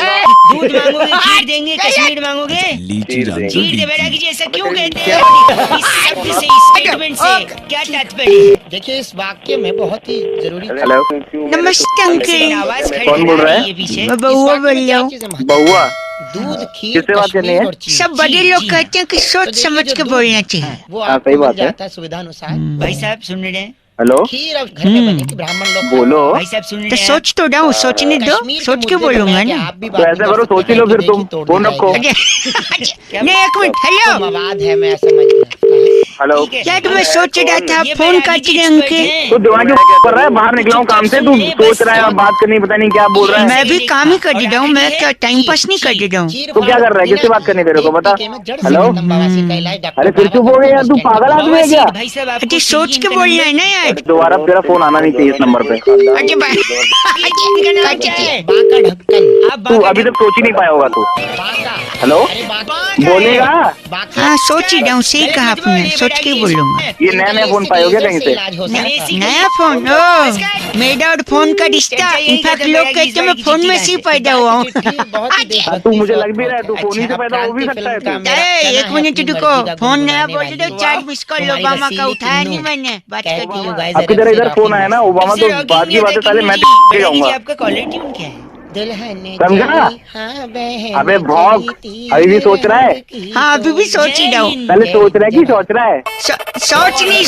दूध मांगोगे खीर देंगे, कश्मीर मांगोगे खीर दे। बैरागी जी ऐसा क्यों कहते हैं? इस शब्द से इस स्टेटमेंट से क्या तात्पर्य है? देखिए इस वाक्य में बहुत ही जरूरी। नमस्ते अंकल। आवाज कौन बोल रहा है? ये पीछे मैं बउआ बोल रहा हूँ। बउआ दूध खीर किससे बात करनी है? सब बड़े लोग कहते हैं कि सोच समझ के बोलना चाहिए। वो हाँ, आपको सही मिल बात है। जाता है सुविधा अनुसार। भाई साहब सुन रहे हैं? हेलो खीर अब घर में बनेगी, ब्राह्मण लोग बोलो। भाई साहब सुन रहे हैं? तो सोच तो रहा हूँ, सोचने दो, सोच के बोलूंगा ना। आप भी तो ऐसा करो सोच ही लो फिर तुम फोन रखो। नहीं एक मिनट। हेलो मवाद है मैं समझ गया। हेलो क्या तुम्हें सोच रहा था फोन काट रहे अंकल? तू दिमाग क्यों कर रहा है? बाहर निकला हूँ काम से, तू सोच रहा है बात करनी पता नहीं क्या बोल रहा है। मैं भी काम ही कर रहा हूँ, मैं क्या टाइम पास नहीं कर रहा हूँ। तू क्या कर रहा है? किससे बात करनी तेरे को बता? हेलो अरे फिर चुप हो गए यार, तू पागल आदमी है क्या? भाई साहब आपको सोच के बोलना है ना यार। दोबारा तेरा फोन आना नहीं चाहिए इस नंबर पे। तू अभी तक सोच ही नहीं पाया होगा तू। हेलो बोलेगा? हाँ सोच ही रहा हूँ, सही कहा आपने, सोच के बोलूंगा। ये नया नया फोन पाए हो क्या कहीं से? नया फोन? ओ मेरा और फोन का रिश्ता। इनफैक्ट लोग कहते हैं मैं फोन में से पैदा हुआ हूँ। तू मुझे लग भी रहा है तू फोन ही से पैदा हो भी सकता है तू। एक मिनट रुको, फोन नया बोल रहे हो। 4 मिस कॉल ओबामा का उठाया नहीं मैंने, बात कर दी। आपकी तरह इधर फोन आया ना ओबामा तो बात की बात है, पहले मैं जाऊंगा। आपका कॉलर ट्यून क्या है? समझा? अबे भौंक अभी भी सोच रहा है? हाँ अभी भी सोच ही रहा हूँ। पहले सोच रहा है कि सोच रहा है? सोच नहीं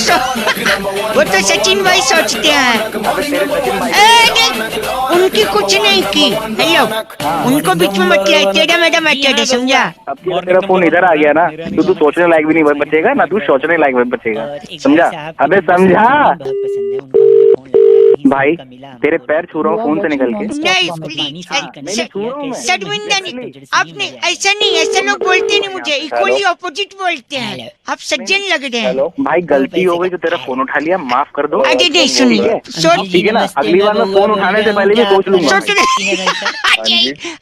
वो तो सचिन भाई सोचते हैं। उनकी कुछ नहीं की। हेलो उनको बीच में मत ले, तेरा मेरा मैटर है, समझा? तेरा फोन इधर आ गया ना तो तू सोचने लायक भी नहीं बचेगा ना, तू सोचने लायक बचेगा, समझा? अबे समझा भाई? तेरे पैर छू रहा हूँ फोन से निकल के। शर्मिंदा नहीं, आपने ऐसा नहीं, ऐसा लोग बोलते नहीं मुझे, इक्वली ऑपोजिट बोलते हैं। आप सज्जन लग रहे हैं। भाई गलती हो गई तो तेरा फोन उठा लिया, माफ कर दो। अरे नहीं सुनिए, ठीक है ना, अगली बार मैं फोन उठाने से पहले भी सोच लूंगा।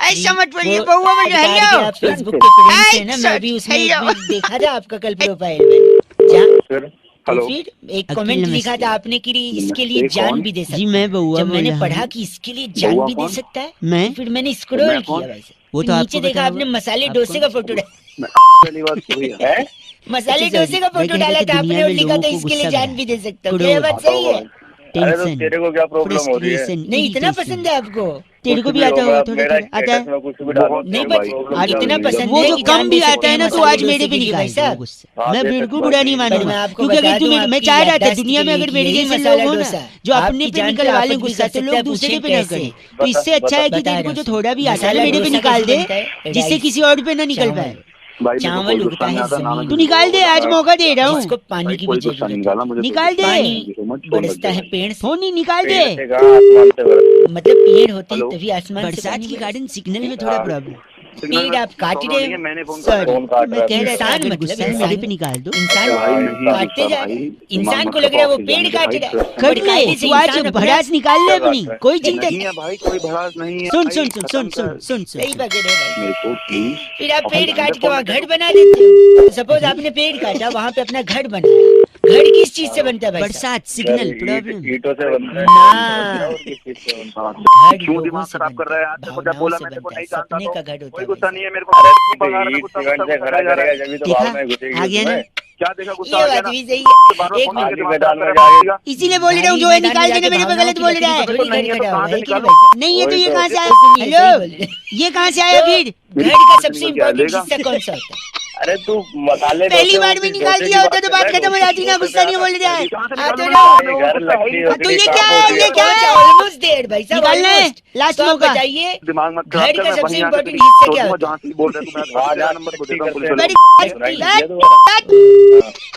ऐसा मत बोलिए बउआ, बोलिए हेलो। फेसबुक के फ्रेंड से ना मैं भी उसमें देखा था आपका कल प्रोफाइल। हेलो फिर एक कमेंट लिखा था आपने कि इसके लिए जान भी दे सकता है। जी मैं बउआ जब मैंने पढ़ा कि इसके लिए जान भी दे सकता है, मैं फिर मैंने स्क्रॉल किया भाई से, वो तो नीचे देखा आपने मसाले डोसे का फोटो डाला। मसाले डोसे का फोटो डाला था आपने और लिखा था इसके लिए जान भी दे सकता हूँ। क्या बात सही है? टेंशन, तेरे को क्या प्रॉब्लम हो रही है? नहीं इतना पसंद है आपको? तेरे को भी आता होगा थोड़ा आता है? नहीं बट इतना पसंद वो जो कम भी आता है ना तो आज मेरे भी निकाल साहब। मैं बिल्कुल बुरा नहीं मानूंगा, क्योंकि अगर तुम मैं चाह रहा था दुनिया में अगर मेरे जैसे लोग हो ना जो अपने पे निकलवा ले गुस्सा तो लोग दूसरे पे ना करें। तो इससे अच्छा है कि तेरे को जो थोड़ा भी आता है मेरे पे निकाल दे, जिससे किसी और पे ना निकल पाए। चावल उगता है जमीन, तू निकाल दे, आज मौका दे रहा हूँ। उसको पानी की भी जरूरत, निकाल दे। बरसता है पेड़, फोनी निकाल दे। मतलब पेड़ होते हैं तभी आसमान। बरसात के कारण सिग्नल में थोड़ा प्रॉब्लम। पेड़ आप काट रहे हैं, सॉरी मैं कह रहा था मतलब इंसान पे निकाल दो। इंसान काटते जा रहे, इंसान को लग रहा है वो पेड़ काट रहा है। कट ले तू आज भड़ास निकाल ले अपनी, कोई चिंता नहीं है भाई, कोई भड़ास नहीं है। सुन सुन सुन सुन सुन सुन सही पकड़े भाई। फिर आप पेड़ काट के वहाँ घर बना देते हो। सपोज आपने पेड़ काटा, वहाँ पे अपना घर बनाया, घर किस चीज से बनता है भाई? बरसात, सिग्नल प्रॉब्लम, ईंटों से बनता है। क्यों दिमाग खराब कर रहा है? आज मुझे बोला मैं तेरे को नहीं जानता, सपने का घर होता है। गुस्सा नहीं है मेरे को। आ गया ना क्या देखा गुस्सा ये आ गया बात ना? भी सही है। एक एक इसीलिए बोल रहा हूँ जो है निकाल देना, मेरे पे गलत बोल रहा है। नहीं है तो कहाँ से निकालो? नहीं है तो ये कहाँ से आया? हेलो, ये कहाँ से आया फिर? घर का सबसे इम्पोर्टेंट हिस्सा कौन सा होता है? अरे तू मसाले पहली बार में निकाल दिया होता तो बात खत्म हो जाती ना, गुस्सा नहीं बोल रहा है। तो ये क्या है, ये क्या है? ऑलमोस्ट देर भाई साहब, निकालना है almost। लास्ट तो आप मौका। बताइए दिमाग मत घर का मैं सबसे वहीं आके इम्पोर्टेंट तेरी हिस्सा छोड़ क्या दूंगा, होता जहाँ से बोल रहे तू मैं आधार नंबर को देता हूँ पुलिस बड़ी है?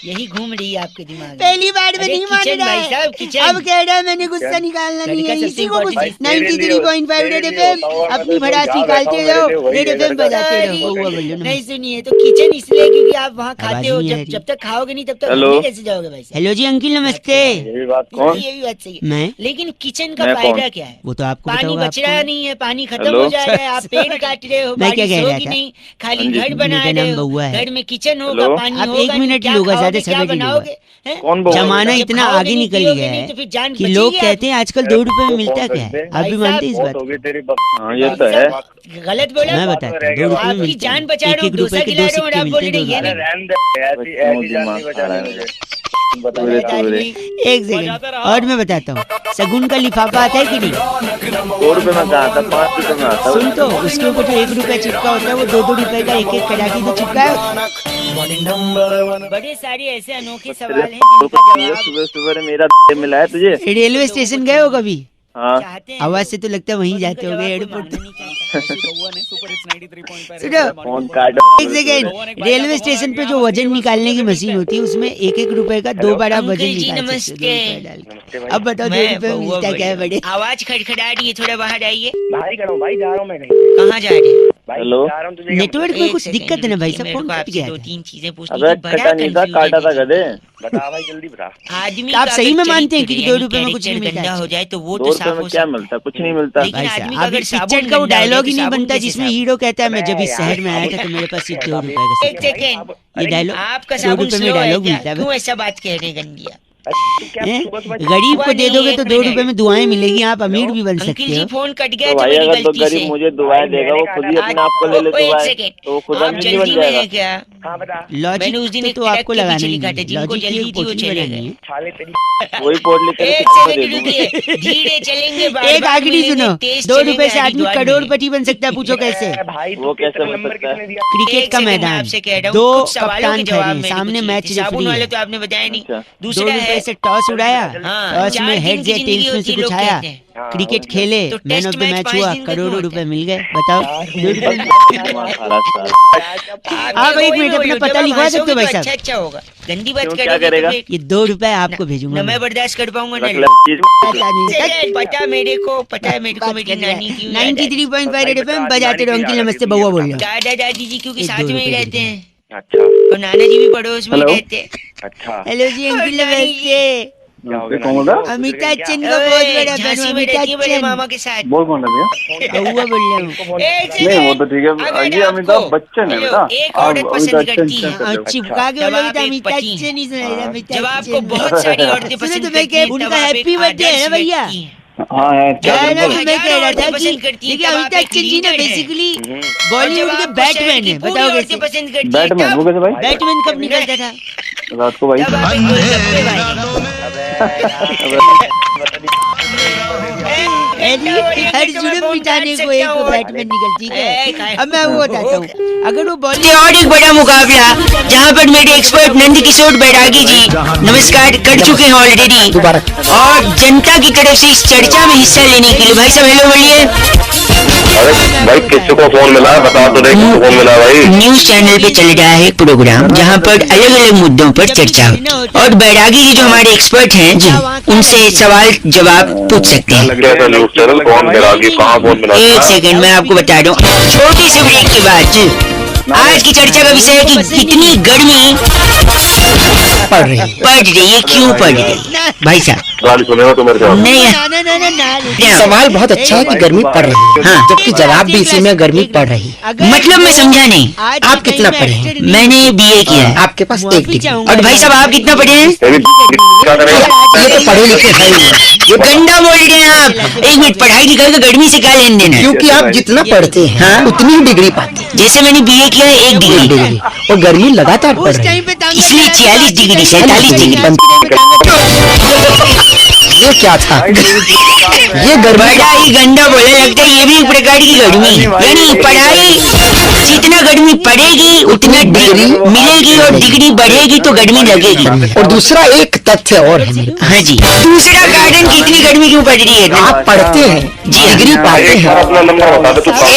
यही घूम रही है आपके दिमाग में। पहली बार में अरे नहीं मान किचन रहा भाई है। साहब, किचन। अब कह रहा है मैंने गुस्सा निकालना नहीं है, सबसे इसी को कुछ important 93.5 रेड एफएम अपनी भड़ास निकालते रहो, रेड एफएम बजाते रहो। वो बोलो ना। नहीं सुनिए तो किचन इसलिए क्योंकि आप वहाँ खाते आवाज हो, नहीं आ जब रही। जब तक खाओगे नहीं तब तक हेलो। घर में कैसे जाओगे भाई साहब? हेलो जी अंकिल नमस्ते। ये बात कौन? ये भी बात सही है। मैं लेकिन किचन का मैं फायदा कौन? क्या है? वो तो आपको पानी बताऊंगा बच रहा आपको। नहीं है, पानी खत्म हेलो। हो जा रहा है, आप पेड़ काट रहे हो, मैं क्या बारिश कह रहा होगी था? नहीं, खाली हाँ जी, घर बना मेरा रहे नाम हो, बउआ है। घर में किचन होगा, हेलो। पानी आप होगा एक नहीं, मिनट क्या लूंगा, खाओगे, ज्यादा क्या समय नहीं लूंगा। बनाओगे? हैं? कौन बोल जमाना जब इतना खाओगे आगे नहीं, निकल पियोगे गया नहीं, है तो फिर जान कि बचेगी लोग आपकी। कहते हैं आजकल 2 रुपए में मिलता क्या है। आप भी भाई मानते हैं इस बात हो को? गई तेरी हाँ ये तो है। गलत बोला? मैं बताता हूँ 2 रुपए में आपकी मिलता जान है। बचा रहा हूँ, 1-1 रुपए डोसा के खिला 2 रहा हूँ और सिक्के आप बोल मिलते रहे हैं हैं 2 ये रुपए नहीं। में। ऐसी जान नहीं बचा रहा है मुझे। गलत आदमी। एक सेकंड और मैं बताता हूँ, सगुन का लिफाफा आता है कि नहीं? 2 रुपए में कहा था, 5 रुपए में आता सुन तो, उसके ऊपर जो 1 रुपया चिपका होता है वो 2-2 रुपए का एक कड़ा के तो चिपका है। बड़े सारे ऐसे अनोखे सवाल हैं जिनका जवाब सुबह सुबह मेरा मिला है तुझे? रेलवे स्टेशन गए हो कभी? हाँ चाहते हैं। आवाज से तो लगता है वहीं जाते होगे एयरपोर्ट। सुनो फोन काटो। एक सेकेंड, रेलवे स्टेशन पे जो वजन निकालने की मशीन होती है उसमें 1-1 रुपए का 2 बार आप वजन अंकल जी, निकाल सकते हो, 2 रुपए डाल के। अब बताओ 2 मैं रुपए में बउआ मिलता क्या है बड़े? आवाज खड़खड़ा रही है, थोड़ा बाहर आइए। भाई करो भाई, जा रहा हूँ मैं कहीं। कहाँ जा रहे हैं? हेलो। नेटवर्क में एक कुछ सेकंड दिक्कत है ना भाई साहब, रुकिए, फोन मेरे को कट आपसे गया 2-3 चीजें पूछनी अबे थी, बड़ा कटा नहीं था, confused काटा था है। गधे। बता भाई जल्दी बता। आदमी आप का सही अगर में मानते हैं कि चरित्र 2 यानी रुपए में कुछ नहीं कैरेक्टर मिलता? गंदा हो जाए तो वो 2 तो रुपए साफ में हो क्या सकता है। मिलता? कुछ नहीं मिलता। लेकिन भाई आदमी साहब का अभी अगर साबुन पिक्चर का वो गंदा हो जाए डायलॉग तो ही नहीं साबुन बनता कैसे जिसमें साफ? हीरो कहता है मैं जब इस शहर में आया था तो मेरे पास सिर्फ 2 रुपए का एक सेकेंड, ये डायलॉग आपका 2 साबुन रुपए में स्लो है डायलॉग क्या? मिलता है। क्यों ऐसा बात कह रहे हैं गंदिया? गरीब को दे दोगे तो 2 रुपए में दुआएं मिलेगी, आप अमीर भी बन अंकिल सकते जी हो। फोन कट गया तो तो भाई मेरी अगर तो गलती गरीब से। मुझे दुआएं देगा, वो खुद ही अपने आप को ले ले एक दुआएं, सेकेंड, तो वो खुद आप अमीर नहीं जल्दी बन में है जाएगा। क्या? हाँ बता। मैंने उस दिन लॉजिक एक तो ट्रक आपको के लगाना पीछे ही लिखा था, नहीं, जिनको लॉजिक की जल्दी एक थी वो पोटली चले बनानी गए। है। वही पोट लेकर एक कितना सेकंड दे दूंगा। रुकिए, धीरे चलेंगे, बार एक बार आखिरी मिलेंगे, सुनो, तेज 2 चलेंगे, रुपए से आदमी हरिद्वार करोड़पति बन सकता है, पूछो कैसे? भाई वो कैसे बन सकता है? क्रिकेट एक का सेकंड, मैं मैदान, आपसे कह रहा हूँ, 2 कुछ सवालों कप्तान के जवाब खड़े हैं, मेरे को सामने चाहिए मैच थे। साबुन रेफरी वाले है। तो आपने बताया नहीं। 2 दूसरा रुपए है से टॉस उड़ाया, हाँ, टॉस 4 में दिन हेड्स की या जिंदगी टेल्स में होती से है, कुछ लोग आया, कहते हैं। क्रिकेट खेले, तो man test of the match match 5 हुआ, दिन का करोड़ों क्यों रुपए मिल गए, बताओ। आप एक मिनट अपना पता लिखवा सकते हो भाई साहब? अच्छा होगा, गंदी बात क्यों, क्या करोगे तो करेगा? फिर ये 2 रुपए आपको भेजूंगा न मैं बर्दाश्त कर पाऊंगा ना। पता मेरे को पता है, मेरे को मेरी नानी की 93.5 रेड एफएम बजाते रहो। अंकिल नमस्ते, बउआ बोल रहा हूँ। दादा दादी जी क्योंकि एक साथ 2 में ही रुपए रहते हैं अच्छा और नाना जी भी पड़ोस में ही हेलो। रहते हैं। अच्छा हेलो जी अंकिल नमस्ते। कौन बोल रहा? अमिताभ बच्चन का बहुत बड़ा फैन झांसी हूँ, में रहती अमिताभ है मेरे बच्चन। मामा के साथ। बोल कौन है भैया? बउआ बोल रहा हूँ। नहीं वो तो ठीक है, ये अमिताभ बच्चन है बेटा। एक औरत पसंद करती है, हाँ, चिपका के बोलोगे तो जब आप एक अमिताभ पति बच्चन ही सुनाई देगा, अमिताभ जब आपको बच्चन। बहुत सारी औरतें सुनो पसंद तो मैं करती हैं, उनका तब आप हैप्पी एक बर्थडे है ना आदर्श भैया? व्यक्ति हैं। हाँ है क्या क्या है ना, हजार मैं कह रहा था औरतें कि पसंद करती हैं, देखिए तब आप अमिताभ एक बच्चन जी ना लीडर हैं। बेसिकली और बॉलीवुड जब के आपको शहर बैटमैन की है, पूरी बताओ औरतें कैसे? पसंद करती हैं, बैटमैन तब वो कैसे भाई? बैटमैन कब निकलता था? रात को भाई। तब आप एक गोलगप्पे हर जुर्म मिटाने को एक बैटमैन निकल, ठीक है? अब मैं वो बताता हूँ, अगर वो बॉलीवुड और एक बड़ा मुकाबला जहाँ पर मेरे एक्सपर्ट नंद किशोर बैरागी जी नमस्कार कर चुके हैं ऑलरेडी, और जनता की तरफ से इस चर्चा में हिस्सा लेने के लिए भाई साहब हेलो बोलिए। अरे भाई किसी को फोन मिला है? बता तो रहे किसको फोन मिला भाई? न्यूज चैनल पे चल रहा है एक प्रोग्राम जहाँ पर अलग अलग मुद्दों पर चर्चा होती है, और बैरागी जी जो हमारे एक्सपर्ट हैं जी उनसे सवाल जवाब पूछ सकते हैं। कैसा न्यूज चैनल? कौन मिला कि कहाँ फोन मिला? एक सेकंड मैं आपको बता दूं, छोटी सी ब्रेक के बाद जी आज की चर्चा का विषय है कि इतनी गर्मी पड़ रही है, क्यों पड़ रही है भाई साहब? गाड़ी सुनेगा तो मेरे साथ। नहीं सवाल बहुत अच्छा है कि गर्मी पड़ रही है, हाँ। जबकि जवाब भी इसी में गर्मी पड़ रही है। मतलब मैं समझा नहीं, आप कितना पढ़े हैं? मैंने BA किया है। आपके पास 1 डिग्री, और भाई साहब आप कितना पढ़े हैं? क्या करेगा? ये तो पढ़े लिखे है ही। ये गंदा बोल रहे हैं आप। एक मिनट, पढ़ाई लिखाई का गर्मी से क्या लेन देन है? क्योंकि आप जितना पढ़ते हैं हाँ? उतनी ही डिग्री पाते हैं। जैसे मैंने BA किया है 1 डिग्री, और गर्मी लगातार पड़ रही है। इसलिए 46 डिग्री 47 डिग्री। ये क्या था? ये बड़ा ही गंदा बोला लगता है, ये भी एक प्रकार की गर्मी। यानी पढ़ाई जितना गर्मी पड़ेगी उतना डिग्री मिलेगी, और डिग्री बढ़ेगी तो गर्मी लगेगी। और दूसरा एक तथ्य और है मेरे पास। हाँ जी, दूसरा कारण कि इतनी गर्मी क्यों पड़ रही है? आप पढ़ते हैं, डिग्री पाते हैं।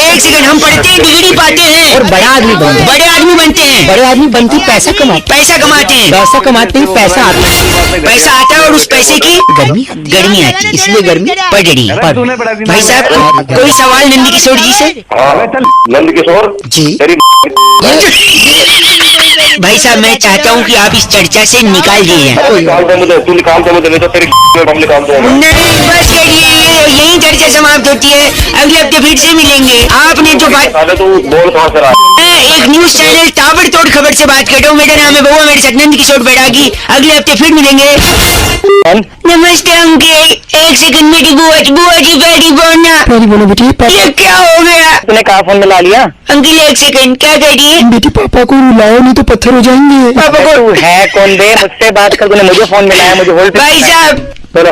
एक सेकंड, हम पढ़ते हैं, डिग्री पाते हैं और बड़ा आदमी बनते हैं। बड़े आदमी बनते हैं। बड़े आदमी बनते पैसा कमाते हैं। पैसा कमाते हैं। पैसा कमाते ही पैसा आता है। पैसा आता है और उस पैसे की गर्मी गर्मी आती है, इसलिए गर्मी पड़ रही है। भाई साहब कोई सवाल नंद किशोर जी से? नंद किशोर जी। भाई साहब मैं चाहता हूँ कि आप इस चर्चा से निकाल दिए जाए। तू निकाल दे मुझे, नहीं तो तेरी हम निकाल दूंगा। नहीं बस करिए, यही चर्चा समाप्त होती है। अगले हफ्ते फिर से मिलेंगे। आपने जो बात, तू बोल कहाँ से रहा? मैं एक न्यूज चैनल ताबड़तोड़ खबर से बात कर रहा हूँ। मेरा नाम है बउआ, मेरे साथ नंद किशोर बैरागी। अगले हफ्ते फिर मिलेंगे। नमस्ते अंकल, एक सेकंड मेरी बुआ जी बैठी बोलना। बेटी ये क्या हो गया? तूने कहा फोन मिला लिया? अंकल एक सेकंड, क्या कह रही है? बेटी पापा को रुलाओ नहीं तो पत्थर हो जाएंगे। पापा को तू है कौन बे? मुझसे बात कर, तूने मुझे फोन मिलाया, मुझे होल्ड। भाई साहब चलो